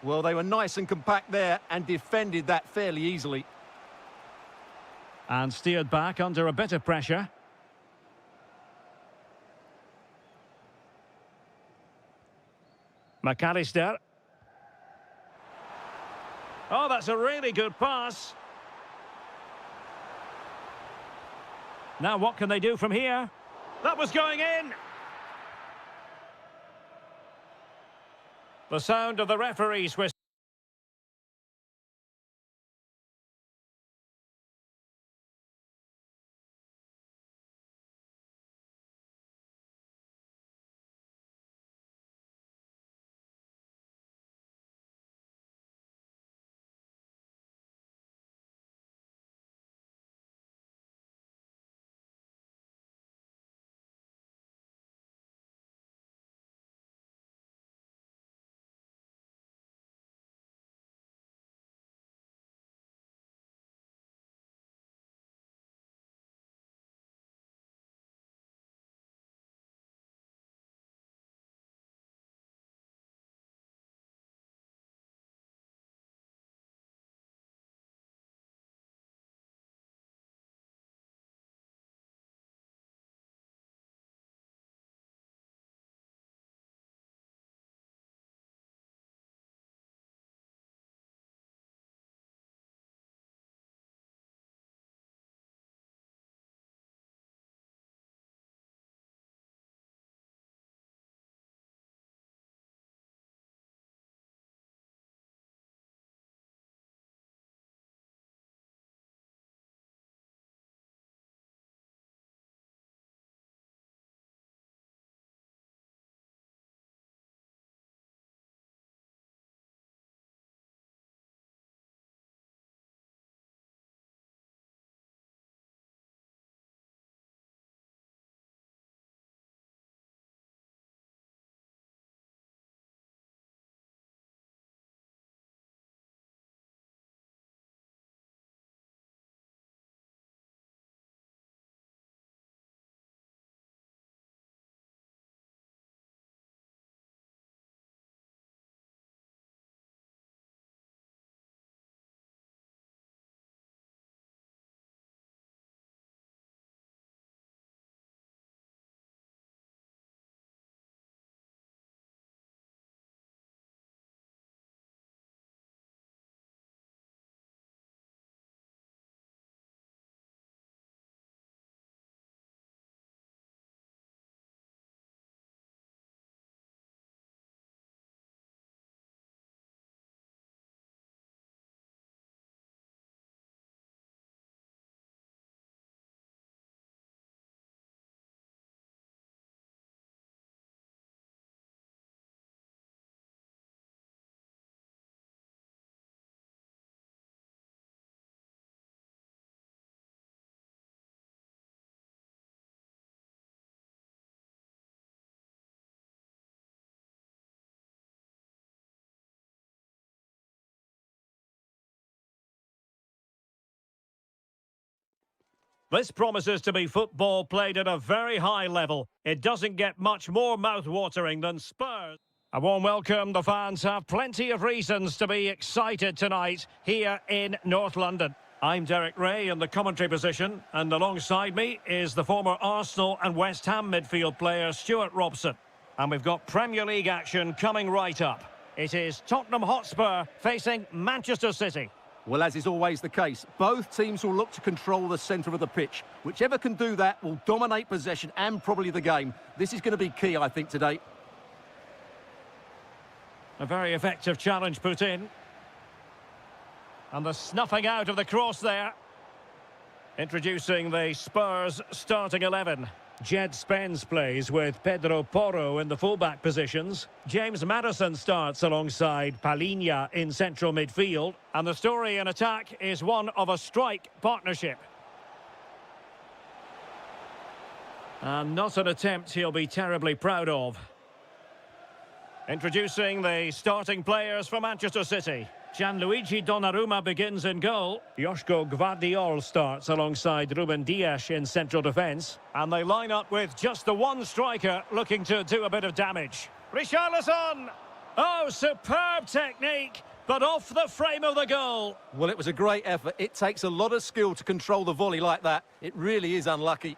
Well, they were nice and compact there and defended that fairly easily. And steered back under a bit of pressure. McAllister. Oh, that's a really good pass. Now what can they do from here? That was going in. The sound of the referee's whistle. This promises to be football played at a very high level. It doesn't get much more mouth-watering than Spurs. A warm welcome. The fans have plenty of reasons to be excited tonight here in North London. I'm Derek Ray in the commentary position, and alongside me is the former Arsenal and West Ham midfield player Stuart Robson. And we've got Premier League action coming right up. It is Tottenham Hotspur facing Manchester City. Well, as is always the case, both teams will look to control the centre of the pitch. Whichever can do that will dominate possession and probably the game. This is going to be key, I think, today. A very effective challenge put in. And the snuffing out of the cross there. Introducing the Spurs starting 11. Jed Spence plays with Pedro Porro in the fullback positions. James Maddison starts alongside Palhinha in central midfield. And the story in attack is one of a strike partnership. And not an attempt he'll be terribly proud of. Introducing the starting players for Manchester City. Gianluigi Donnarumma begins in goal. Joško Gvardiol starts alongside Ruben Dias in central defence. And they line up with just the one striker looking to do a bit of damage. Richarlison! Oh, superb technique, but off the frame of the goal. Well, it was a great effort. It takes a lot of skill to control the volley like that. It really is unlucky.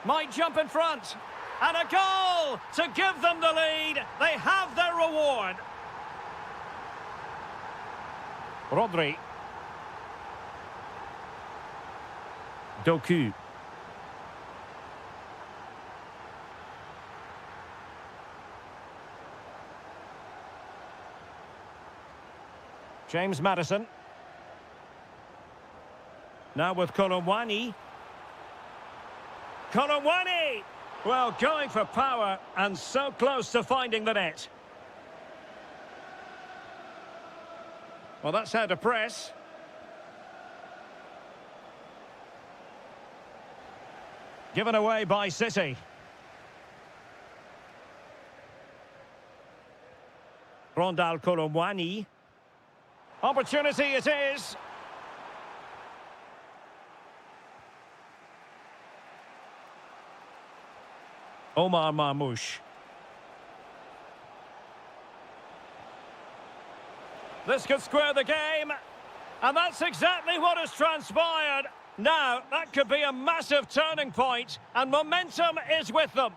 Might jump in front. And a goal to give them the lead. They have their reward. Rodri. Doku. James Maddison. Now with Kolomwani. Kolomwani! Well, going for power and so close to finding the net. Well, that's how to press. Given away by City. Rondal Kolomwani. Opportunity it is. Omar Marmoush. This could square the game. And that's exactly what has transpired. Now, that could be a massive turning point, and momentum is with them.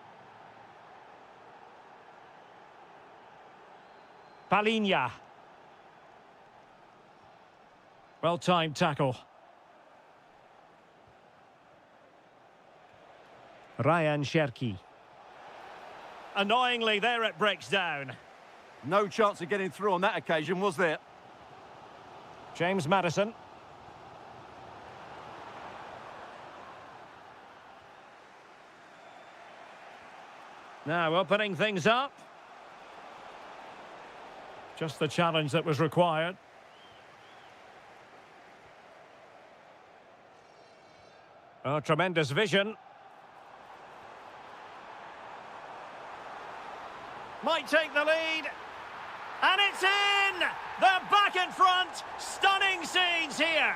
Palhinha. Well-timed tackle. Ryan Cherki. Annoyingly, there it breaks down. No chance of getting through on that occasion, was there? James Maddison. Now opening things up. Just the challenge that was required. Oh, tremendous vision. Might take the lead. And it's in! They're back in front! Stunning scenes here!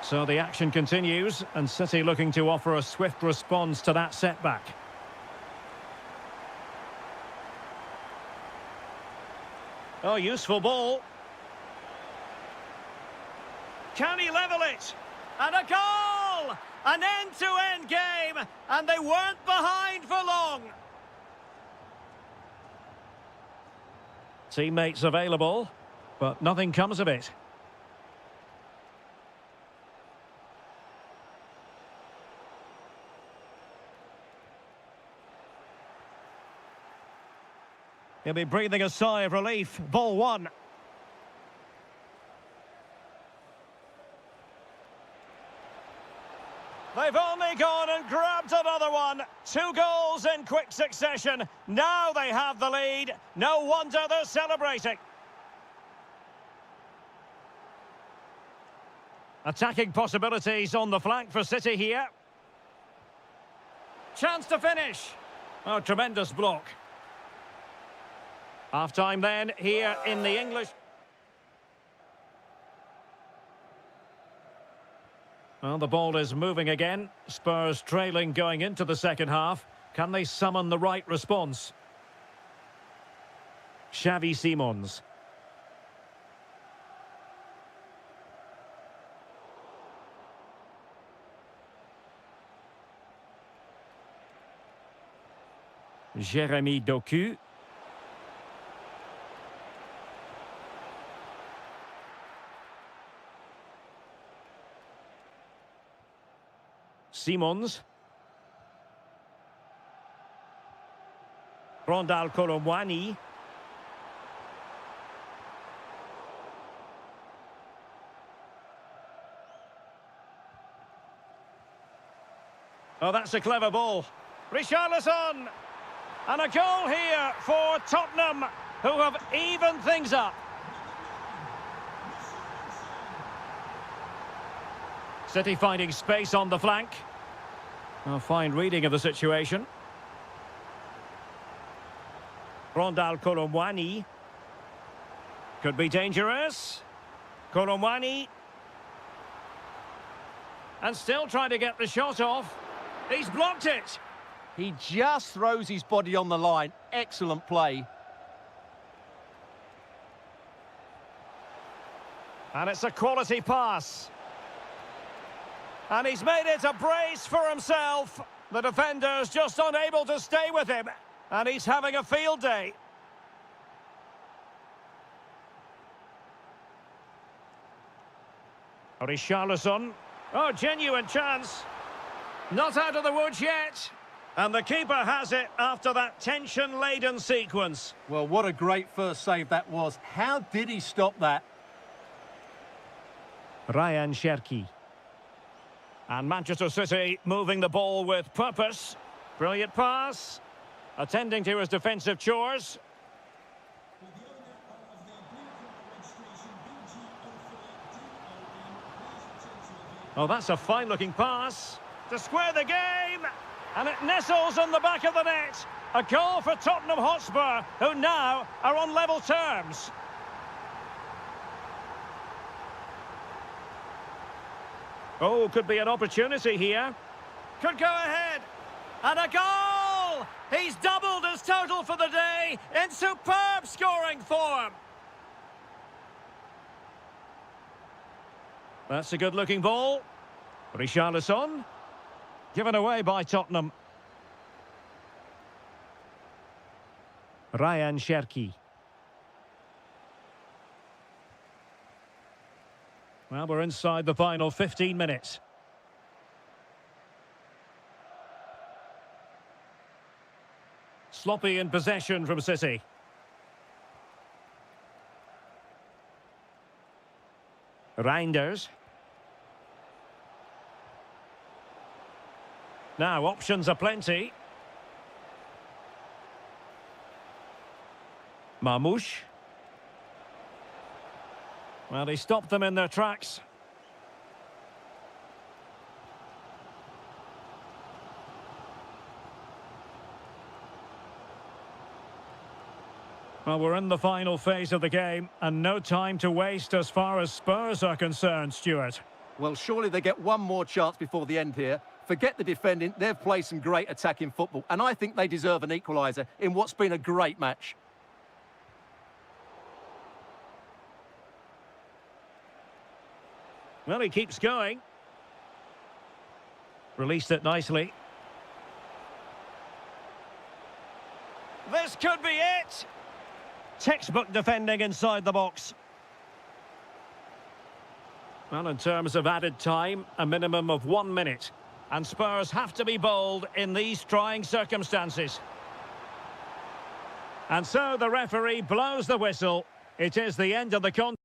So the action continues, and City looking to offer a swift response to that setback. Oh, useful ball. Can he level it? And a goal! An end-to-end game, and they weren't behind for long. Teammates available, but nothing comes of it. He'll be breathing a sigh of relief. Ball one. They've only gone and grabbed another one. 2 goals in quick succession. Now they have the lead. No wonder they're celebrating. Attacking possibilities on the flank for City here. Chance to finish. Oh, tremendous block. Half-time then, here in the English. Well, the ball is moving again. Spurs trailing going into the second half. Can they summon the right response? Xavi Simons. Jérémy Doku. Simons. Rondal Kolomwani. Oh, that's a clever ball. Richarlison! And a goal here for Tottenham, who have evened things up. City finding space on the flank. A fine reading of the situation. Rondal Kolomwani. Could be dangerous. Kolomwani. And still trying to get the shot off. He's blocked it. He just throws his body on the line. Excellent play. And it's a quality pass. And he's made it a brace for himself. The defender's just unable to stay with him. And he's having a field day. Richarlison. Oh, genuine chance. Not out of the woods yet. And the keeper has it after that tension-laden sequence. Well, what a great first save that was. How did he stop that? Ryan Cherki. And Manchester City moving the ball with purpose. Brilliant pass. Attending to his defensive chores. Oh, that's a fine-looking pass. To square the game. And it nestles in the back of the net. A goal for Tottenham Hotspur, who now are on level terms. Oh, could be an opportunity here. Could go ahead. And a goal! He's doubled his total for the day in superb scoring form. That's a good-looking ball. Richarlison. Given away by Tottenham. Ryan Cherki. Well, we're inside the final 15 minutes. Sloppy in possession from City. Reinders. Now, options are plenty. Marmoush. Well, he stopped them in their tracks. Well, we're in the final phase of the game, and no time to waste as far as Spurs are concerned, Stuart. Well, surely they get one more chance before the end here. Forget the defending, they've played some great attacking football, and I think they deserve an equaliser in what's been a great match. Well, he keeps going. Released it nicely. This could be it. Textbook defending inside the box. Well, in terms of added time, a minimum of 1 minute. And Spurs have to be bold in these trying circumstances. And so the referee blows the whistle. It is the end of the contest.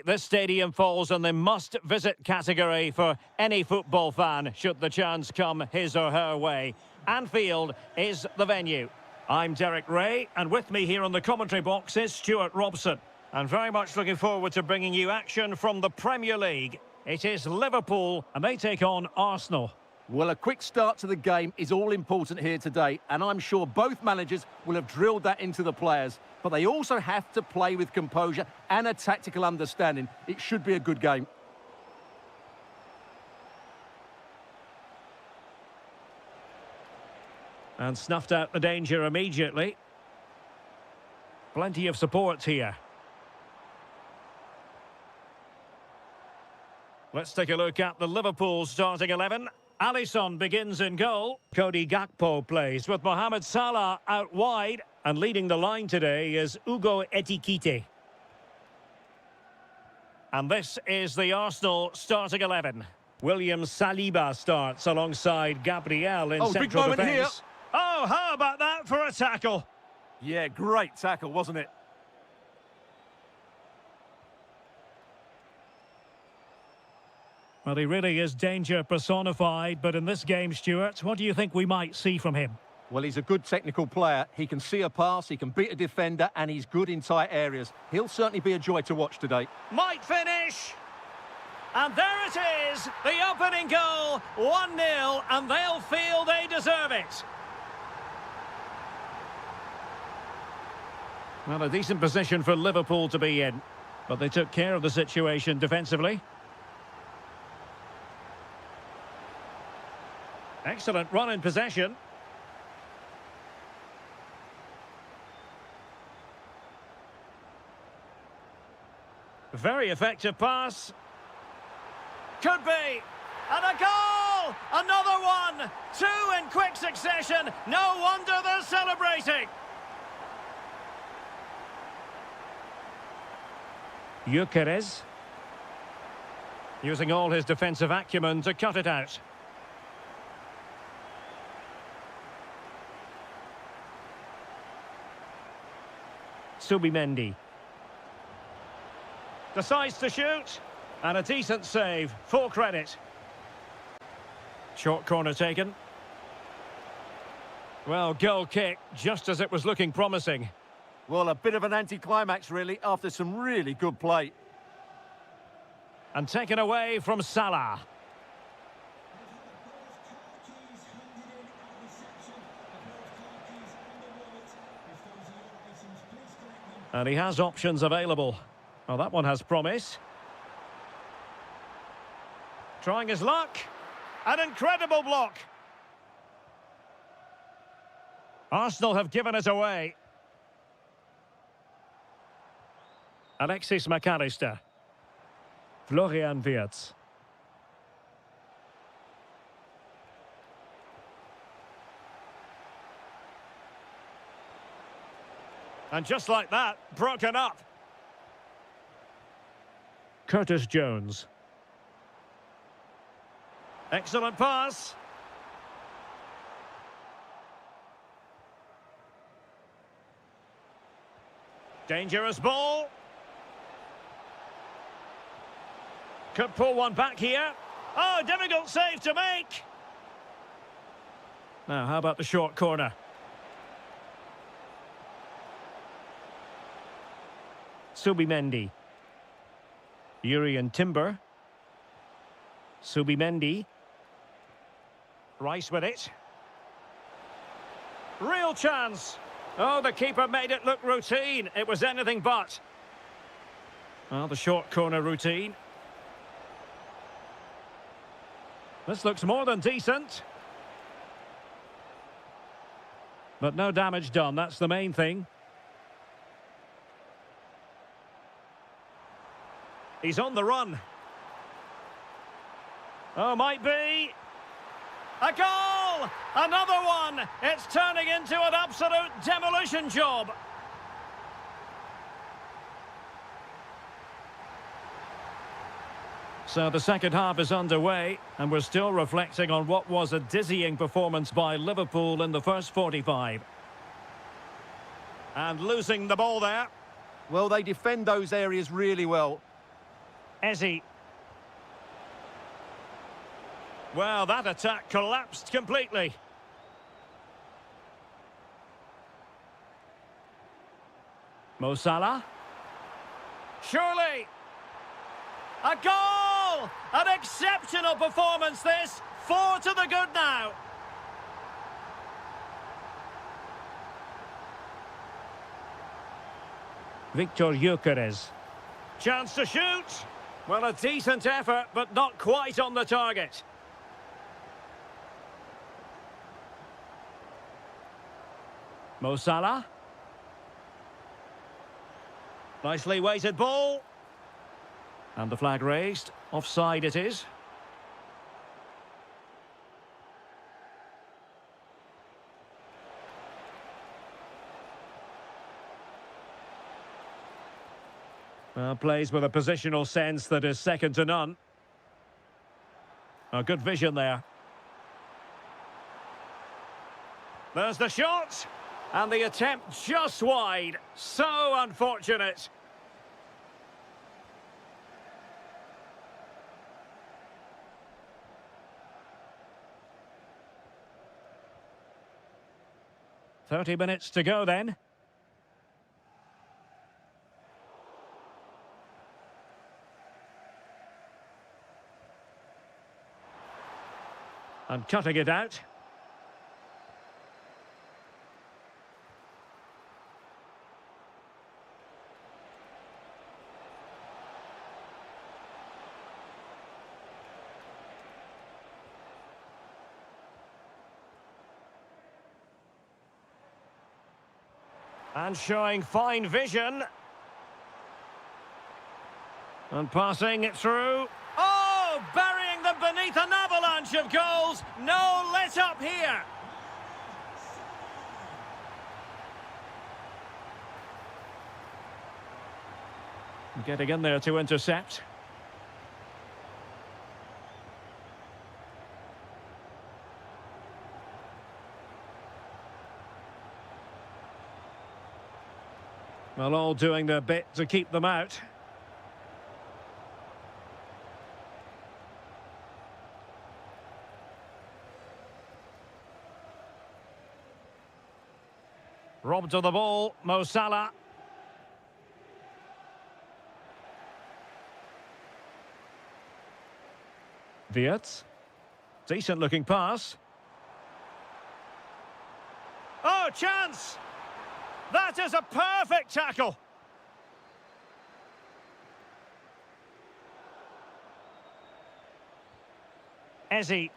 This stadium falls in the must-visit category for any football fan, should the chance come his or her way. Anfield is the venue. I'm Derek Ray, and with me here on the commentary box is Stuart Robson. And very much looking forward to bringing you action from the Premier League. It is Liverpool, and they take on Arsenal. Well, a quick start to the game is all important here today, and I'm sure both managers will have drilled that into the players. But they also have to play with composure and a tactical understanding. It should be a good game. And snuffed out the danger immediately. Plenty of support here. Let's take a look at the Liverpool starting 11. Alisson begins in goal. Cody Gakpo plays with Mohamed Salah out wide. And leading the line today is Ugo Etikite. And this is the Arsenal starting 11. William Saliba starts alongside Gabriel in central defence. Here. Oh, how about that for a tackle? Yeah, great tackle, wasn't it? Well, he really is danger personified, but in this game, Stuart, what do you think we might see from him? Well, he's a good technical player. He can see a pass, he can beat a defender, and he's good in tight areas. He'll certainly be a joy to watch today. Might finish. And there it is, the opening goal, 1-0, and they'll feel they deserve it. Well, a decent position for Liverpool to be in, but they took care of the situation defensively. Excellent run in possession. Very effective pass. Could be. And a goal! Another one! Two in quick succession. No wonder they're celebrating. Gyökeres. Using all his defensive acumen to cut it out. Subimendi. Decides to shoot. And a decent save. Full credit. Short corner taken. Well, goal kick, just as it was looking promising. Well, a bit of an anticlimax, really, after some really good play. And taken away from Salah. And he has options available. Well, that one has promise. Trying his luck. An incredible block. Arsenal have given it away. Alexis McAllister. Florian Wirtz. And just like that, broken up. Curtis Jones. Excellent pass. Dangerous ball. Could pull one back here. Oh, difficult save to make. Now, how about the short corner? Subimendi. Urian Timber. Subimendi. Rice with it. Real chance. Oh, the keeper made it look routine. It was anything but. Well, the short corner routine. This looks more than decent. But no damage done, that's the main thing. He's on the run. Oh, might be. A goal! Another one! It's turning into an absolute demolition job. So the second half is underway, and we're still reflecting on what was a dizzying performance by Liverpool in the first 45. And losing the ball there. Well, they defend those areas really well. Ezzy. Well, that attack collapsed completely. Mo Salah. Surely. A goal! An exceptional performance this. 4 to the good now. Victor Gyökeres. Chance to shoot. Well, a decent effort, but not quite on the target. Mo Salah. Nicely weighted ball. And the flag raised. Offside it is. Well, plays with a positional sense that is second to none. A good vision there. There's the shot. And the attempt just wide. So unfortunate. "30 minutes to go then. And cutting it out. And showing fine vision. And passing it through. Oh, burying them beneath an avalanche of goals. No let up here. Getting in there to intercept. Well, all doing their bit to keep them out. Robbed of the ball, Mo Salah. Wirtz. Decent looking pass. Oh, chance! That is a perfect tackle. Ezzy.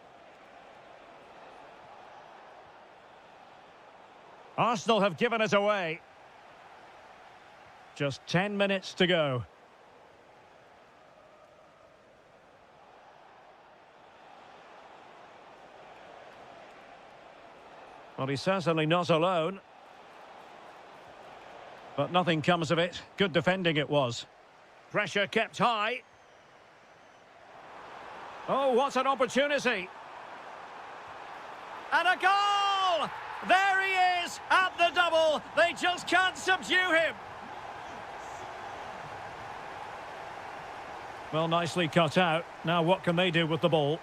Arsenal have given it away. Just 10 minutes to go. Well, he's certainly not alone. But nothing comes of it. Good defending it was. Pressure kept high. Oh, what an opportunity. And a goal! There he is at the double. They just can't subdue him. Well, nicely cut out. Now what can they do with the ball?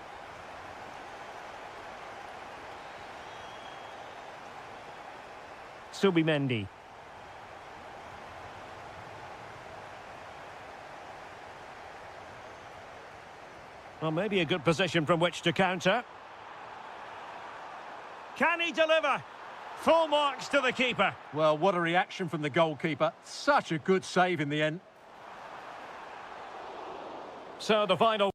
Subimendi. Well, maybe a good position from which to counter. Can he deliver? Full marks to the keeper. Well, what a reaction from the goalkeeper. Such a good save in the end. So the final...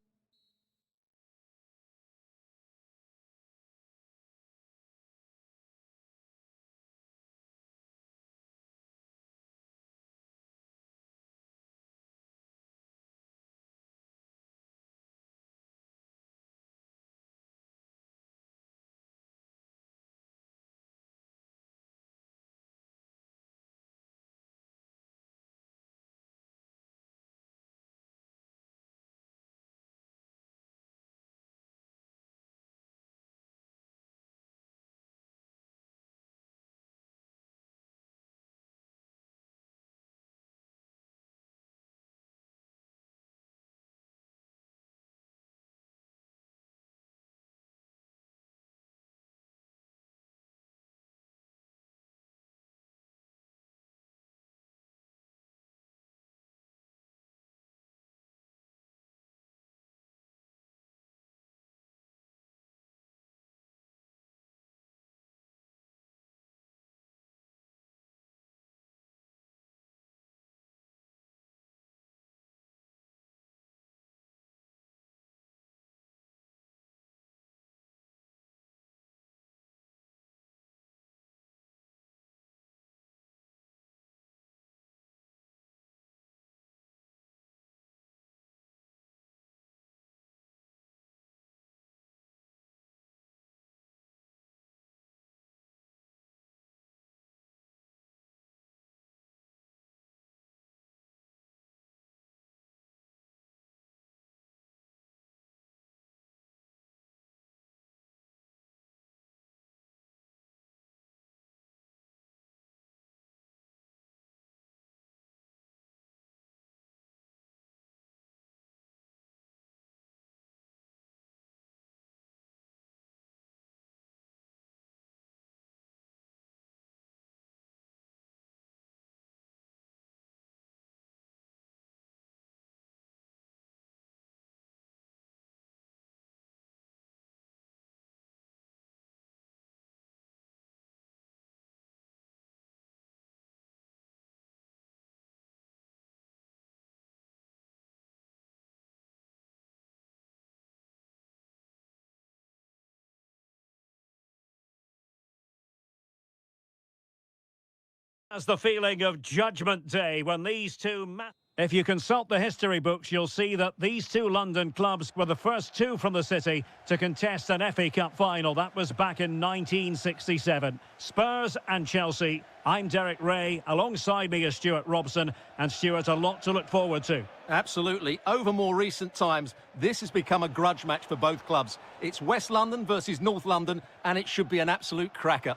As the feeling of Judgment Day when these two... If you consult the history books, you'll see that these two London clubs were the first two from the city to contest an FA Cup final. That was back in 1967. Spurs and Chelsea. I'm Derek Ray. Alongside me is Stuart Robson. And Stuart, a lot to look forward to. Absolutely. Over more recent times, this has become a grudge match for both clubs. It's West London versus North London, and it should be an absolute cracker.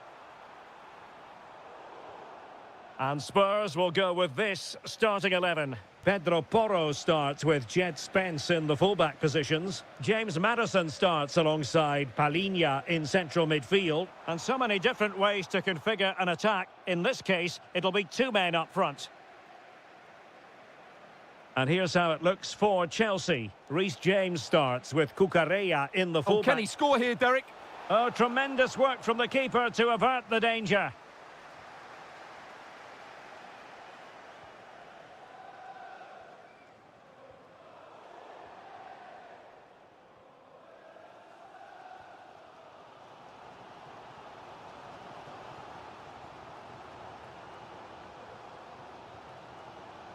And Spurs will go with this starting 11. Pedro Porro starts with Jed Spence in the fullback positions. James Maddison starts alongside Palinha in central midfield. And so many different ways to configure an attack. In this case, it'll be two men up front. And here's how it looks for Chelsea. Reece James starts with Cucurella in the fullback. Oh, can he score here, Derek? Oh, tremendous work from the keeper to avert the danger.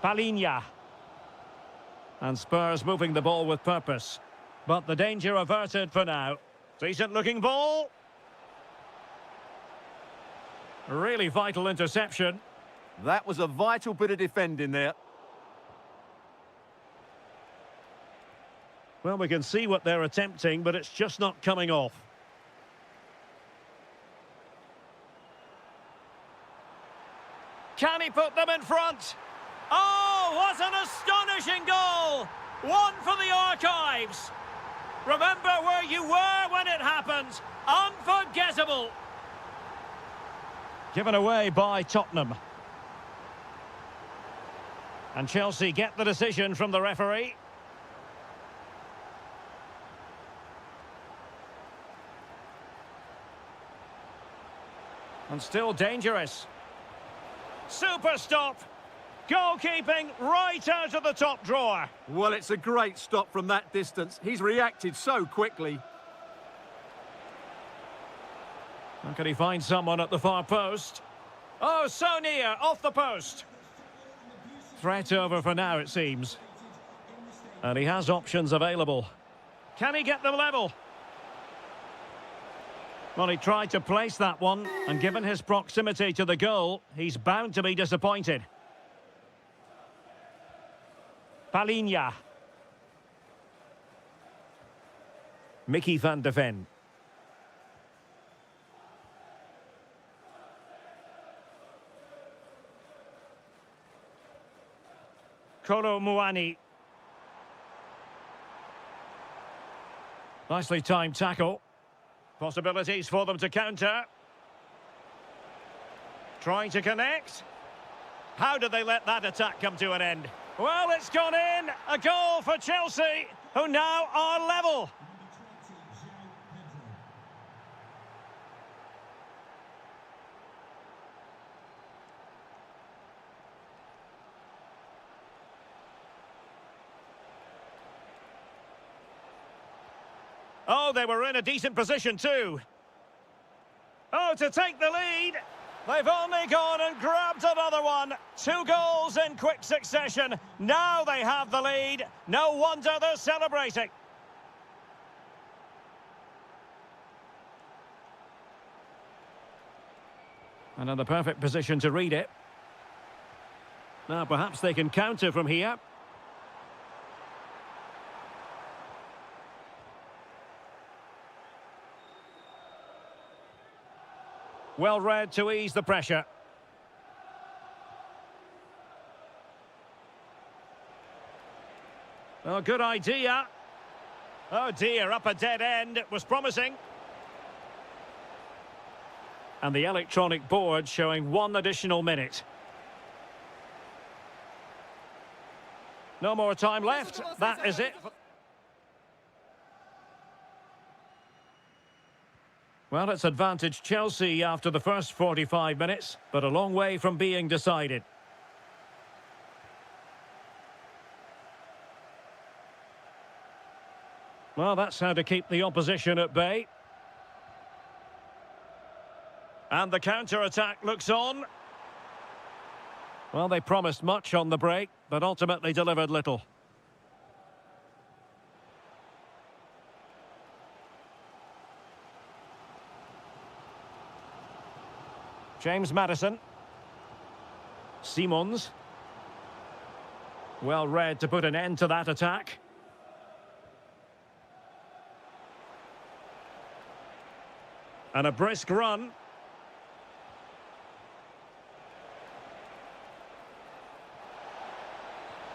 Palinha. And Spurs moving the ball with purpose. But the danger averted for now. Decent looking ball. Really vital interception. That was a vital bit of defending there. Well, we can see what they're attempting, but it's just not coming off. Can he put them in front? Oh, what an astonishing goal! One for the archives. Remember where you were when it happened. Unforgettable. Given away by Tottenham. And Chelsea get the decision from the referee. And still dangerous. Super stop. Goalkeeping right out of the top drawer. Well, it's a great stop from that distance. He's reacted so quickly. How can he find someone at the far post? Oh, so near, off the post. Threat over for now, it seems. And he has options available. Can he get them level? Well, he tried to place that one, and given his proximity to the goal, he's bound to be disappointed. Palinha. Mickey van de Ven. Kolo Muani. Nicely timed tackle. Possibilities for them to counter. Trying to connect. How did they let that attack come to an end? Well, it's gone in. A goal for Chelsea, who now are level. Oh, they were in a decent position too. Oh, to take the lead. They've only gone and grabbed another one. 2 goals in quick succession. Now they have the lead. No wonder they're celebrating. And in the perfect position to read it. Now perhaps they can counter from here. Well read to ease the pressure. Oh, good idea. Oh dear, up a dead end. It was promising. And the electronic board showing 1 additional minute. No more time left. That is it. Well, it's advantage Chelsea after the first 45 minutes, but a long way from being decided. Well, that's how to keep the opposition at bay. And the counter-attack looks on. Well, they promised much on the break, but ultimately delivered little. James Maddison. Simons. Well read to put an end to that attack. And a brisk run.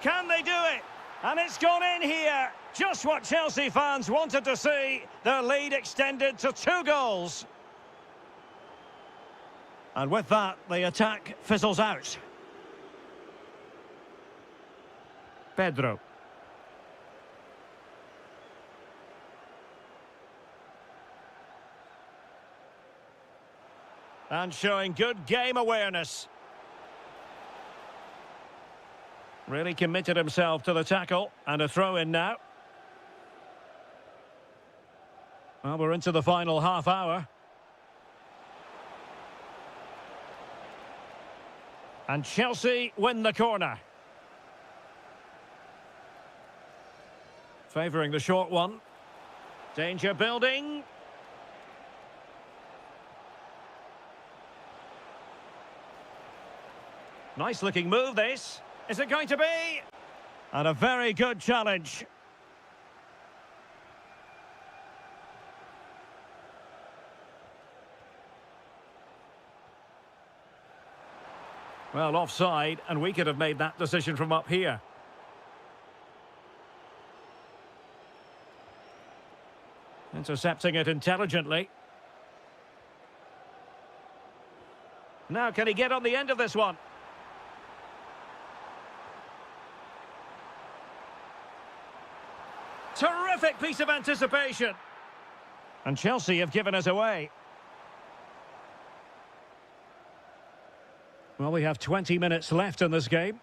Can they do it? And it's gone in here. Just what Chelsea fans wanted to see. Their lead extended to 2 goals. And with that, the attack fizzles out. Pedro. And showing good game awareness. Really committed himself to the tackle. And a throw in now. Well, we're into the final half hour. And Chelsea win the corner. Favouring the short one. Danger building. Nice looking move this. Is it going to be? And a very good challenge. Well, offside, and we could have made that decision from up here. Intercepting it intelligently. Now, can he get on the end of this one? Terrific piece of anticipation. And Chelsea have given us away. Well, we have 20 minutes left in this game.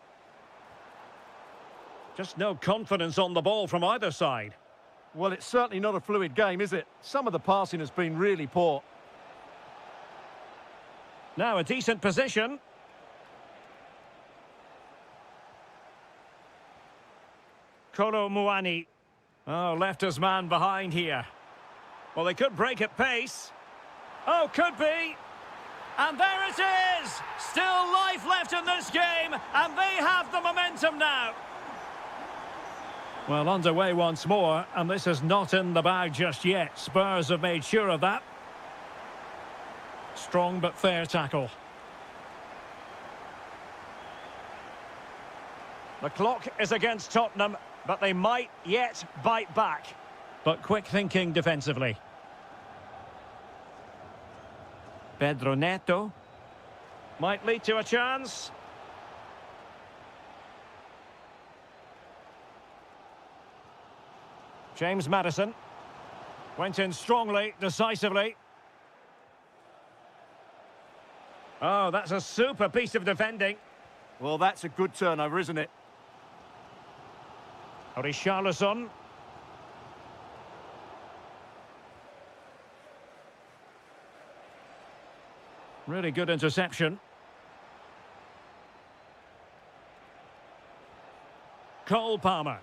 Just no confidence on the ball from either side. Well, it's certainly not a fluid game, is it? Some of the passing has been really poor. Now a decent position. Kolo Muani. Oh, left his man behind here. Well, they could break at pace. Oh, could be. And there it is! Still life left in this game, and they have the momentum now. Well, underway once more, and this is not in the bag just yet. Spurs have made sure of that. Strong but fair tackle. The clock is against Tottenham, but they might yet bite back. But quick thinking defensively. Pedro Neto. Might lead to a chance. James Maddison. Went in strongly, decisively. Oh, that's a super piece of defending. Well, that's a good turnover, isn't it? Richarlison. Really good interception. Cole Palmer.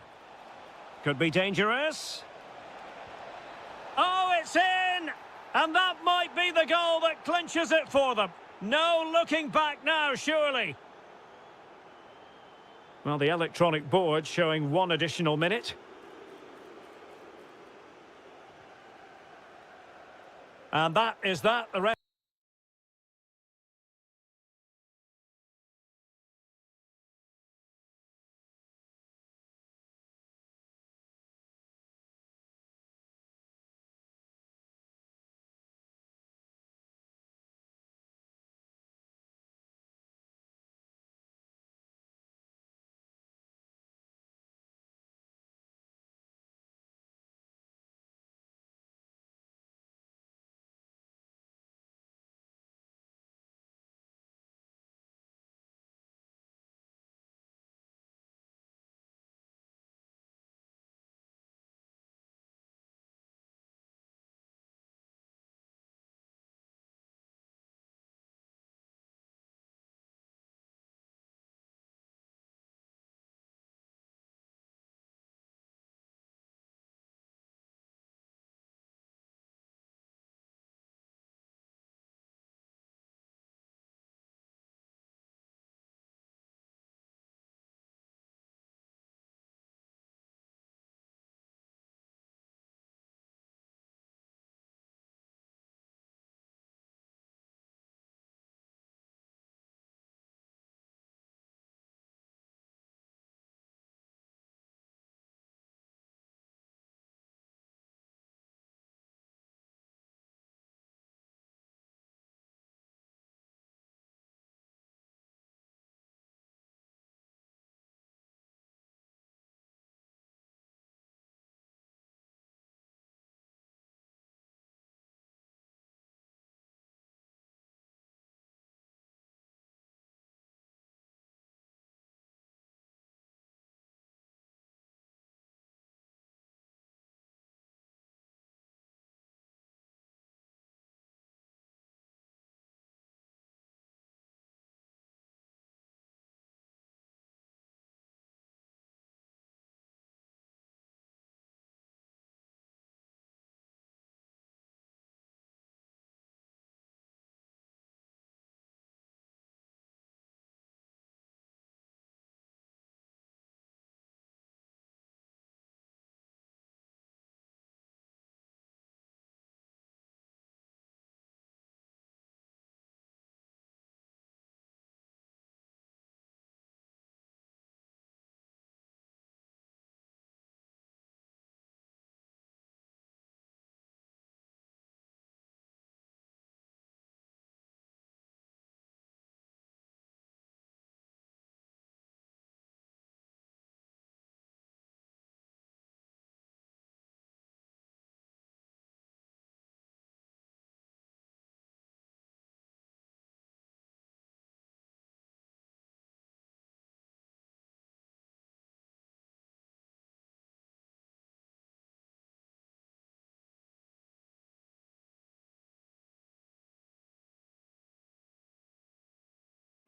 Could be dangerous. Oh, it's in! And that might be the goal that clinches it for them. No looking back now, surely. Well, the electronic board showing 1 additional minute. And that is that. The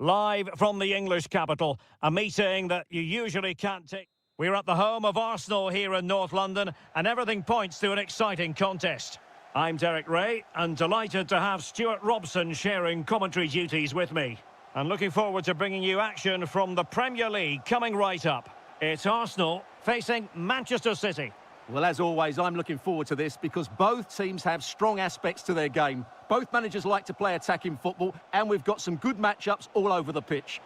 Live from the English capital, a meeting that you usually can't take. We're at the home of Arsenal here in North London, and everything points to an exciting contest. I'm Derek Ray, and delighted to have Stuart Robson sharing commentary duties with me. And looking forward to bringing you action from the Premier League coming right up. It's Arsenal facing Manchester City. Well, as always, I'm looking forward to this because both teams have strong aspects to their game. Both managers like to play attacking football, and we've got some good matchups all over the pitch.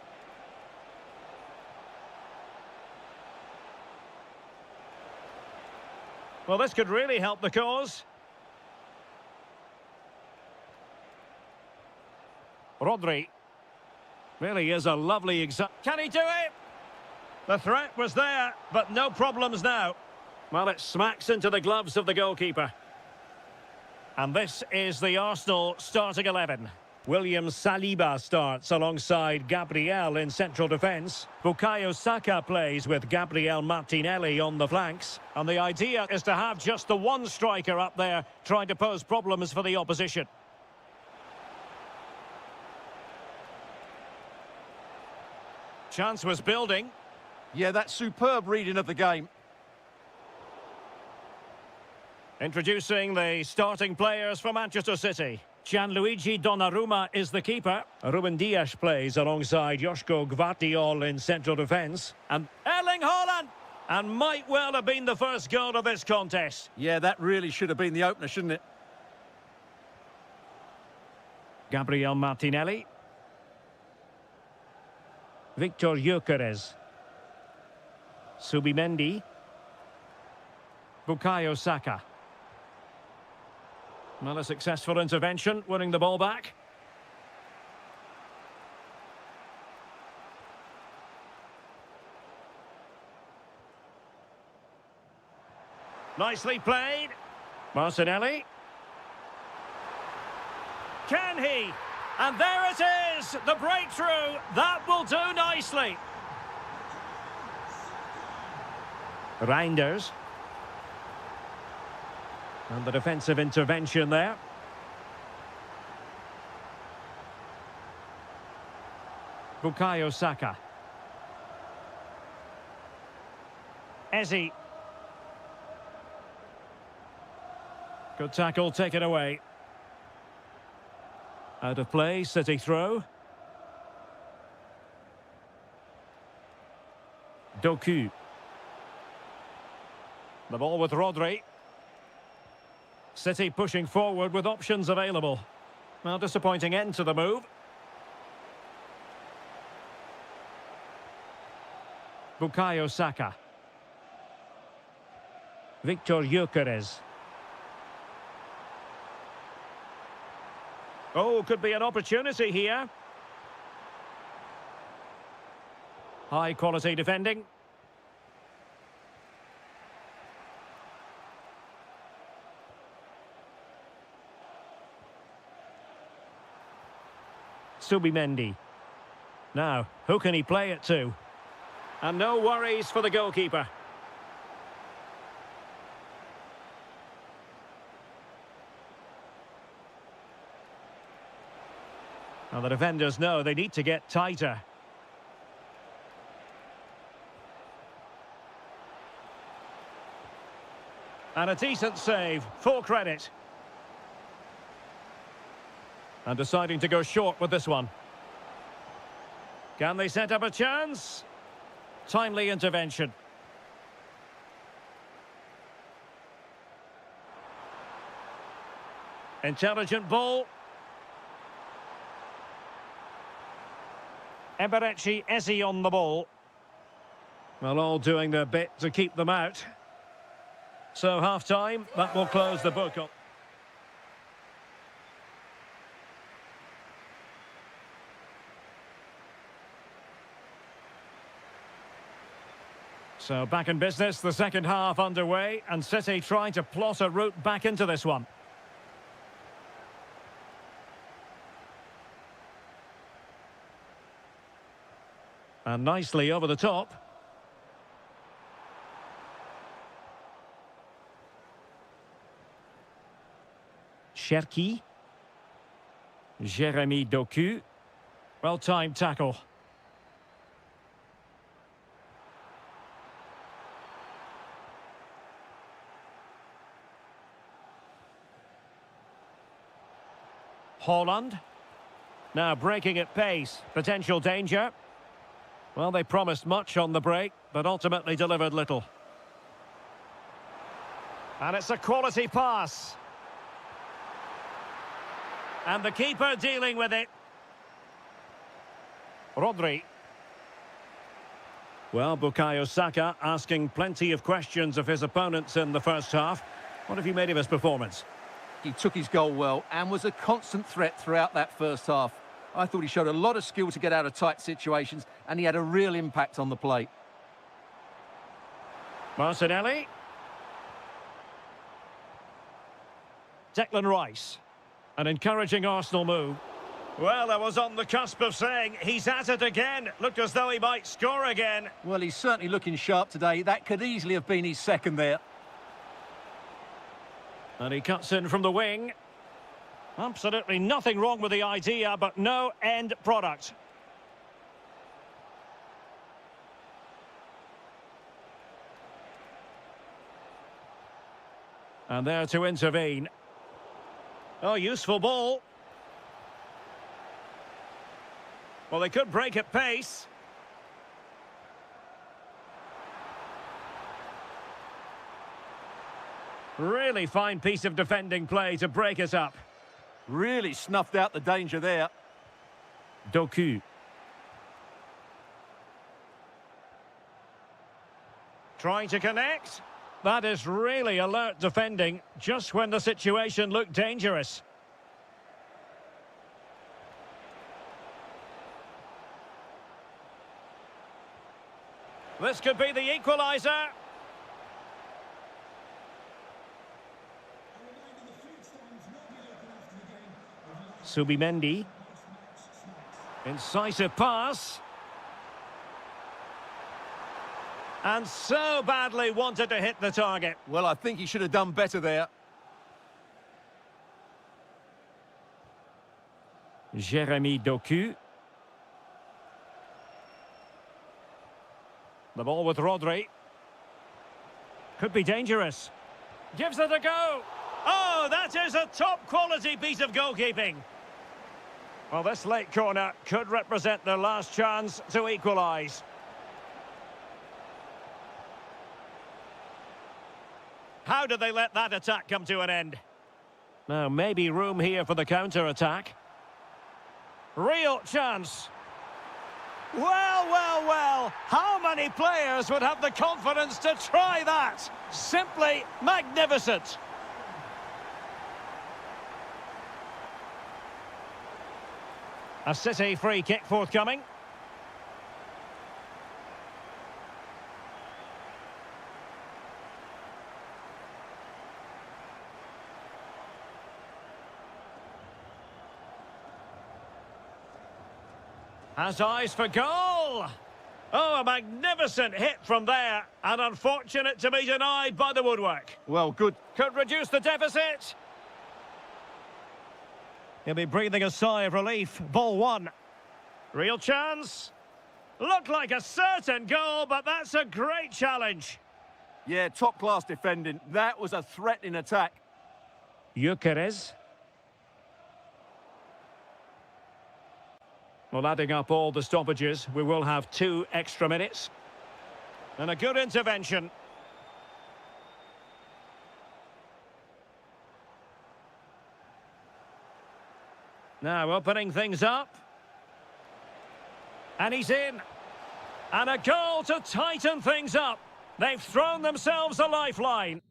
Well, this could really help the cause. Rodri. Really is a lovely example. Can he do it? The threat was there, but no problems now. Well, it smacks into the gloves of the goalkeeper. And this is the Arsenal starting 11. William Saliba starts alongside Gabriel in central defence. Bukayo Saka plays with Gabriel Martinelli on the flanks. And the idea is to have just the one striker up there trying to pose problems for the opposition. Chance was building. Yeah, that's superb reading of the game. Introducing the starting players for Manchester City. Gianluigi Donnarumma is the keeper. Ruben Dias plays alongside Joško Gvardiol in central defence. And Erling Haaland! And might well have been the first goal of this contest. Yeah, that really should have been the opener, shouldn't it? Gabriel Martinelli. Victor Gyökeres. Subimendi. Bukayo Saka. Well, a successful intervention, winning the ball back. Nicely played. Martinelli. Can he? And there it is, the breakthrough. That will do nicely. Reinders. And the defensive intervention there. Bukayo Saka. Eze. Good tackle, taken away. Out of play, City throw. Doku. The ball with Rodri. City pushing forward with options available. Well, disappointing end to the move. Bukayo Saka. Victor Gyökeres. Oh, could be an opportunity here. High quality defending. Subimendi. Now, who can he play it to? And no worries for the goalkeeper. Well, the defenders know they need to get tighter. And a decent save, full credit. And deciding to go short with this one. Can they set up a chance? Timely intervention. Intelligent ball. Eberechi Eze on the ball. Well, all doing their bit to keep them out. So half-time, that will close the book up. So back in business, the second half underway, and City trying to plot a route back into this one. And nicely over the top. Cherki. Jeremy Doku. Well-timed tackle. Holland. Now breaking at pace. Potential danger. Well, they promised much on the break, but ultimately delivered little. And it's a quality pass. And the keeper dealing with it. Rodri. Well, Bukayo Saka asking plenty of questions of his opponents in the first half. What have you made of his performance? He took his goal well and was a constant threat throughout that first half. I thought he showed a lot of skill to get out of tight situations, and he had a real impact on the plate. Martinelli. Declan Rice. An encouraging Arsenal move. Well, I was on the cusp of saying he's at it again. Looked as though he might score again. Well, he's certainly looking sharp today. That could easily have been his second there. And he cuts in from the wing. Absolutely nothing wrong with the idea, but no end product. And there to intervene. Oh, useful ball. Well, they could break at pace. Really fine piece of defending play to break us up. Really snuffed out the danger there. Doku. Trying to connect. That is really alert defending, just when the situation looked dangerous. This could be the equaliser. Subimendi. Incisive pass. And so badly wanted to hit the target. Well, I think he should have done better there. Jeremy Doku. The ball with Rodri. Could be dangerous. Gives it a go. Oh, that is a top-quality piece of goalkeeping. Well, this late corner could represent their last chance to equalise. How did they let that attack come to an end? Now, maybe room here for the counter-attack. Real chance. Well, well, well. How many players would have the confidence to try that? Simply magnificent. A City free kick forthcoming. Has eyes for goal. Oh, a magnificent hit from there. And unfortunate to be denied by the woodwork. Well, good. Could reduce the deficit. He'll be breathing a sigh of relief. Ball one. Real chance. Looked like a certain goal, but that's a great challenge. Yeah, top-class defending. That was a threatening attack. Gyökeres. Well, adding up all the stoppages, we will have 2 extra minutes. And a good intervention. Now opening things up. And he's in. And a goal to tighten things up. They've thrown themselves a lifeline.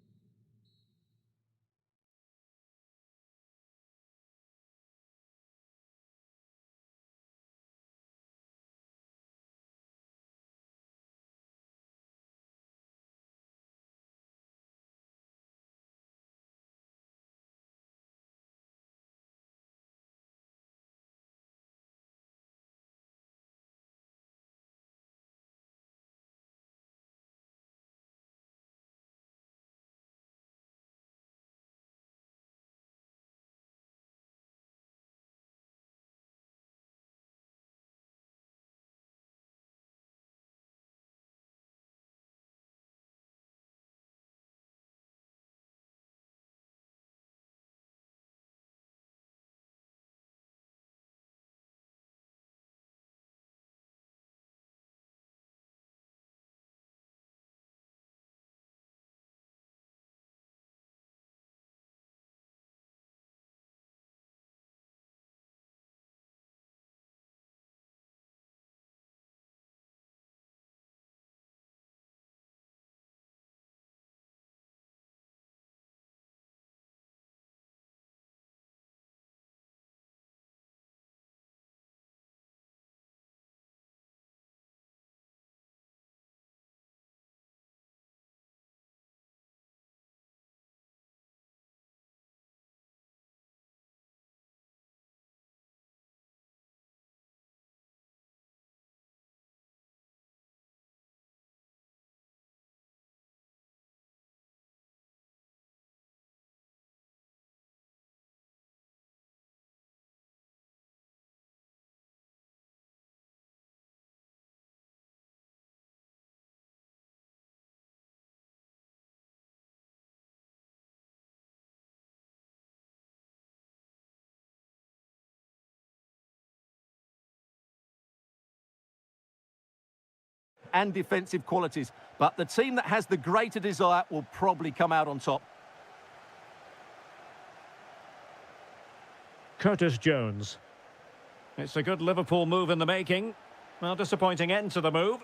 and defensive qualities. But the team that has the greater desire will probably come out on top. Curtis Jones. It's a good Liverpool move in the making. Well, disappointing end to the move.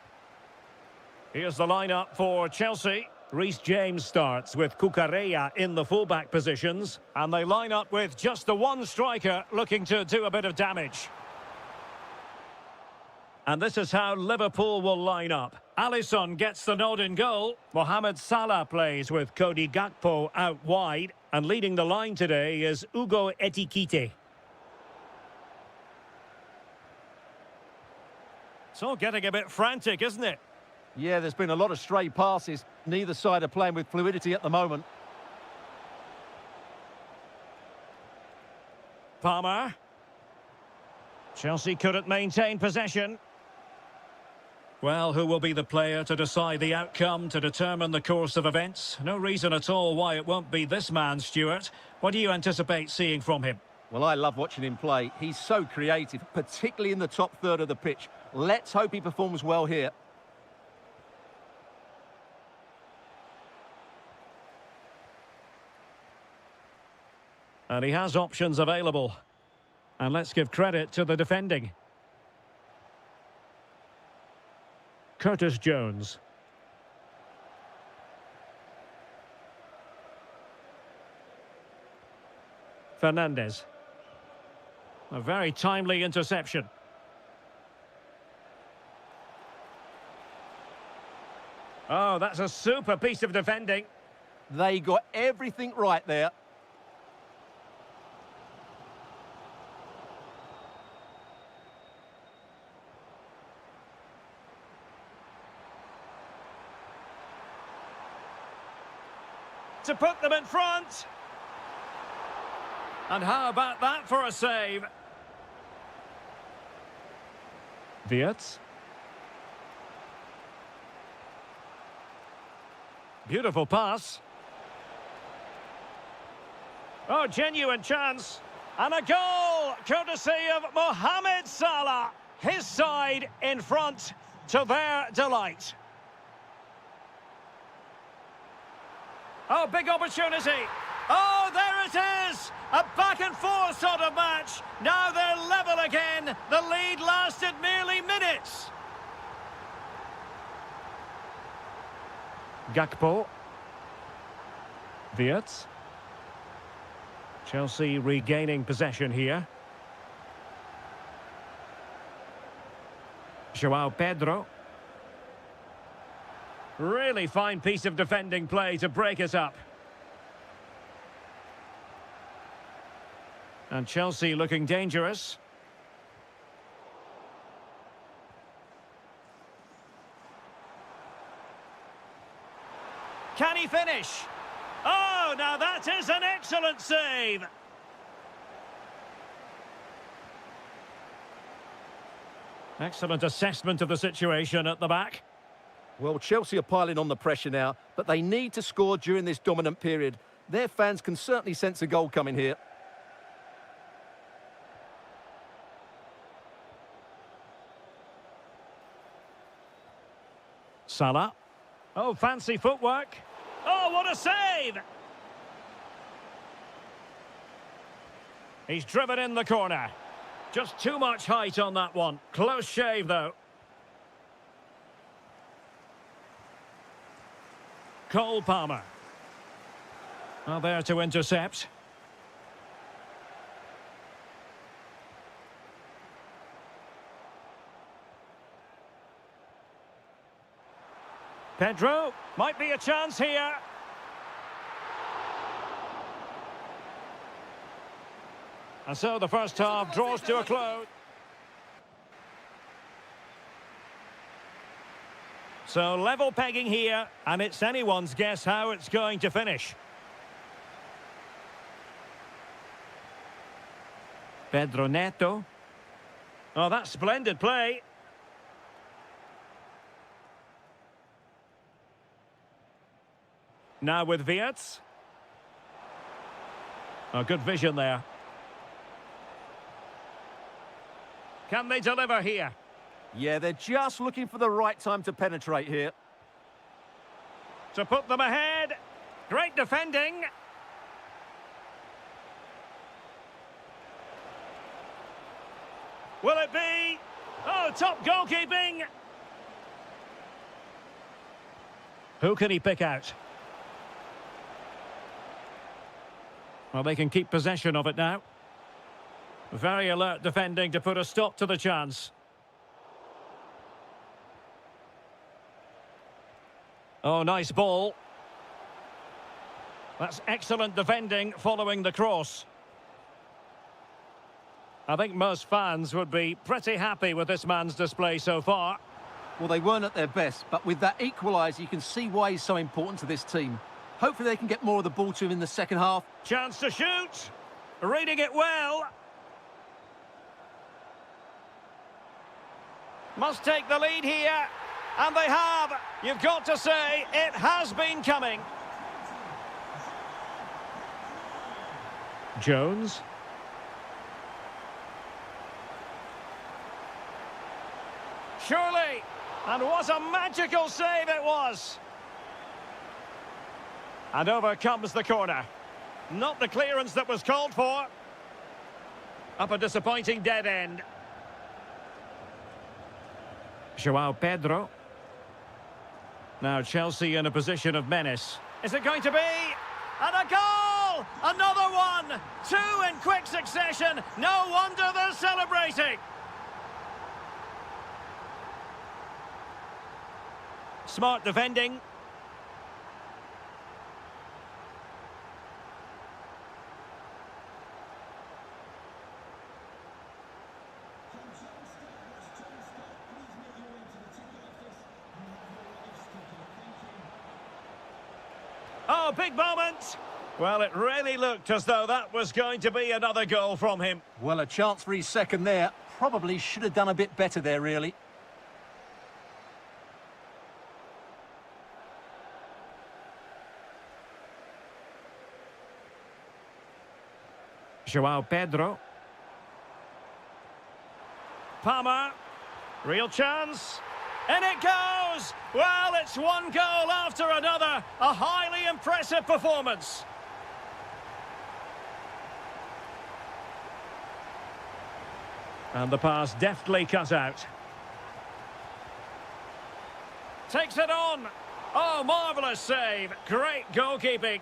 Here's the lineup for Chelsea. Reece James starts with Cucurella in the fullback positions. And they line up with just the one striker looking to do a bit of damage. And this is how Liverpool will line up. Alisson gets the nod in goal. Mohamed Salah plays with Cody Gakpo out wide. And leading the line today is Ugo Etikite. It's all getting a bit frantic, isn't it? Yeah, there's been a lot of stray passes. Neither side are playing with fluidity at the moment. Palmer. Chelsea couldn't maintain possession. Well, who will be the player to decide the outcome, to determine the course of events? No reason at all why it won't be this man, Stuart. What do you anticipate seeing from him? Well, I love watching him play. He's so creative, particularly in the top third of the pitch. Let's hope he performs well here. And he has options available. And let's give credit to the defending. Curtis Jones. Fernandez. A very timely interception. Oh, that's a super piece of defending. They got everything right there. To put them in front. And how about that for a save? Wirtz. Beautiful pass. Oh, genuine chance. And a goal, courtesy of Mohamed Salah. His side in front to their delight. Oh, big opportunity. Oh, there it is! A back-and-forth sort of match. Now they're level again. The lead lasted merely minutes. Gakpo. Wirtz. Chelsea regaining possession here. João Pedro. Really fine piece of defending play to break it up. And Chelsea looking dangerous. Can he finish? Oh, now that is an excellent save. Excellent assessment of the situation at the back. Well, Chelsea are piling on the pressure now, but they need to score during this dominant period. Their fans can certainly sense a goal coming here. Salah. Oh, fancy footwork. Oh, what a save! He's driven in the corner. Just too much height on that one. Close shave, though. Cole Palmer. Well, there to intercept. Pedro, might be a chance here. And so the first half draws to a close. So level pegging here, and it's anyone's guess how it's going to finish. Pedro Neto. Oh, that's splendid play. Now with Wirtz. Oh, good vision there. Can they deliver here? Yeah, they're just looking for the right time to penetrate here. To put them ahead. Great defending. Will it be? Oh, top goalkeeping. Who can he pick out? Well, they can keep possession of it now. Very alert defending to put a stop to the chance. Oh, nice ball. That's excellent defending following the cross. I think most fans would be pretty happy with this man's display so far. Well, they weren't at their best, but with that equaliser, you can see why he's so important to this team. Hopefully they can get more of the ball to him in the second half. Chance to shoot. Reading it well. Must take the lead here. And they have. You've got to say, it has been coming. Jones. Surely. And what a magical save it was. And over comes the corner. Not the clearance that was called for. Up a disappointing dead end. João Pedro. Now Chelsea in a position of menace. Is it going to be? And a goal! Another one! Two in quick succession. No wonder they're celebrating. Smart defending. Oh, big moment. Well, it really looked as though that was going to be another goal from him. Well, a chance for his second there. Probably should have done a bit better there, really. João Pedro. Palmer. Real chance. And it goes! Well, it's one goal after another. A highly impressive performance. And the pass deftly cut out. Takes it on. Oh, marvellous save. Great goalkeeping.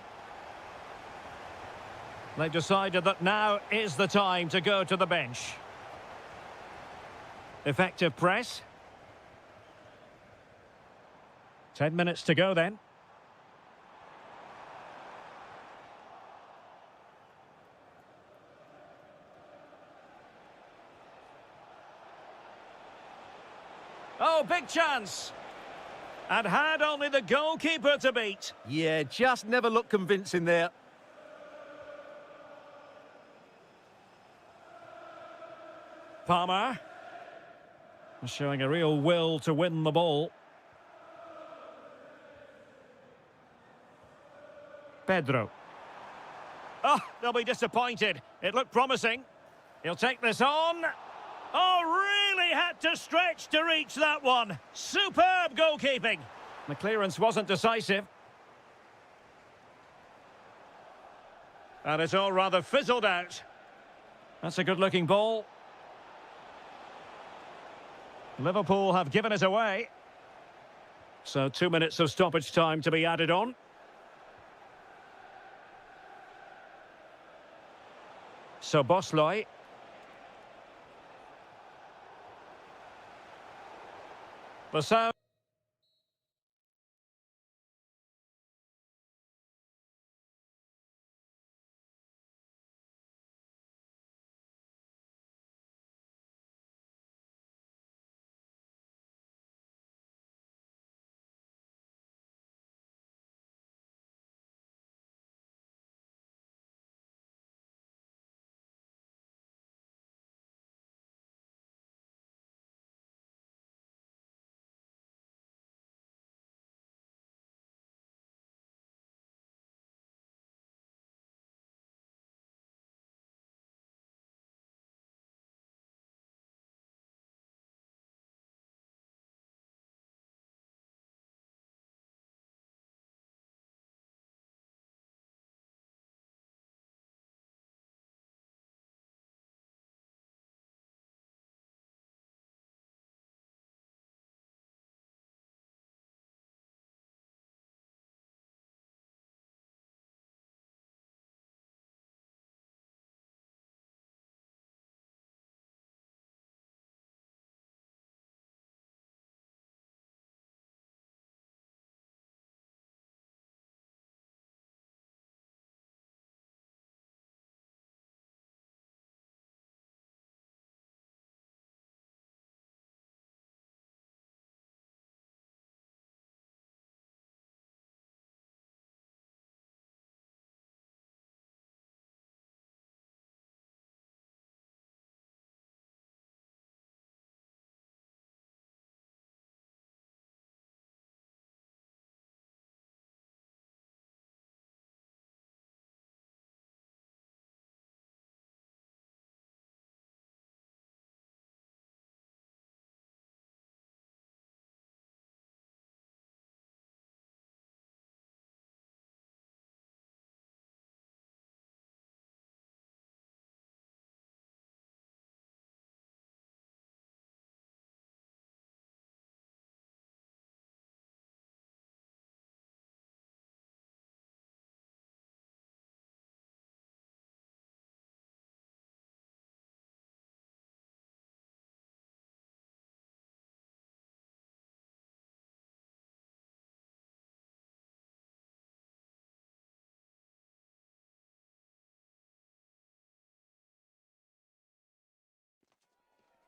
They've decided that now is the time to go to the bench. Effective press. 10 minutes to go then. Oh, big chance. And had only the goalkeeper to beat. Yeah, just never looked convincing there. Palmer. Showing a real will to win the ball. Pedro. Oh, they'll be disappointed. It looked promising. He'll take this on. Oh, really had to stretch to reach that one. Superb goalkeeping. The clearance wasn't decisive. And it's all rather fizzled out. That's a good-looking ball. Liverpool have given it away. So 2 minutes of stoppage time to be added on. So Bosley. The sound.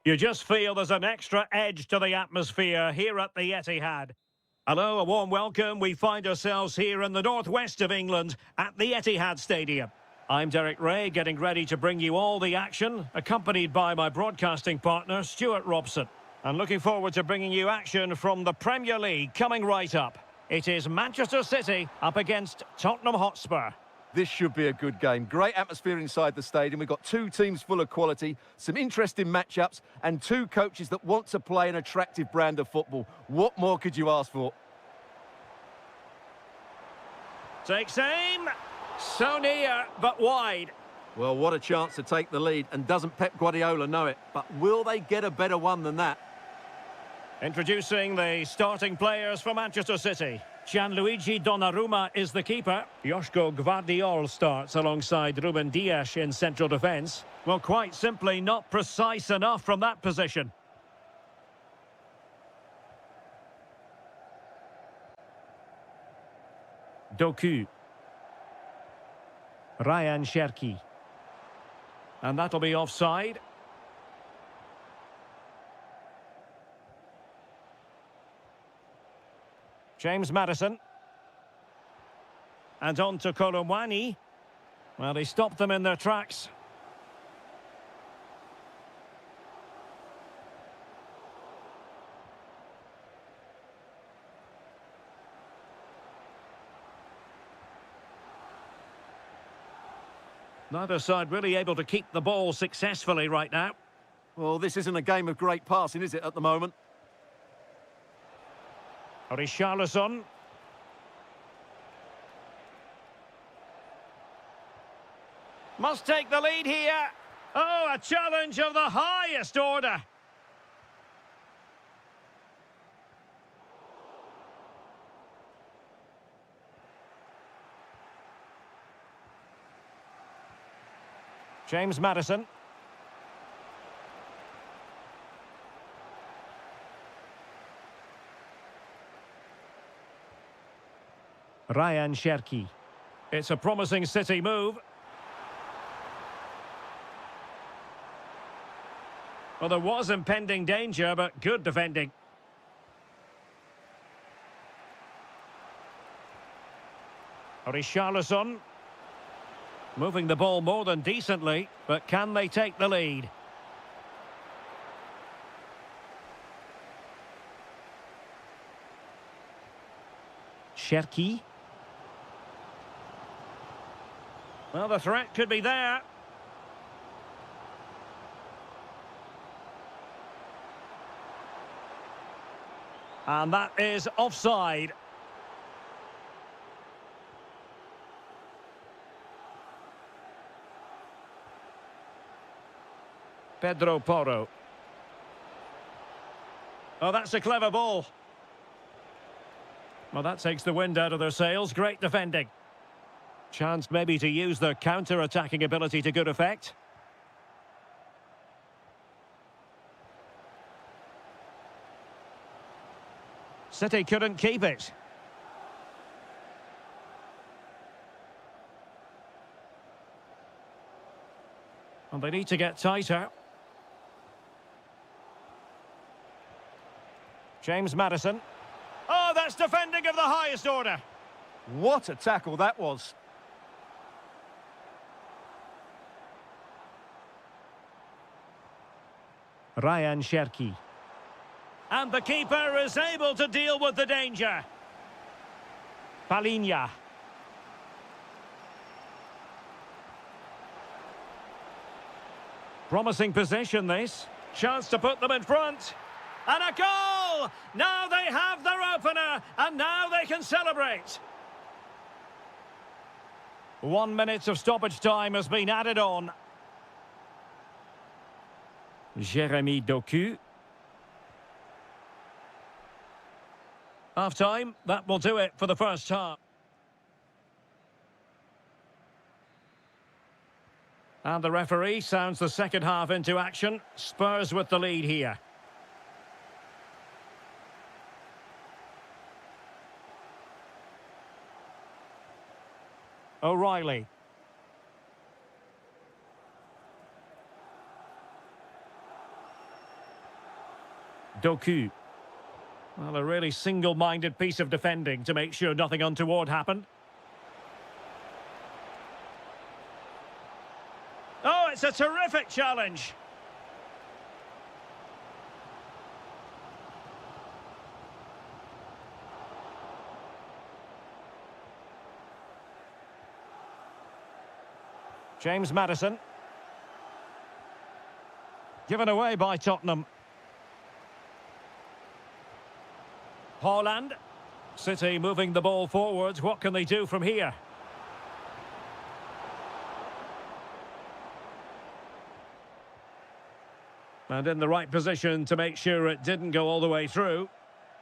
You just feel there's an extra edge to the atmosphere here at the Etihad. Hello, a warm welcome. We find ourselves here in the northwest of England at the Etihad Stadium. I'm Derek Ray, getting ready to bring you all the action, accompanied by my broadcasting partner, Stuart Robson. And looking forward to bringing you action from the Premier League coming right up. It is Manchester City up against Tottenham Hotspur. This should be a good game. Great atmosphere inside the stadium. We've got two teams full of quality, some interesting matchups, and two coaches that want to play an attractive brand of football. What more could you ask for? Takes aim. So near, but wide. Well, what a chance to take the lead, and doesn't Pep Guardiola know it? But will they get a better one than that? Introducing the starting players for Manchester City. Gianluigi Donnarumma is the keeper. Joško Gvardiol starts alongside Ruben Dias in central defence. Well, quite simply not precise enough from that position. Doku. Ryan Cherki. And that'll be offside. James Maddison. And on to Kolomwani. Well, he stopped them in their tracks. Neither side really able to keep the ball successfully right now. Well, this isn't a game of great passing, is it, at the moment? Richarlison. Must take the lead here. Oh, a challenge of the highest order. James Maddison. Ryan Cherki. It's a promising City move. Well, there was impending danger, but good defending. Richarlison. Moving the ball more than decently, but can they take the lead? Cherki. Well, the threat could be there. And that is offside. Pedro Porro. Oh, that's a clever ball. Well, that takes the wind out of their sails. Great defending. Chance maybe to use their counter-attacking ability to good effect. City couldn't keep it. And they need to get tighter. James Maddison. Oh, that's defending of the highest order. What a tackle that was. Ryan Cherki. And the keeper is able to deal with the danger. Palinha. Promising position, this. Chance to put them in front. And a goal! Now they have their opener, and now they can celebrate. 1 minute of stoppage time has been added on. Jeremy Doku. Half-time, that will do it for the first half. And the referee sounds the second half into action. Spurs with the lead here. O'Reilly. Doku. Well, a really single-minded piece of defending to make sure nothing untoward happened. Oh, it's a terrific challenge. James Maddison. Given away by Tottenham. Haaland. City moving the ball forwards. What can they do from here? And in the right position to make sure it didn't go all the way through.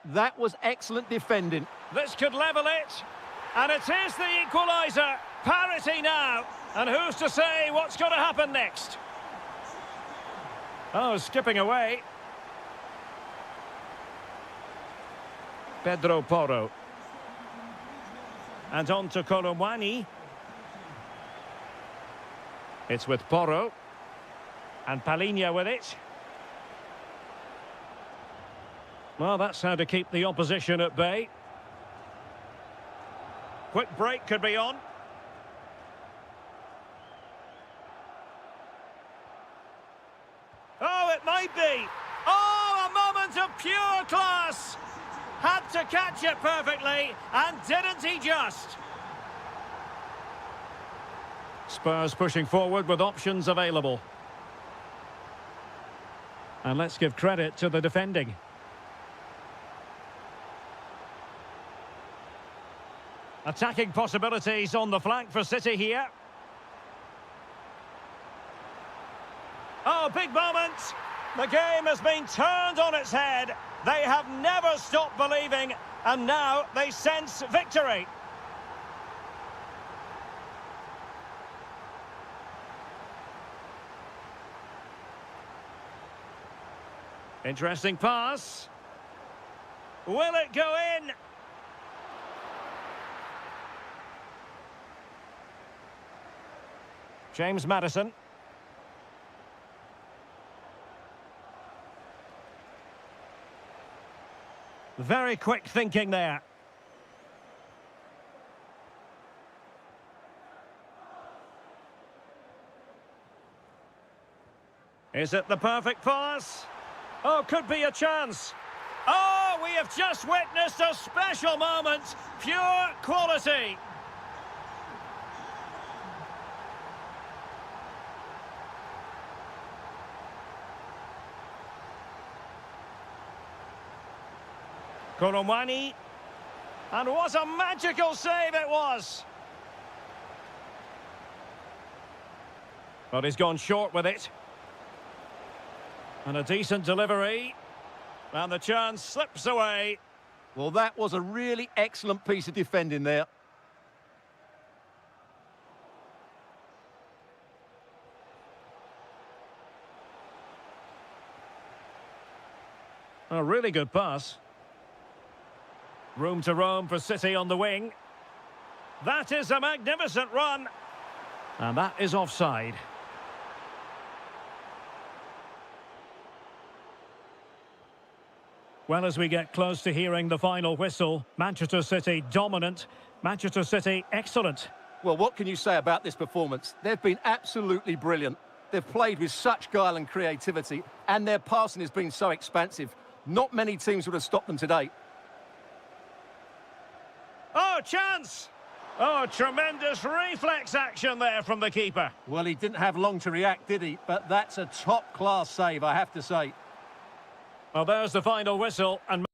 That was excellent defending. This could level it. And it is the equaliser. Parity now. And who's to say what's going to happen next? Oh, skipping away. Pedro Porro. And on to Kolomwani. It's with Porro. And Palinha with it. Well, that's how to keep the opposition at bay. Quick break could be on. Oh, it might be. Oh, a moment of pure class. Had to catch it perfectly, and didn't he just? Spurs pushing forward with options available. And let's give credit to the defending. Attacking possibilities on the flank for City here. Oh, big moment. The game has been turned on its head. They have never stopped believing, and now they sense victory. Interesting pass. Will it go in? James Maddison. Very quick thinking there. Is it the perfect pass? Oh, could be a chance. Oh, we have just witnessed a special moment. Pure quality. Kolomwani. And what a magical save it was. But he's gone short with it. And a decent delivery. And the chance slips away. Well, that was a really excellent piece of defending there. A really good pass. Room to roam for City on the wing. That is a magnificent run. And that is offside. Well, as we get close to hearing the final whistle, Manchester City dominant, Manchester City excellent. Well, what can you say about this performance? They've been absolutely brilliant. They've played with such guile and creativity, and their passing has been so expansive. Not many teams would have stopped them today. Oh, chance! Oh, tremendous reflex action there from the keeper. Well, he didn't have long to react, did he? But that's a top-class save, I have to say. Well, there's the final whistle, and